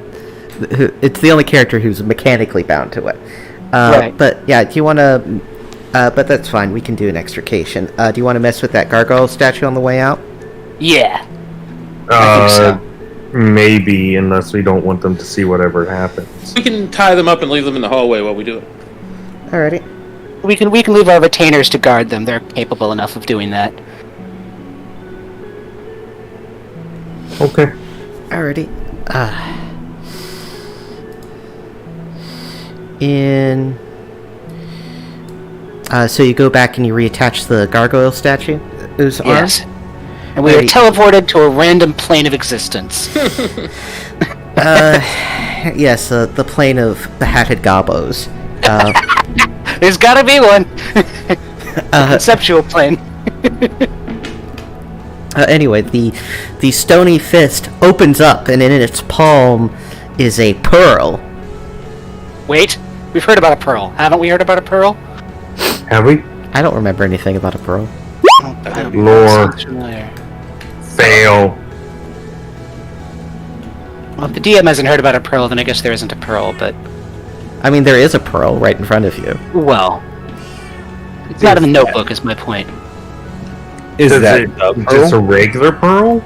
[SPEAKER 1] It's the only character who's mechanically bound to it.
[SPEAKER 3] Right.
[SPEAKER 1] But yeah, do you want to? But that's fine. We can do an extrication. Do you want to mess with that gargoyle statue on the way out?
[SPEAKER 3] Yeah. I think so.
[SPEAKER 4] Maybe, unless we don't want them to see whatever happens.
[SPEAKER 5] we can tie them up and leave them in the hallway while we do it.
[SPEAKER 1] Alrighty.
[SPEAKER 3] We can leave our retainers to guard them. They're capable enough of doing that.
[SPEAKER 4] Okay.
[SPEAKER 1] Alrighty. So you go back and you reattach the gargoyle statue's arm?
[SPEAKER 3] Yes. And we are teleported to a random plane of existence.
[SPEAKER 1] Yes, the plane of behatted gobbos.
[SPEAKER 3] There's gotta be one. Conceptual plane.
[SPEAKER 1] Anyway, the stony fist opens up, and in its palm is a pearl.
[SPEAKER 3] Wait, we've heard about a pearl. Haven't we heard about a pearl?
[SPEAKER 4] Have we?
[SPEAKER 1] I don't remember anything about a pearl.
[SPEAKER 4] Lore.
[SPEAKER 3] Familiar.
[SPEAKER 4] Fail.
[SPEAKER 3] Well, if the DM hasn't heard about a pearl, then I guess there isn't a pearl, but...
[SPEAKER 1] I mean, there is a pearl right in front of you.
[SPEAKER 3] Well... It's not in the notebook, is my point.
[SPEAKER 2] Is that
[SPEAKER 4] it
[SPEAKER 2] a
[SPEAKER 4] just a
[SPEAKER 2] pearl?
[SPEAKER 4] regular pearl?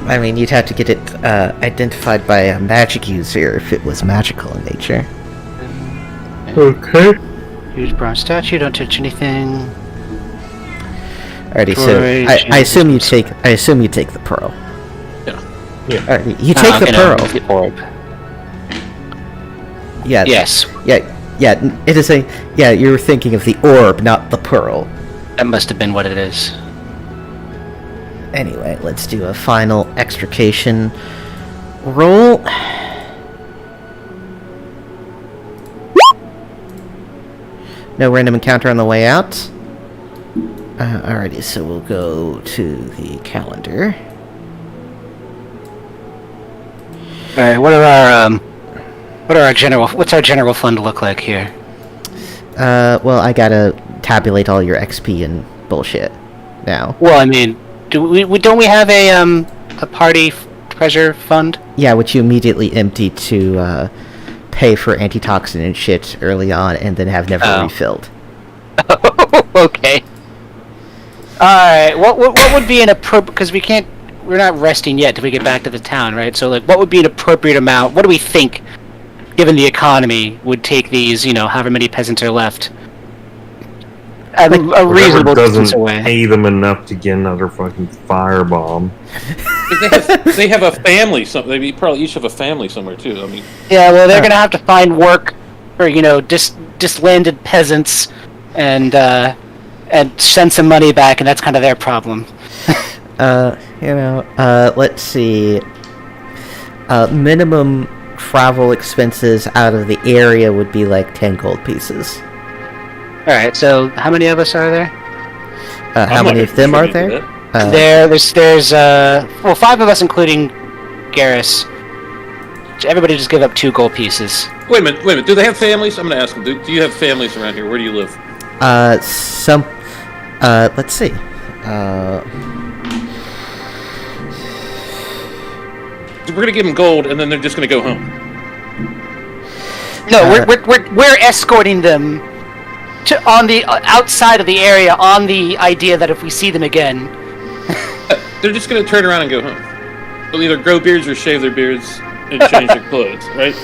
[SPEAKER 1] I mean, you'd have to get it identified by a magic user if it was magical in nature.
[SPEAKER 4] Okay.
[SPEAKER 3] Huge bronze statue, don't touch anything.
[SPEAKER 1] Alrighty, so I assume you take the pearl.
[SPEAKER 5] Yeah.
[SPEAKER 1] Alrighty, you take the pearl.
[SPEAKER 3] The orb.
[SPEAKER 1] Yeah.
[SPEAKER 3] Yes,
[SPEAKER 1] Yeah. It is a. Yeah, you were thinking of the orb, not the pearl.
[SPEAKER 3] that must have been what it is.
[SPEAKER 1] Anyway, let's do a final extrication roll. No random encounter on the way out. Alrighty, so we'll go to the calendar.
[SPEAKER 3] Alright, what's our general fund look like here?
[SPEAKER 1] Well, I gotta tabulate all your XP and bullshit now.
[SPEAKER 3] Well, I mean, don't we have a party treasure fund?
[SPEAKER 1] Yeah, which you immediately empty to pay for antitoxin and shit early on, and then have never refilled.
[SPEAKER 3] Okay. Alright, what would be an appropriate... Because we're not resting yet till we get back to the town, right? So, like, what would be an appropriate amount? What do we think, given the economy, would take these, however many peasants are left, a reasonable distance away?
[SPEAKER 4] Doesn't pay them enough to get another fucking firebomb.
[SPEAKER 5] They have a family. They probably each have a family somewhere too. I mean,
[SPEAKER 3] Yeah, well, they're gonna have to find work for dislanded peasants, and send some money back, and that's kind of their problem.
[SPEAKER 1] Let's see. Minimum travel expenses out of the area would be like 10 gold pieces.
[SPEAKER 3] Alright, so how many of us are there?
[SPEAKER 1] How many of them are there?
[SPEAKER 3] There's 5 of us, including Garrus. Everybody just give up 2 gold pieces.
[SPEAKER 5] wait a minute. Do they have families? I'm going to ask them. Do you have families around here? Where do you live?
[SPEAKER 1] Let's see.
[SPEAKER 5] We're going to give them gold, and then they're just going to go home.
[SPEAKER 3] No, we're escorting them to on the outside of the area on the idea that if we see them again,
[SPEAKER 5] They're just going to turn around and go home. They'll either grow beards or shave their beards and change their clothes, right?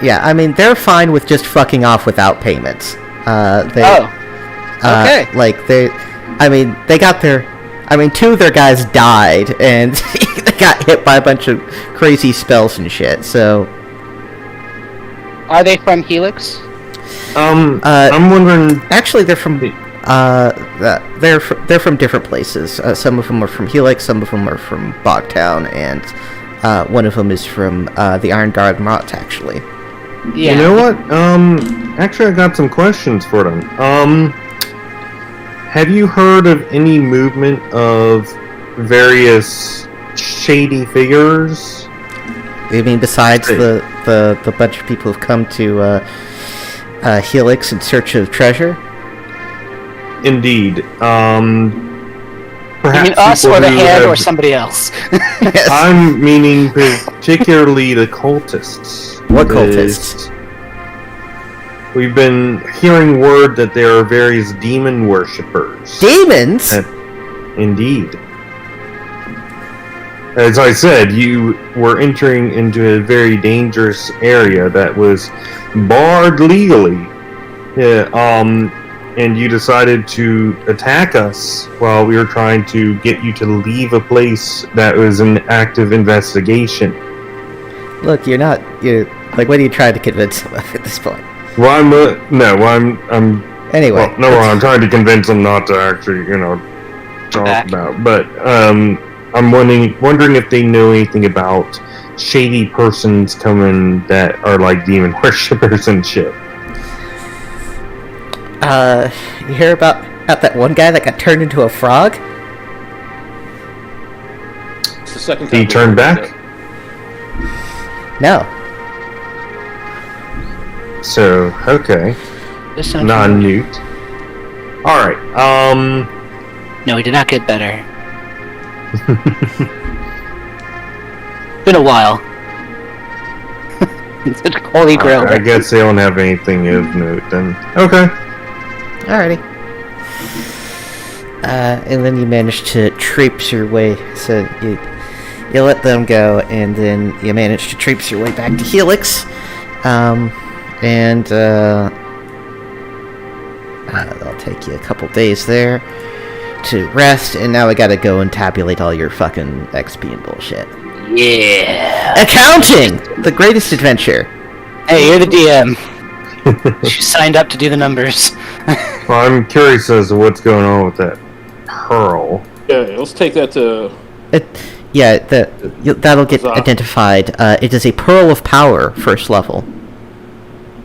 [SPEAKER 1] Yeah, I mean, they're fine with just fucking off without payments.
[SPEAKER 3] Okay.
[SPEAKER 1] They got their... I mean, 2 of their guys died, and they got hit by a bunch of crazy spells and shit, so...
[SPEAKER 3] Are they from Helix?
[SPEAKER 4] I'm wondering...
[SPEAKER 1] Actually, they're from... they're from different places. Some of them are from Helix, some of them are from Bogtown, and one of them is from the Iron Guard Mott, actually.
[SPEAKER 3] Yeah.
[SPEAKER 4] You know what? Actually, I got some questions for them. have you heard of any movement of various shady figures?
[SPEAKER 1] You mean besides the bunch of people who've come to Helix in search of treasure?
[SPEAKER 4] Indeed.
[SPEAKER 3] You
[SPEAKER 4] Perhaps
[SPEAKER 3] mean us
[SPEAKER 4] people
[SPEAKER 3] or the
[SPEAKER 4] who
[SPEAKER 3] head
[SPEAKER 4] have-
[SPEAKER 3] or somebody else?
[SPEAKER 1] Yes.
[SPEAKER 4] I'm meaning particularly the cultists.
[SPEAKER 1] What cultists?
[SPEAKER 4] We've been hearing word that there are various demon worshippers.
[SPEAKER 1] Demons?
[SPEAKER 4] Indeed. As I said, you were entering into a very dangerous area that was barred legally. Yeah, and you decided to attack us while we were trying to get you to leave a place that was in active investigation.
[SPEAKER 1] Look, you're like, what are you trying to convince them of at this point?
[SPEAKER 4] Well, I'm
[SPEAKER 1] Anyway.
[SPEAKER 4] well, no, I'm trying to convince them not to actually, talk
[SPEAKER 3] Back.
[SPEAKER 4] about. But I'm wondering if they know anything about shady persons coming that are like demon worshippers and shit.
[SPEAKER 1] You hear about that one guy that got turned into a frog?
[SPEAKER 5] It's the second time.
[SPEAKER 4] He
[SPEAKER 5] we've
[SPEAKER 4] turned
[SPEAKER 5] heard
[SPEAKER 4] back.
[SPEAKER 1] No.
[SPEAKER 4] So okay,
[SPEAKER 3] This sounds
[SPEAKER 4] non-newt. All right.
[SPEAKER 3] No, he did not get better. Been a while. It's a holy grail.
[SPEAKER 4] I guess they don't have anything of note then. Okay.
[SPEAKER 1] Alrighty. And then you manage to traipse your way. So you let them go, and then you manage to traipse your way back to Helix. That'll take you a couple days there to rest, and now I gotta go and tabulate all your fucking XP and bullshit.
[SPEAKER 3] Yeah.
[SPEAKER 1] Accounting! The greatest adventure.
[SPEAKER 3] Hey, you're the DM. She signed up to do the numbers.
[SPEAKER 4] Well, I'm curious as to what's going on with that pearl.
[SPEAKER 5] Yeah, let's take that to.
[SPEAKER 1] That'll get
[SPEAKER 5] Huzzah.
[SPEAKER 1] identified. It is a Pearl of Power, first level.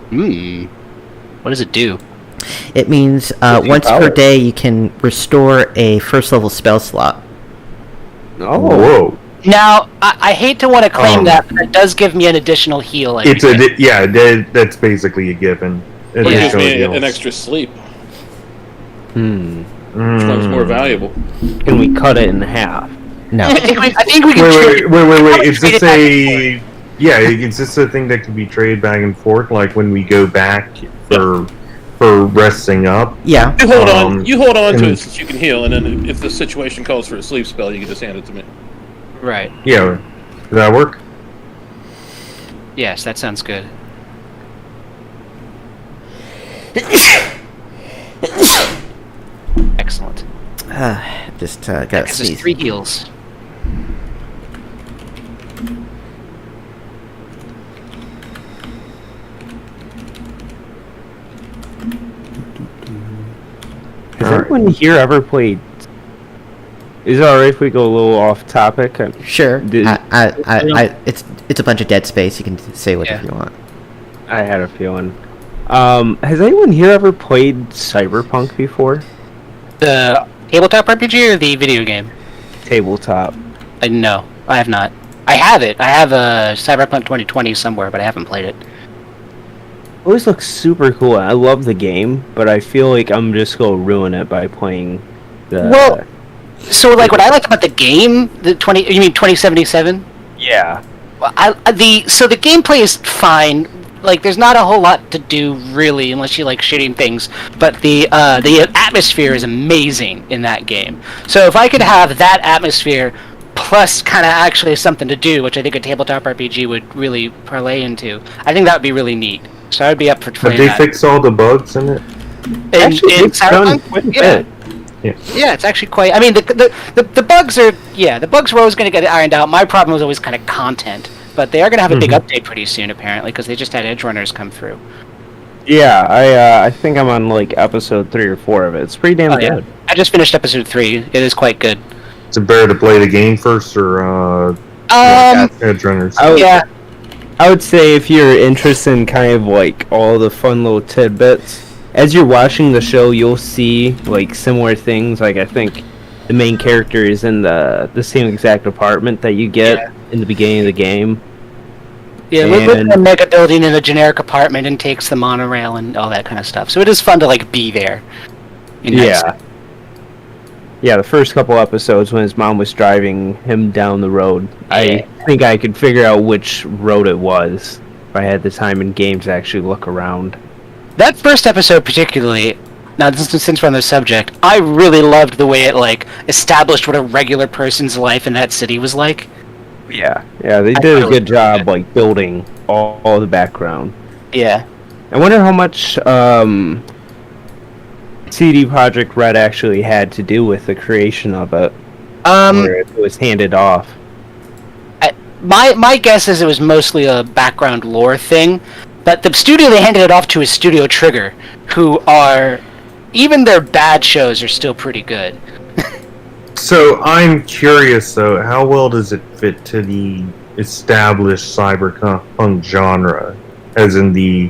[SPEAKER 3] What does it do?
[SPEAKER 1] It means once per day you can restore a first level spell slot.
[SPEAKER 2] Oh,
[SPEAKER 4] Whoa!
[SPEAKER 3] Now, I hate to want to claim that, but it does give me an additional heal.
[SPEAKER 4] It's that's basically a given.
[SPEAKER 5] It gives
[SPEAKER 4] Additional
[SPEAKER 5] me
[SPEAKER 4] heals.
[SPEAKER 5] an extra sleep. Which
[SPEAKER 4] Mm.
[SPEAKER 5] one's more valuable?
[SPEAKER 2] can we cut it in half?
[SPEAKER 1] No.
[SPEAKER 3] I think we can.
[SPEAKER 4] Wait!
[SPEAKER 3] Probably
[SPEAKER 4] Is
[SPEAKER 3] trade
[SPEAKER 4] this
[SPEAKER 3] it back
[SPEAKER 4] a? Yeah, is this a thing that can be traded back and forth, like when we go back for resting up?
[SPEAKER 1] Yeah.
[SPEAKER 5] You hold on. You hold on to
[SPEAKER 4] and-
[SPEAKER 5] it since you can heal, and then if the situation calls for a sleep spell, you can just hand it to me.
[SPEAKER 3] Right.
[SPEAKER 4] Yeah. Does that work?
[SPEAKER 3] Yes, that sounds good. Excellent.
[SPEAKER 1] Just gotta
[SPEAKER 3] Because there's
[SPEAKER 1] sneeze.
[SPEAKER 3] 3 heals.
[SPEAKER 2] Has anyone here ever played? Is it alright if we go a little off topic?
[SPEAKER 1] Sure.
[SPEAKER 2] Did-
[SPEAKER 1] It's a bunch of dead space. You can say whatever you want.
[SPEAKER 2] I had a feeling. Has anyone here ever played Cyberpunk before?
[SPEAKER 3] The tabletop RPG or the video game?
[SPEAKER 2] Tabletop.
[SPEAKER 3] No, I have not. I have it. I have a Cyberpunk 2020 somewhere, but I haven't played it.
[SPEAKER 2] Always looks super cool. I love the game, but I feel like I'm just gonna ruin it by playing the.
[SPEAKER 3] Well, so like what I like about the game, you mean 2077?
[SPEAKER 2] yeah.
[SPEAKER 3] Well, the gameplay is fine. Like, there's not a whole lot to do really, unless you like shooting things. But the atmosphere is amazing in that game. So if I could have that atmosphere plus kind of actually something to do, which I think a tabletop RPG would really parlay into, I think that would be really neat. So I would be up for
[SPEAKER 4] Have
[SPEAKER 3] playing
[SPEAKER 4] they
[SPEAKER 3] that.
[SPEAKER 4] fixed all the bugs in it?
[SPEAKER 2] Actually, it's done
[SPEAKER 3] Cyberpunk?
[SPEAKER 2] quite a
[SPEAKER 3] Yeah.
[SPEAKER 2] bit.
[SPEAKER 3] Yeah, it's actually quite. I mean, the bugs are. Yeah, the bugs were always going to get ironed out. My problem was always kind of content, but they are going to have a big update pretty soon, apparently, because they just had edge runners come through.
[SPEAKER 2] Yeah, I think I'm on like episode 3 or 4 of it. It's pretty damn
[SPEAKER 3] Oh, yeah.
[SPEAKER 2] good.
[SPEAKER 3] I just finished episode 3. It is quite good.
[SPEAKER 4] Is it better to play the game first or Edge Runners?
[SPEAKER 2] I would say if you're interested in kind of like all the fun little tidbits, as you're watching the show, you'll see like similar things. Like I think the main character is in the same exact apartment that you get in the beginning of the game.
[SPEAKER 3] Yeah, we live in a mega building in a generic apartment and takes the monorail and all that kind of stuff. So it is fun to like be there.
[SPEAKER 2] Yeah. Yeah, the first couple episodes when his mom was driving him down the road, I think I could figure out which road it was if I had the time in games to actually look around.
[SPEAKER 3] That first episode particularly, now since we're on the subject, I really loved the way it like established what a regular person's life in that city was like.
[SPEAKER 2] Yeah, they did a good job like building all the background.
[SPEAKER 3] Yeah.
[SPEAKER 2] I wonder how much CD Projekt Red actually had to do with the creation of it. Where it was handed off.
[SPEAKER 3] My guess is it was mostly a background lore thing, but the studio they handed it off to is Studio Trigger, who are, even their bad shows are still pretty good.
[SPEAKER 4] So I'm curious though, how well does it fit to the established cyberpunk genre, as in the,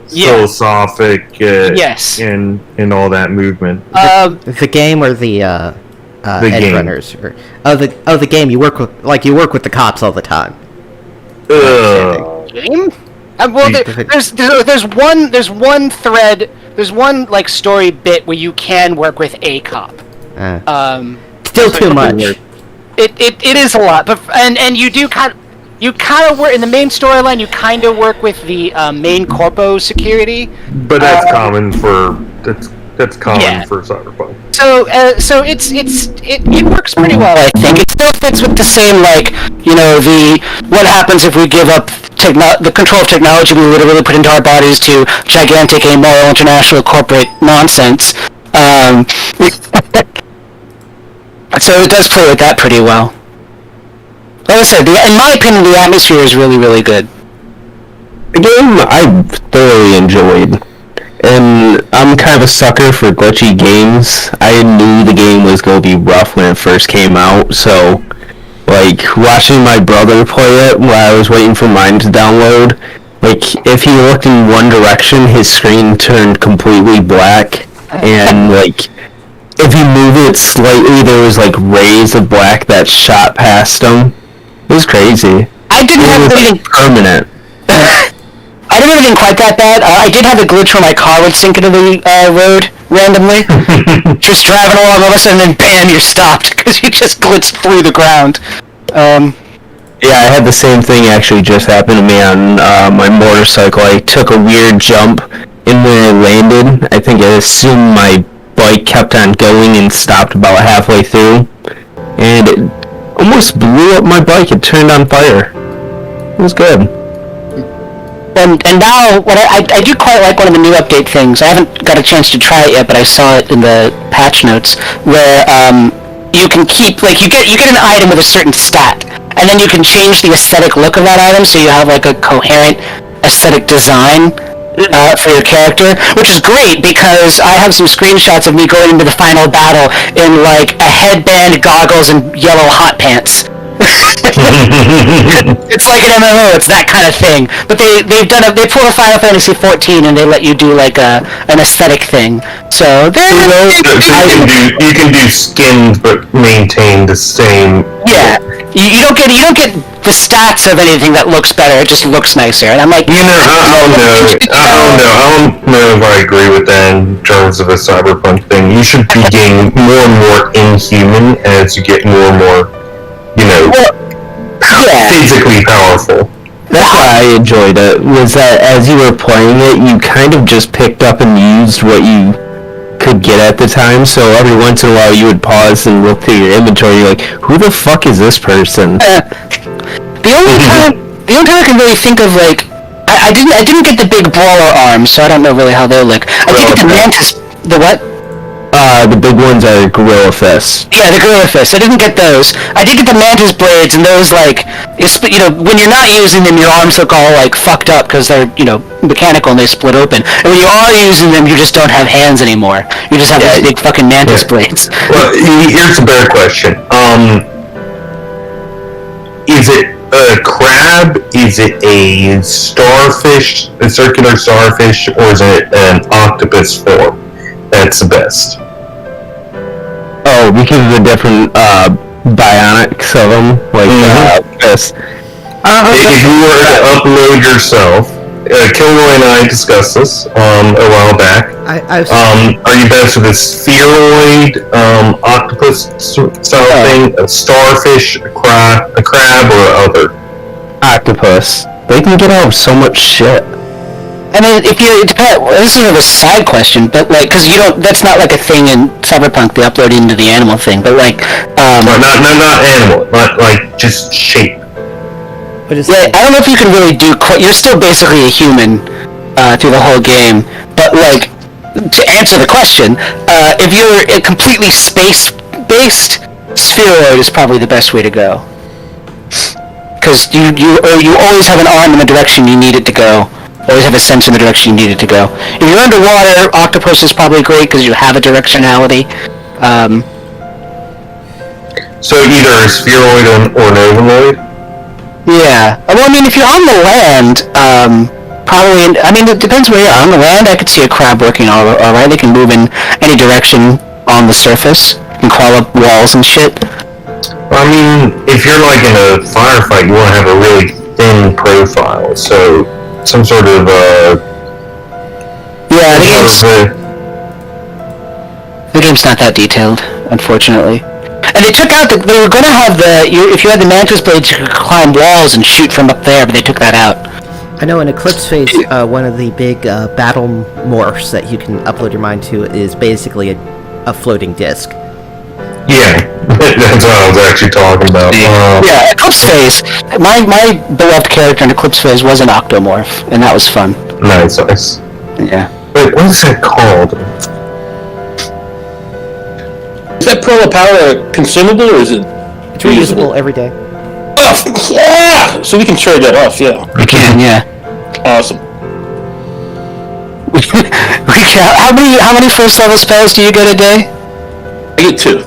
[SPEAKER 4] philosophic,
[SPEAKER 3] yes,
[SPEAKER 4] and all that movement?
[SPEAKER 1] The game or the Edge
[SPEAKER 4] game.
[SPEAKER 1] Runners, or the game you work with the cops all the time.
[SPEAKER 3] Game? Well, there's one thread, there's one like story bit where you can work with a cop.
[SPEAKER 1] Still too much.
[SPEAKER 3] It is a lot, but and you kind of work in the main storyline. You kind of work with the main corpo security.
[SPEAKER 4] But that's common for for cyberpunk.
[SPEAKER 3] So it works pretty well. I think it still fits with the same what happens if we give up the control of technology we literally put into our bodies to gigantic amoral international corporate nonsense. So it does play with that pretty well. Like I said, in my opinion, the atmosphere is really, really good.
[SPEAKER 2] The game I thoroughly enjoyed, and I'm kind of a sucker for glitchy games. I knew the game was going to be rough when it first came out, so like watching my brother play it while I was waiting for mine to download, like if he looked in one direction, his screen turned completely black, and like if you move it slightly, there was like rays of black that shot past him. It was crazy.
[SPEAKER 3] I didn't have anything
[SPEAKER 2] permanent.
[SPEAKER 3] I didn't have anything quite that bad. I did have a glitch where my car would sink into the road randomly. Just driving along, all of a sudden, and bam, you're stopped because you just glitched through the ground.
[SPEAKER 2] Yeah, I had the same thing actually just happen to me on my motorcycle. I took a weird jump, and when I landed, I think I assumed my bike kept on going and stopped about halfway through, and it almost blew up my bike. It turned on fire. It was good.
[SPEAKER 3] And now, what I do quite like one of the new update things. I haven't got a chance to try it yet, but I saw it in the patch notes where you can keep you get an item with a certain stat, and then you can change the aesthetic look of that item so you have like a coherent aesthetic design for your character, which is great because I have some screenshots of me going into the final battle in like a headband, goggles, and yellow hot pants. It's like an MMO, it's that kind of thing. But they pull a Final Fantasy 14 and they let you do like an aesthetic thing. So
[SPEAKER 4] you can do skins but maintain the same.
[SPEAKER 3] Yeah, you don't get the stats of anything that looks better. It just looks nicer. And I'm like,
[SPEAKER 4] I don't know if I agree with that in terms of a cyberpunk thing. You should be getting more and more inhuman as you get more and more, physically powerful.
[SPEAKER 2] That's why I enjoyed it, was that as you were playing it, you kind of just picked up and used what you could get at the time, so every once in a while you would pause and look through your inventory, you're like, who the fuck is this person?
[SPEAKER 3] The only time I can really think of, like, I didn't get the big brawler arms, so I don't know really how they look. I did get the mantis, the what?
[SPEAKER 2] The big ones are gorilla fists.
[SPEAKER 3] Yeah, the gorilla fists. I didn't get those. I did get the mantis blades, and those, like, when you're not using them, your arms look all, like, fucked up, because they're, mechanical and they split open. And when you are using them, you just don't have hands anymore. You just have these big fucking mantis blades.
[SPEAKER 4] Well, here's a better question. Is it a crab? Is it a starfish, a circular starfish, or is it an octopus form? That's the best.
[SPEAKER 2] Oh, because of the different bionics of them, like this.
[SPEAKER 4] If you were to upload yourself, Kilroy and I discussed this a while back. Are you best with a spheroid octopus style thing, a starfish, a crab, or other?
[SPEAKER 2] Octopus. They can get out of so much shit.
[SPEAKER 3] I mean, if you, it depends, this is a side question, but like, because you don't, that's not like a thing in Cyberpunk, the uploading into the animal thing, but like,
[SPEAKER 4] not animal, not like just shape.
[SPEAKER 3] Yeah, I don't know if you can really do, you're still basically a human, through the whole game, but like, to answer the question, if you're a completely space-based, spheroid is probably the best way to go. Because you always have an arm in the direction you need it to go. Always have a sense in the direction you need it to go. If you're underwater, octopus is probably great because you have a directionality.
[SPEAKER 4] So either a spheroid or an ovoid?
[SPEAKER 3] Yeah. Well, I mean, if you're on the land, probably, I mean, it depends where you're on the land. I could see a crab working alright. They can move in any direction on the surface. Can crawl up walls and shit.
[SPEAKER 4] I mean, if you're like in a firefight, you want to have a really thin profile, so some sort of
[SPEAKER 3] the game's not that detailed, unfortunately. And they took out they were gonna have if you had the mantis blades, you could climb walls and shoot from up there, but they took that out.
[SPEAKER 1] I know in Eclipse Phase, one of the big battle morphs that you can upload your mind to is basically a floating disc.
[SPEAKER 4] Yeah, that's what I was actually talking about.
[SPEAKER 3] Yeah, Eclipse Phase. My beloved character in Eclipse Phase was an octomorph, and that was fun.
[SPEAKER 4] Nice.
[SPEAKER 3] Yeah.
[SPEAKER 4] Wait, what is that called?
[SPEAKER 5] Is that Pearl of Power consumable, or is it...
[SPEAKER 1] It's reusable every day.
[SPEAKER 5] Oh, yeah! So we can trade that off, yeah.
[SPEAKER 3] We can, yeah.
[SPEAKER 5] Awesome.
[SPEAKER 3] How many first level spells do you get a day?
[SPEAKER 5] I get 2.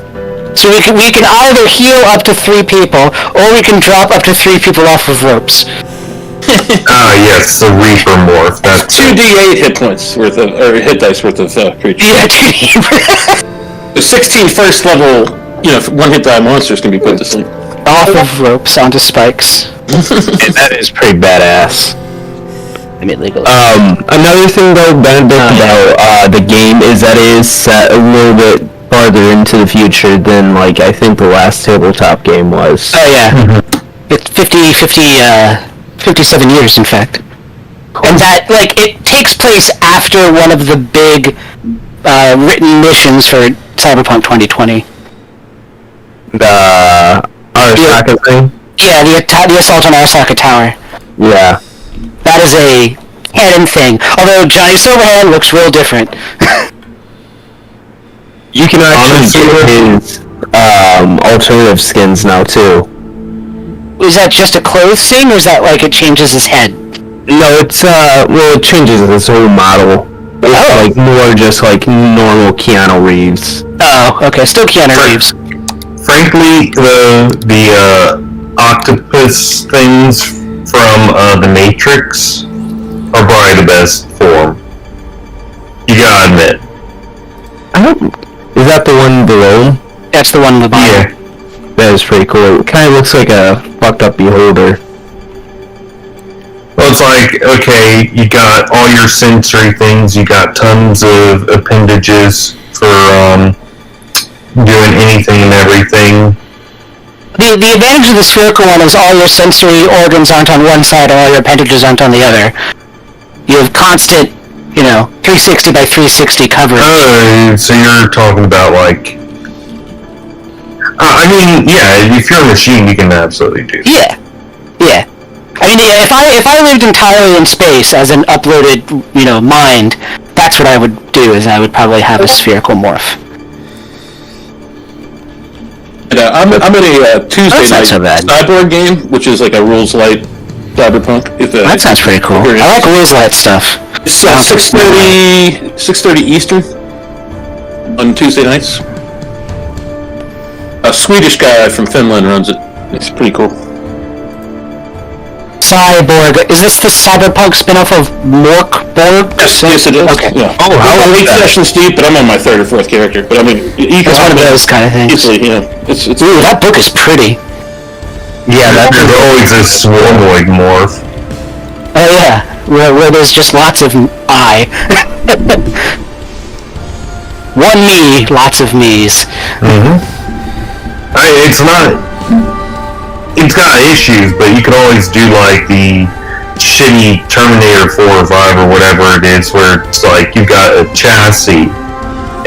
[SPEAKER 3] So we can either heal up to 3 people, or we can drop up to 3 people off of ropes.
[SPEAKER 4] Yes, the Reaper morph. That's
[SPEAKER 5] 2d8 hit points worth of, or hit dice worth of creatures.
[SPEAKER 3] Yeah,
[SPEAKER 5] The 16 first level, 1 hit die monsters can be put to sleep.
[SPEAKER 3] Off of ropes onto spikes.
[SPEAKER 2] That is pretty badass.
[SPEAKER 3] I mean, legally.
[SPEAKER 2] Another thing though, Benedict, about the game is that it is set a little bit farther into the future than, like, I think the last tabletop game was.
[SPEAKER 3] Oh yeah. It's 57 years, in fact. Cool. And that, like, it takes place after one of the big written missions for Cyberpunk 2020.
[SPEAKER 2] The Arasaka thing?
[SPEAKER 3] Yeah, the assault on Arasaka Tower.
[SPEAKER 2] Yeah.
[SPEAKER 3] That is a canon thing. Although Johnny Silverhand looks real different.
[SPEAKER 2] You can actually get his alternative skins now too.
[SPEAKER 3] Is that just a clothes thing, or is that like it changes his head?
[SPEAKER 2] No, it's it changes his whole model. It's like more just like normal Keanu Reeves.
[SPEAKER 3] Oh, okay, still Keanu Reeves.
[SPEAKER 4] Frankly, the octopus things from the Matrix are probably the best form. You gotta admit. Is that the one below?
[SPEAKER 3] That's the one in the bottom.
[SPEAKER 4] Yeah.
[SPEAKER 2] That is pretty cool. It kind of looks like a fucked up beholder.
[SPEAKER 4] Well, it's like, okay, you got all your sensory things, you got tons of appendages for doing anything and everything.
[SPEAKER 3] The advantage of the spherical one is all your sensory organs aren't on one side, all your appendages aren't on the other. You have constant, 360 by 360 coverage.
[SPEAKER 4] Oh, so you're talking about like... I mean, yeah, if you're a machine, you can absolutely do that.
[SPEAKER 3] Yeah. I mean, if I lived entirely in space as an uploaded, mind, that's what I would do, is I would probably have a spherical morph.
[SPEAKER 5] And, I'm in a Tuesday night cyborg game, which is like a rules light cyberpunk.
[SPEAKER 3] That sounds pretty cool. I like rules light stuff.
[SPEAKER 5] It's 6:30 Eastern on Tuesday nights. A Swedish guy from Finland runs it. It's pretty cool.
[SPEAKER 3] Cyborg. Is this the cyberpunk spin-off of Morkborg?
[SPEAKER 5] Yes, it is.
[SPEAKER 3] Okay.
[SPEAKER 5] Yeah.
[SPEAKER 2] Oh, how
[SPEAKER 5] I'm
[SPEAKER 2] about
[SPEAKER 5] 8
[SPEAKER 2] that?
[SPEAKER 5] sessions deep, but I'm on my 3rd or 4th character. But I mean, you can
[SPEAKER 3] It's one of those kind of things.
[SPEAKER 5] easily, It's
[SPEAKER 3] Ooh, that book is pretty.
[SPEAKER 2] Yeah,
[SPEAKER 4] There's always a swarmoid morph.
[SPEAKER 3] Oh yeah, where there's just lots of I. One me, lots of me's.
[SPEAKER 4] It's got issues, but you could always do like the shitty Terminator 4 or 5 or whatever it is, where it's like you've got a chassis,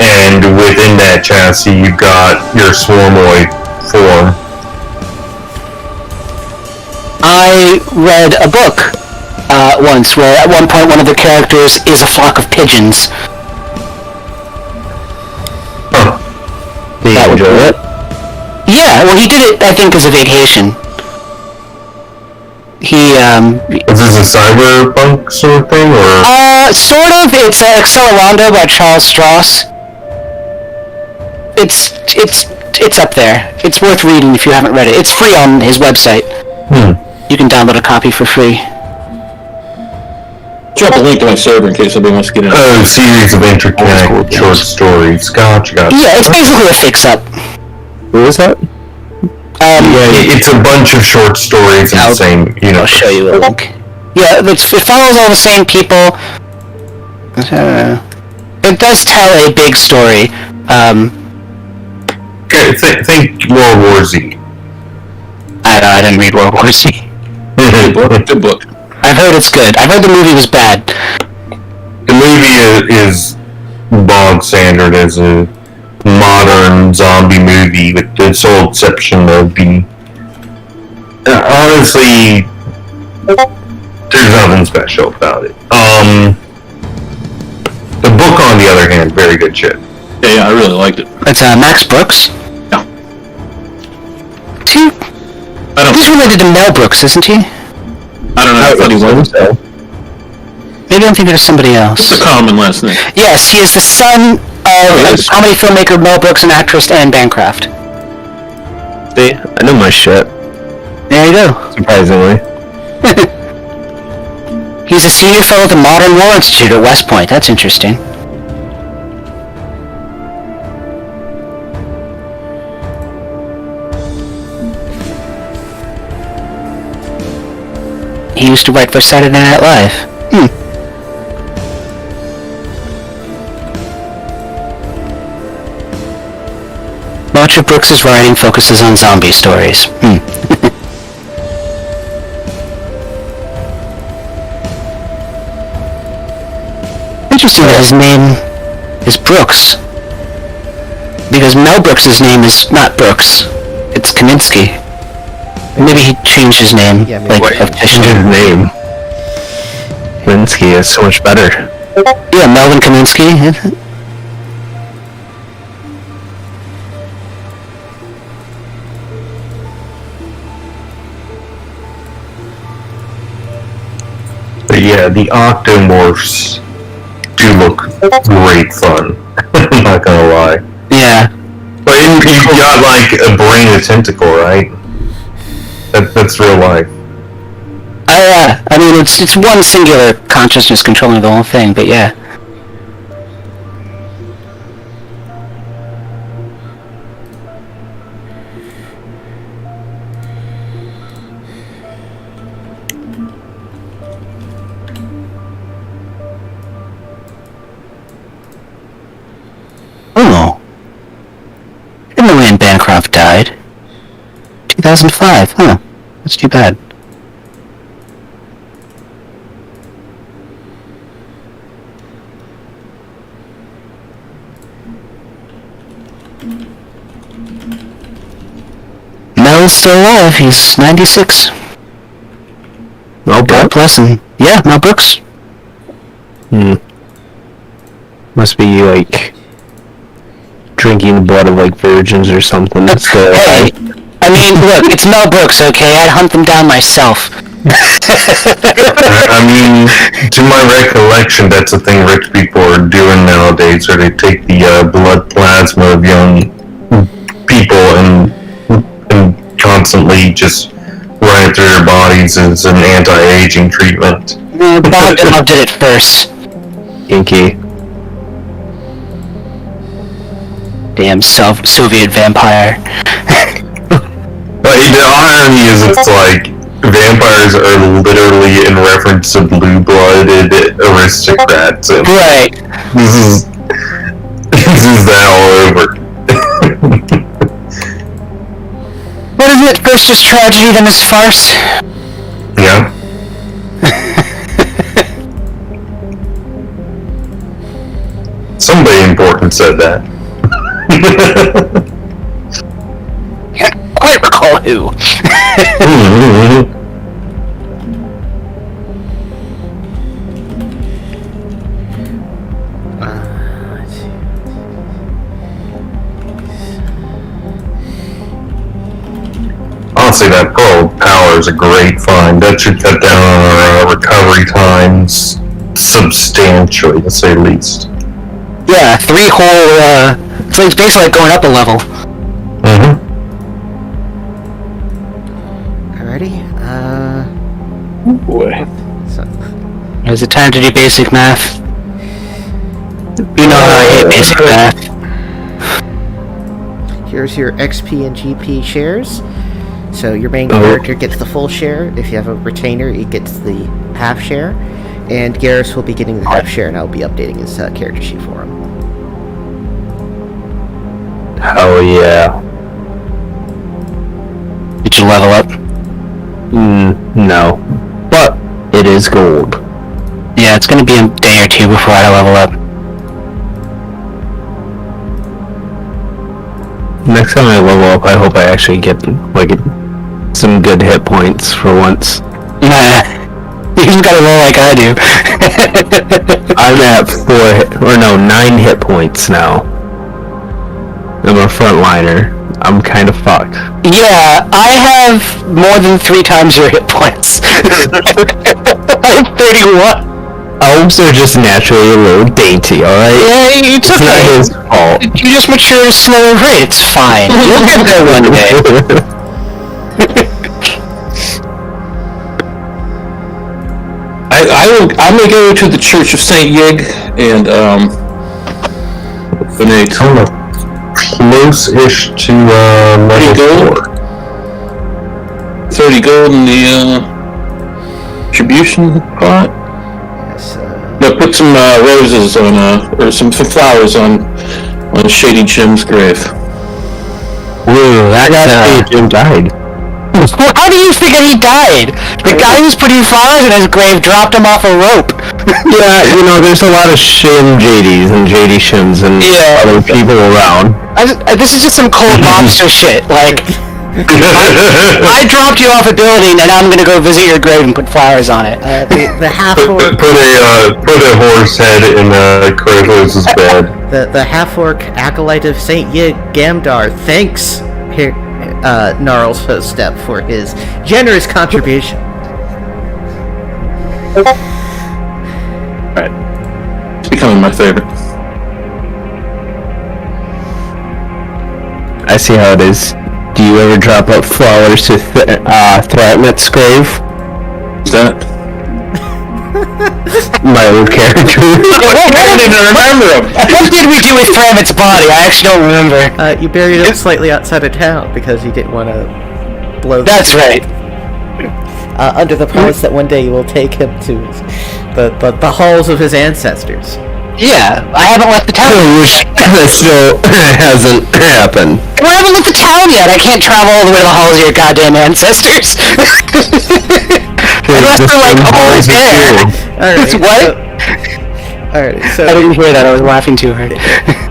[SPEAKER 4] and within that chassis you've got your swarmoid form.
[SPEAKER 3] I read a book once where at one point one of the characters is a flock of pigeons.
[SPEAKER 4] Huh.
[SPEAKER 2] Did you enjoy it?
[SPEAKER 3] Yeah, well he did it I think as a vacation.
[SPEAKER 4] Is this a cyberpunk sort of thing, or?
[SPEAKER 3] Sort of. It's Accelerando by Charles Stross. It's up there. It's worth reading if you haven't read it. It's free on his website. You can download a copy for free.
[SPEAKER 5] drop a link to my server in case somebody wants to get in.
[SPEAKER 4] A series of interconnected short stories. Gotcha.
[SPEAKER 3] Yeah, it's basically a fix-up.
[SPEAKER 2] What was that?
[SPEAKER 4] Yeah, it's a bunch of short stories in the same,
[SPEAKER 3] I'll show you a link. Yeah, it follows all the same people. It does tell a big story.
[SPEAKER 4] Think World War Z.
[SPEAKER 3] I didn't read World War Z.
[SPEAKER 5] Good book.
[SPEAKER 3] I've heard it's good. I've heard the movie was bad.
[SPEAKER 4] The movie is bog standard as a modern zombie movie, with the sole exception of the... honestly, there's nothing special about it. The book, on the other hand, very good shit.
[SPEAKER 5] Yeah, I really liked it.
[SPEAKER 3] It's Max Brooks.
[SPEAKER 5] Yeah.
[SPEAKER 3] He's related to Mel Brooks, isn't he?
[SPEAKER 5] I don't know. I thought he was.
[SPEAKER 3] Maybe I'm thinking of somebody else.
[SPEAKER 5] It's a common last name.
[SPEAKER 3] Yes, he is the son of comedy filmmaker Mel Brooks and actress Anne Bancroft.
[SPEAKER 2] See, I know my shit.
[SPEAKER 3] There you go.
[SPEAKER 2] Surprisingly.
[SPEAKER 3] He's a senior fellow at the Modern War Institute at West Point. That's interesting. He used to write for Saturday Night Live. Much of Brooks' writing focuses on zombie stories. Interesting that his name is Brooks. Because Mel Brooks' name is not Brooks. It's Kaminsky. Maybe he changed his name.
[SPEAKER 1] Yeah,
[SPEAKER 3] like
[SPEAKER 2] Why
[SPEAKER 3] officially.
[SPEAKER 2] his name? Linsky is so much better.
[SPEAKER 3] Yeah, Melvin Kaminsky.
[SPEAKER 4] But yeah, the Octomorphs do look great fun. I'm not gonna lie.
[SPEAKER 3] Yeah.
[SPEAKER 4] But you've got like a brain of tentacle, right? That's real life.
[SPEAKER 3] I mean, it's one singular consciousness controlling the whole thing, but yeah. Oh. Didn't know Anne Bancroft died. 2005, huh. That's too bad. Mel's still alive. He's 96.
[SPEAKER 2] Mel
[SPEAKER 3] God
[SPEAKER 2] Brooks?
[SPEAKER 3] bless him. Yeah, Mel Brooks.
[SPEAKER 2] Must be like drinking the blood of like virgins or something.
[SPEAKER 3] Hey, I mean, look, it's Mel Brooks, okay? I'd hunt them down myself.
[SPEAKER 4] I mean, to my recollection, that's a thing rich people are doing nowadays, where they take the blood plasma of young people and constantly just running through their bodies as an anti-aging treatment.
[SPEAKER 3] Bob Dylan did it first.
[SPEAKER 2] Kinky.
[SPEAKER 3] Damn Soviet vampire.
[SPEAKER 4] But the irony is, it's like vampires are literally in reference to blue-blooded aristocrats. And
[SPEAKER 3] Right.
[SPEAKER 4] This is that all over.
[SPEAKER 3] What is it? First is tragedy, then is farce.
[SPEAKER 4] Yeah. Somebody important said that.
[SPEAKER 3] Can't quite recall who.
[SPEAKER 1] Let's see.
[SPEAKER 4] Honestly, that Pearl of Power is a great find. That should cut down on our recovery times substantially, to say the least.
[SPEAKER 3] Yeah, 3 whole, so it's basically like going up a level.
[SPEAKER 4] Mm-hmm.
[SPEAKER 1] Alrighty.
[SPEAKER 5] Boy.
[SPEAKER 1] So,
[SPEAKER 3] Is it time to do basic math? You know how I hate basic math.
[SPEAKER 1] here's your XP and GP shares. So your main character gets the full share. If you have a retainer, he gets the half share. And Garrus will be getting the half share, and I'll be updating his character sheet for him.
[SPEAKER 2] Oh yeah.
[SPEAKER 3] Did you level up?
[SPEAKER 2] No. But it is gold.
[SPEAKER 3] Yeah, it's gonna be a day or two before I level up.
[SPEAKER 2] Next time I level up, I hope I actually get like some good hit points for once.
[SPEAKER 3] Nah. You just gotta roll like I do.
[SPEAKER 2] I'm at 9 hit points now. I'm a frontliner. I'm kind of fucked.
[SPEAKER 3] Yeah, I have more than 3 times your hit points. I have 31.
[SPEAKER 2] Elves are just naturally a little dainty, alright?
[SPEAKER 3] Yeah, it's
[SPEAKER 2] It's not
[SPEAKER 3] okay.
[SPEAKER 2] his fault.
[SPEAKER 3] You just mature at a slower rate, it's fine. You'll get there one day.
[SPEAKER 5] I'm gonna go to the Church of Saint Yig and donate.
[SPEAKER 4] I'm close-ish to level
[SPEAKER 5] gold?
[SPEAKER 4] 4.
[SPEAKER 5] 30 gold in the distribution pot.
[SPEAKER 1] Yes,
[SPEAKER 5] No, put some roses on, or some flowers on Shady Jim's grave.
[SPEAKER 2] Whoa, that guy Jim died.
[SPEAKER 3] How do you figure he died? The guy who's putting flowers in his grave dropped him off a rope.
[SPEAKER 2] Yeah, there's a lot of shim JDs and JD shims and other people around.
[SPEAKER 3] This is just some cold mobster shit. Like, I dropped you off a building and I'm gonna go visit your grave and put flowers on it.
[SPEAKER 1] the half
[SPEAKER 4] Put
[SPEAKER 1] orc,
[SPEAKER 4] a horse head in Kratos' bed.
[SPEAKER 1] the half orc acolyte of Saint Yig Gamdar thanks Gnarl's host step for his generous contribution.
[SPEAKER 5] Alright. It's becoming my favorite.
[SPEAKER 2] I see how it is. Do you ever drop up flowers to Thratmet's grave?
[SPEAKER 5] Is that?
[SPEAKER 2] My old character.
[SPEAKER 5] I didn't remember him.
[SPEAKER 3] What did we do with Thramit's body? I actually don't remember.
[SPEAKER 1] You buried him slightly outside of town because you didn't want to blow.
[SPEAKER 3] That's right.
[SPEAKER 1] Under the promise that one day you will take him to the halls of his ancestors.
[SPEAKER 3] Yeah, I haven't left the town.
[SPEAKER 2] Which still hasn't happened.
[SPEAKER 3] I haven't left the town yet. I can't travel all the way to the halls of your goddamn ancestors. Unless they're like always there.
[SPEAKER 1] Alright.
[SPEAKER 3] What?
[SPEAKER 1] Alright, so
[SPEAKER 3] I didn't hear that. I was laughing too hard.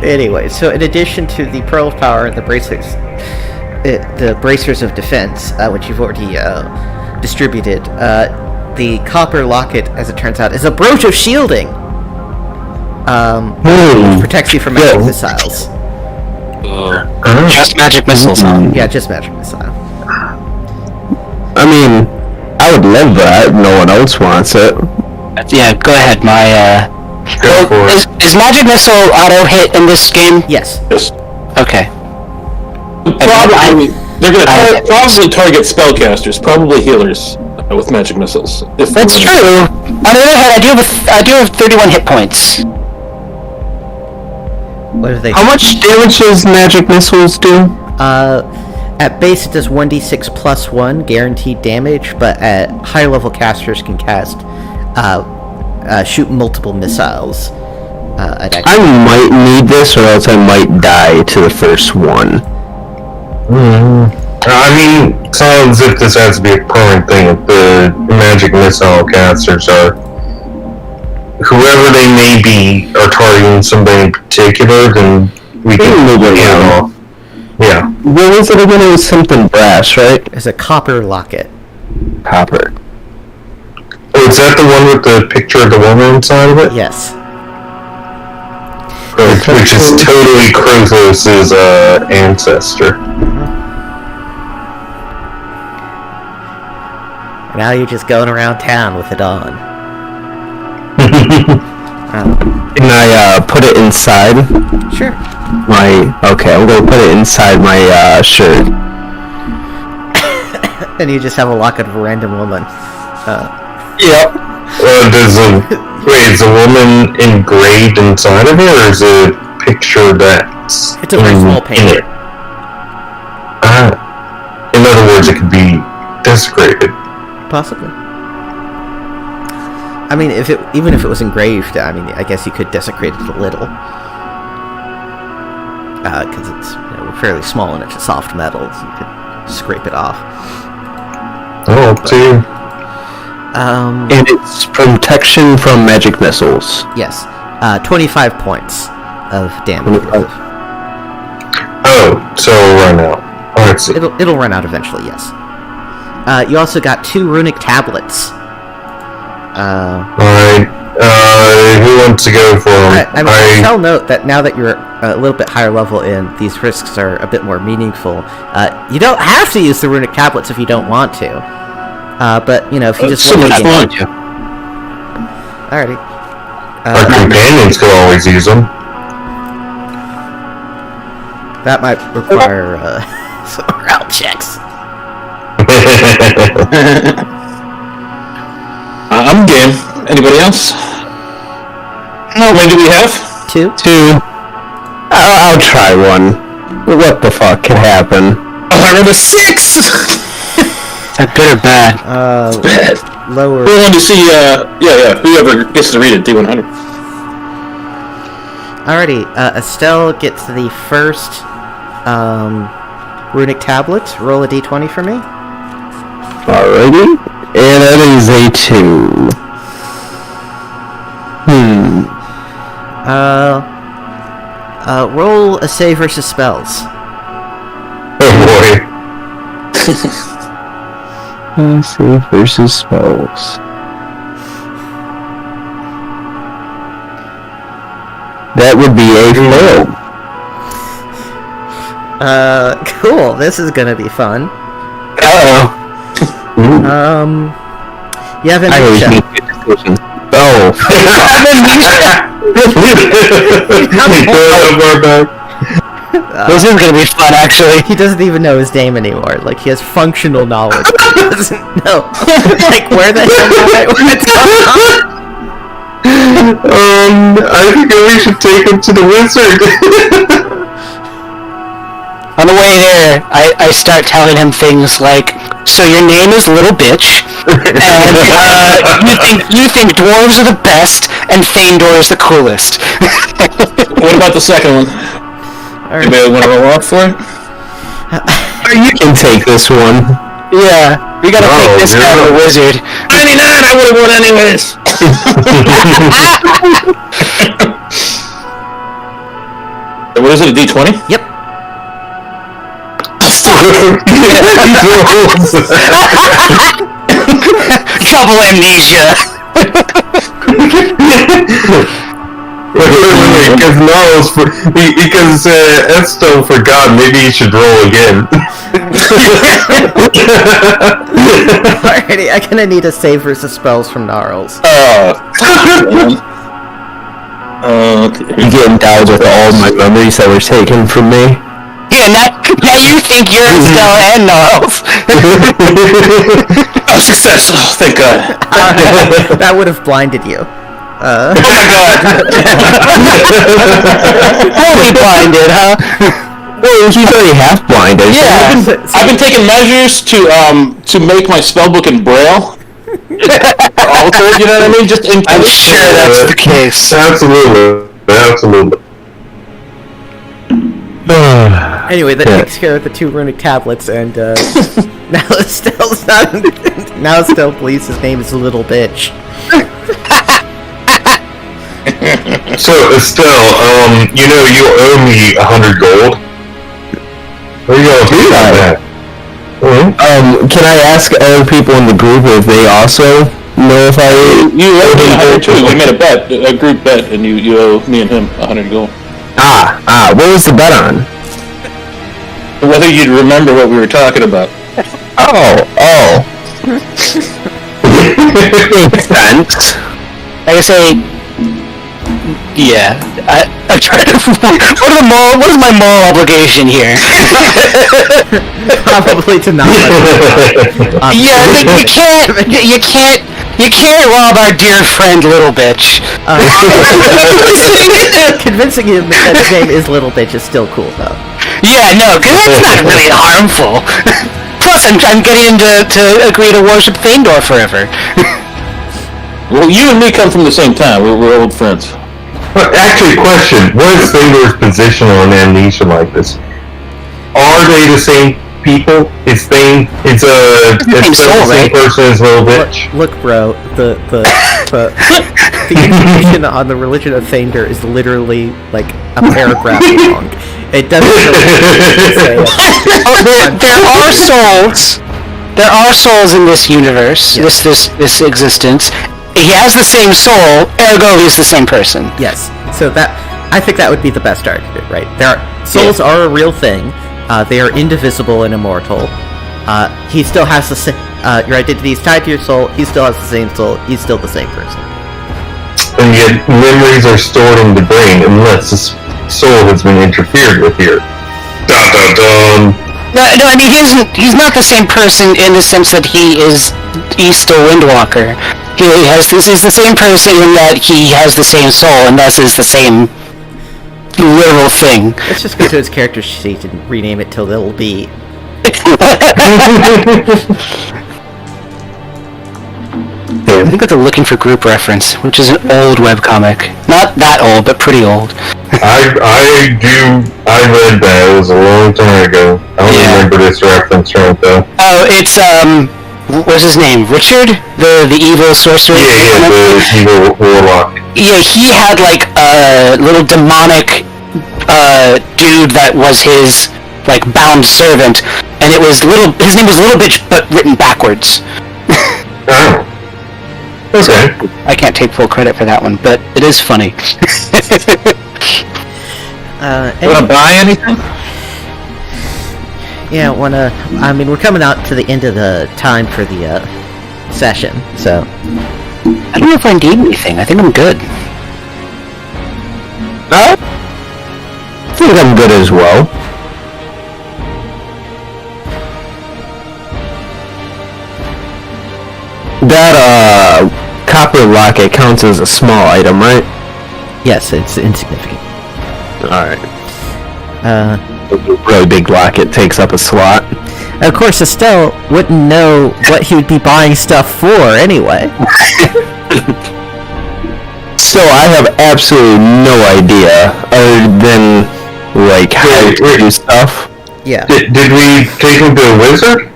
[SPEAKER 1] anyway, so in addition to the Pearl of Power and the bracers of defense, which you've already distributed, the Copper Locket, as it turns out, is a brooch of shielding. Which protects you from magic missiles.
[SPEAKER 3] Just magic missiles, huh?
[SPEAKER 1] Yeah, just magic missile.
[SPEAKER 2] I mean, I would love that. No one else wants it.
[SPEAKER 3] Yeah, go ahead.
[SPEAKER 4] Go for it.
[SPEAKER 3] Is magic missile auto hit in this game?
[SPEAKER 1] Yes.
[SPEAKER 5] Yes.
[SPEAKER 3] Okay.
[SPEAKER 5] They're going to probably target spellcasters, probably healers with magic missiles.
[SPEAKER 3] That's true. On the other hand, I do have 31 hit points.
[SPEAKER 1] What do they?
[SPEAKER 2] How much damage does magic missiles do?
[SPEAKER 1] At base it does 1d6 plus 1 guaranteed damage, but at higher level casters can cast shoot multiple missiles.
[SPEAKER 2] I might need this, or else I might die to the first one.
[SPEAKER 4] I mean, sounds if this has to be a permanent thing. If the magic missile casters are whoever they may be are targeting somebody in particular, then we can move it off. Yeah.
[SPEAKER 2] What was it again? It was something brass, right?
[SPEAKER 1] It's a copper locket.
[SPEAKER 2] Copper.
[SPEAKER 4] Oh, is that the one with the picture of the woman inside of it?
[SPEAKER 1] Yes.
[SPEAKER 4] Which is totally Krothos' ancestor.
[SPEAKER 1] Now you're just going around town with it on.
[SPEAKER 2] Can I put it inside?
[SPEAKER 1] Sure.
[SPEAKER 2] Okay, I'm gonna put it inside my shirt.
[SPEAKER 1] And you just have a locket of a random woman.
[SPEAKER 2] Yep.
[SPEAKER 4] Is the woman engraved inside of it, or is it a picture that's
[SPEAKER 1] It's a very small painting.
[SPEAKER 4] In other words, it could be desecrated.
[SPEAKER 1] Possibly. I mean, even if it was engraved, I mean, I guess you could desecrate it a little. Because it's fairly small and it's a soft metal, so you could scrape it off.
[SPEAKER 4] Oh, too.
[SPEAKER 2] And it's protection from magic missiles.
[SPEAKER 1] Yes. 25 points of damage.
[SPEAKER 4] Oh, so it'll run out. Oh, let's see.
[SPEAKER 1] It'll run out eventually, yes. You also got 2 runic tablets.
[SPEAKER 4] Alright, who wants to go for them?
[SPEAKER 1] I shall note that now that you're a little bit higher level and these risks are a bit more meaningful, you don't have to use the runic tablets if you don't want to. But, if you just want to... Alrighty.
[SPEAKER 4] Our companions could always use them.
[SPEAKER 1] That might require some morale checks.
[SPEAKER 5] I'm game. Anybody else? How many do we have?
[SPEAKER 1] 2.
[SPEAKER 2] I'll try one. What the fuck could happen?
[SPEAKER 5] I rolled a 6!
[SPEAKER 3] Is that good or bad?
[SPEAKER 5] Bad.
[SPEAKER 1] Lower.
[SPEAKER 5] We wanted to see, whoever gets to read it, D100.
[SPEAKER 1] Alrighty, Estelle gets the first runic tablet. Roll a d20 for me.
[SPEAKER 2] Alrighty. And that is a 2.
[SPEAKER 1] Roll a save versus spells.
[SPEAKER 4] Oh boy.
[SPEAKER 2] Save versus spells. That would be a fail.
[SPEAKER 1] Cool. This is gonna be fun.
[SPEAKER 2] Uh-oh.
[SPEAKER 1] You have
[SPEAKER 2] I always
[SPEAKER 1] amnesia.
[SPEAKER 2] make good decisions. Oh.
[SPEAKER 3] This is gonna be fun, actually.
[SPEAKER 1] He doesn't even know his name anymore. Like, he has functional knowledge. He doesn't know. Like, where the hell am I? What's going on?
[SPEAKER 4] I think we should take him to the wizard.
[SPEAKER 3] On the way there, I start telling him things like, so your name is Little Bitch, and you think dwarves are the best, and Feindor is the coolest.
[SPEAKER 5] What about the second one? Anybody want to roll off for it?
[SPEAKER 2] You can take this one.
[SPEAKER 3] Yeah, we gotta take this guy to the wizard.
[SPEAKER 5] 99, I would have won anyways! What is it, a D20?
[SPEAKER 1] Yep.
[SPEAKER 3] Double amnesia.
[SPEAKER 4] Because Esto forgot, maybe he should roll again.
[SPEAKER 1] Alrighty, I'm gonna need a save versus spells from Gnarls.
[SPEAKER 2] You get endowed with all my memories that were taken from me.
[SPEAKER 3] And now you think you're Estelle and Gnarls.
[SPEAKER 5] I'm successful. Thank God.
[SPEAKER 1] That would have blinded you.
[SPEAKER 5] Oh my God.
[SPEAKER 3] Fully blinded, huh?
[SPEAKER 2] Well, he's already half blind.
[SPEAKER 3] Yeah.
[SPEAKER 5] I've been taking measures to make my spellbook in Braille. Altered, you know what I mean? Just in
[SPEAKER 3] I'm sure that's the case.
[SPEAKER 4] Absolutely.
[SPEAKER 1] Anyway, that takes care of the 2 runic tablets, and now Estelle's not. Now Estelle believes his name is Little Bitch.
[SPEAKER 4] So, Estelle, you know you owe me 100 gold. What are you gonna do about that?
[SPEAKER 2] Can I ask other people in the group if they also know if I...
[SPEAKER 5] You owe me 100 too. We made a bet, a group bet, and you owe me and him 100 gold.
[SPEAKER 2] What was the bet on?
[SPEAKER 5] Whether you'd remember what we were talking about.
[SPEAKER 2] Oh. Makes sense.
[SPEAKER 3] Like I say, yeah. I'm trying to. What is my moral obligation here?
[SPEAKER 1] Probably to not let
[SPEAKER 3] Yeah, you can't rob our dear friend Little Bitch.
[SPEAKER 1] Convincing him that his name is Little Bitch is still cool, though.
[SPEAKER 3] Yeah, no, because that's not really harmful. Plus, I'm getting him to agree to worship Thandor forever.
[SPEAKER 5] Well, you and me come from the same town. We're old friends.
[SPEAKER 4] But actually, question: what is Thandor's position on amnesia like this? Are they the same people? It's the same person as Little Bitch.
[SPEAKER 1] Look, bro, the information on the religion of Thandor is literally like a paragraph long. It doesn't really say
[SPEAKER 3] There are souls. There are souls in this universe,
[SPEAKER 1] Yes.
[SPEAKER 3] this existence. He has the same soul, ergo he's the same person.
[SPEAKER 1] Yes. So I think that would be the best argument, right? Souls are a real thing. They are indivisible and immortal. He still has the same. Your identity is tied to your soul. He still has the same soul. He's still the same person.
[SPEAKER 4] And yet, memories are stored in the brain unless the soul has been interfered with here. Dun dun dun.
[SPEAKER 3] No, I mean he's not the same person in the sense that he's still Windwalker. He's the same person in that he has the same soul, and thus is the same literal thing.
[SPEAKER 1] Let's just go to his character sheet and rename it till Little B.
[SPEAKER 3] I think that they're looking for group reference, which is an old webcomic. Not that old, but pretty old.
[SPEAKER 4] I read that. It was a long time ago. I don't remember this reference right though.
[SPEAKER 3] Oh, it's what's his name? Richard, the evil sorcerer.
[SPEAKER 4] Yeah, the evil warlock.
[SPEAKER 3] Yeah, he had like a little demonic dude that was his like bound servant, and his name was Little Bitch, but written backwards.
[SPEAKER 4] Oh. Okay.
[SPEAKER 3] I can't take full credit for that one, but it is funny.
[SPEAKER 5] You wanna buy anything?
[SPEAKER 1] Yeah, I mean, we're coming out to the end of the time for the session, so.
[SPEAKER 3] I don't know if I need anything. I think I'm good.
[SPEAKER 2] I think I'm good as well. That copper locket counts as a small item, right?
[SPEAKER 1] Yes, it's insignificant.
[SPEAKER 2] Alright. A really big locket takes up a slot.
[SPEAKER 1] Of course, Estelle wouldn't know what he would be buying stuff for anyway.
[SPEAKER 2] So I have absolutely no idea, other than, like, how to do stuff.
[SPEAKER 1] Yeah.
[SPEAKER 4] Did we take him to a wizard?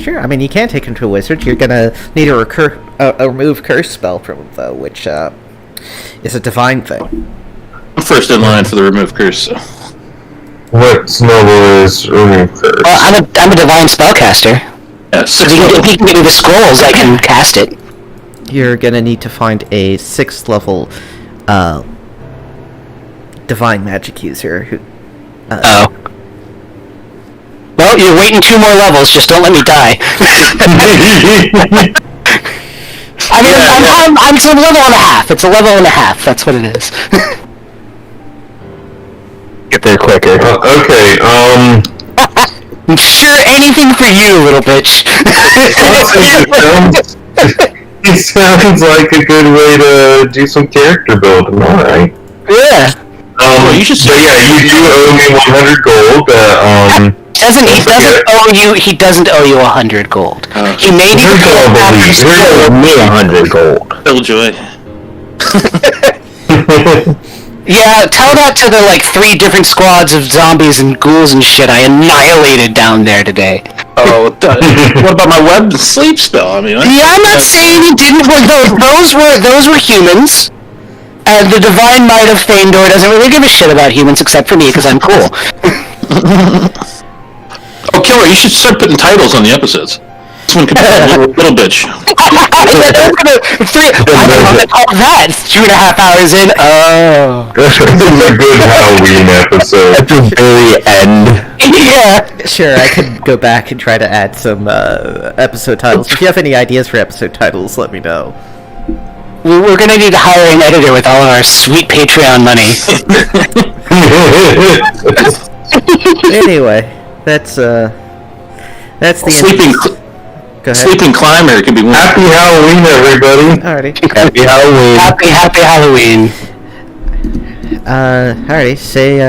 [SPEAKER 1] Sure. I mean, you can take him to a wizard. You're gonna need a remove curse spell from him, though, which is a divine thing.
[SPEAKER 5] I'm first in line for the remove curse. So.
[SPEAKER 4] What level is remove curse?
[SPEAKER 3] Well, I'm a divine spellcaster.
[SPEAKER 5] Yes.
[SPEAKER 3] If he can give me the scrolls, I can cast it.
[SPEAKER 1] You're gonna need to find a 6th level divine magic user who.
[SPEAKER 3] Oh. Well, you're waiting 2 more levels. Just don't let me die. I mean, it's a level and a half. It's a level and a half. That's what it is.
[SPEAKER 2] get there quicker.
[SPEAKER 4] Okay,
[SPEAKER 3] Sure, anything for you, little bitch.
[SPEAKER 4] it sounds like a good way to do some character building. All right.
[SPEAKER 3] Yeah.
[SPEAKER 5] You should
[SPEAKER 4] So yeah, you do owe me 100 gold.
[SPEAKER 3] He doesn't owe you 100 gold. He may need to
[SPEAKER 2] Here's me 100 gold.
[SPEAKER 5] Killjoy.
[SPEAKER 3] Yeah, tell that to the, 3 different squads of zombies and ghouls and shit I annihilated down there today.
[SPEAKER 5] Oh, what about my web sleep spell? I mean,
[SPEAKER 3] Yeah, I'm not saying he didn't. Well, those were humans. The Divine Might of Feindor doesn't really give a shit about humans except for me, because I'm cool.
[SPEAKER 5] Oh, Killer, you should start putting titles on the episodes. This one could be little bitch.
[SPEAKER 3] I don't know what to call that. 2.5 hours in. Oh.
[SPEAKER 4] This is a good Halloween episode.
[SPEAKER 2] At the very end.
[SPEAKER 3] Yeah.
[SPEAKER 1] Sure, I can go back and try to add some episode titles. If you have any ideas for episode titles, let me know.
[SPEAKER 3] We're gonna need to hire an editor with all of our sweet Patreon money.
[SPEAKER 1] Anyway, that's the
[SPEAKER 5] Sleeping,
[SPEAKER 1] Go ahead.
[SPEAKER 5] sleeping climber could be one.
[SPEAKER 4] Happy Halloween, everybody.
[SPEAKER 1] Alrighty.
[SPEAKER 2] Happy Halloween.
[SPEAKER 3] Happy Halloween.
[SPEAKER 1] Alrighty. Say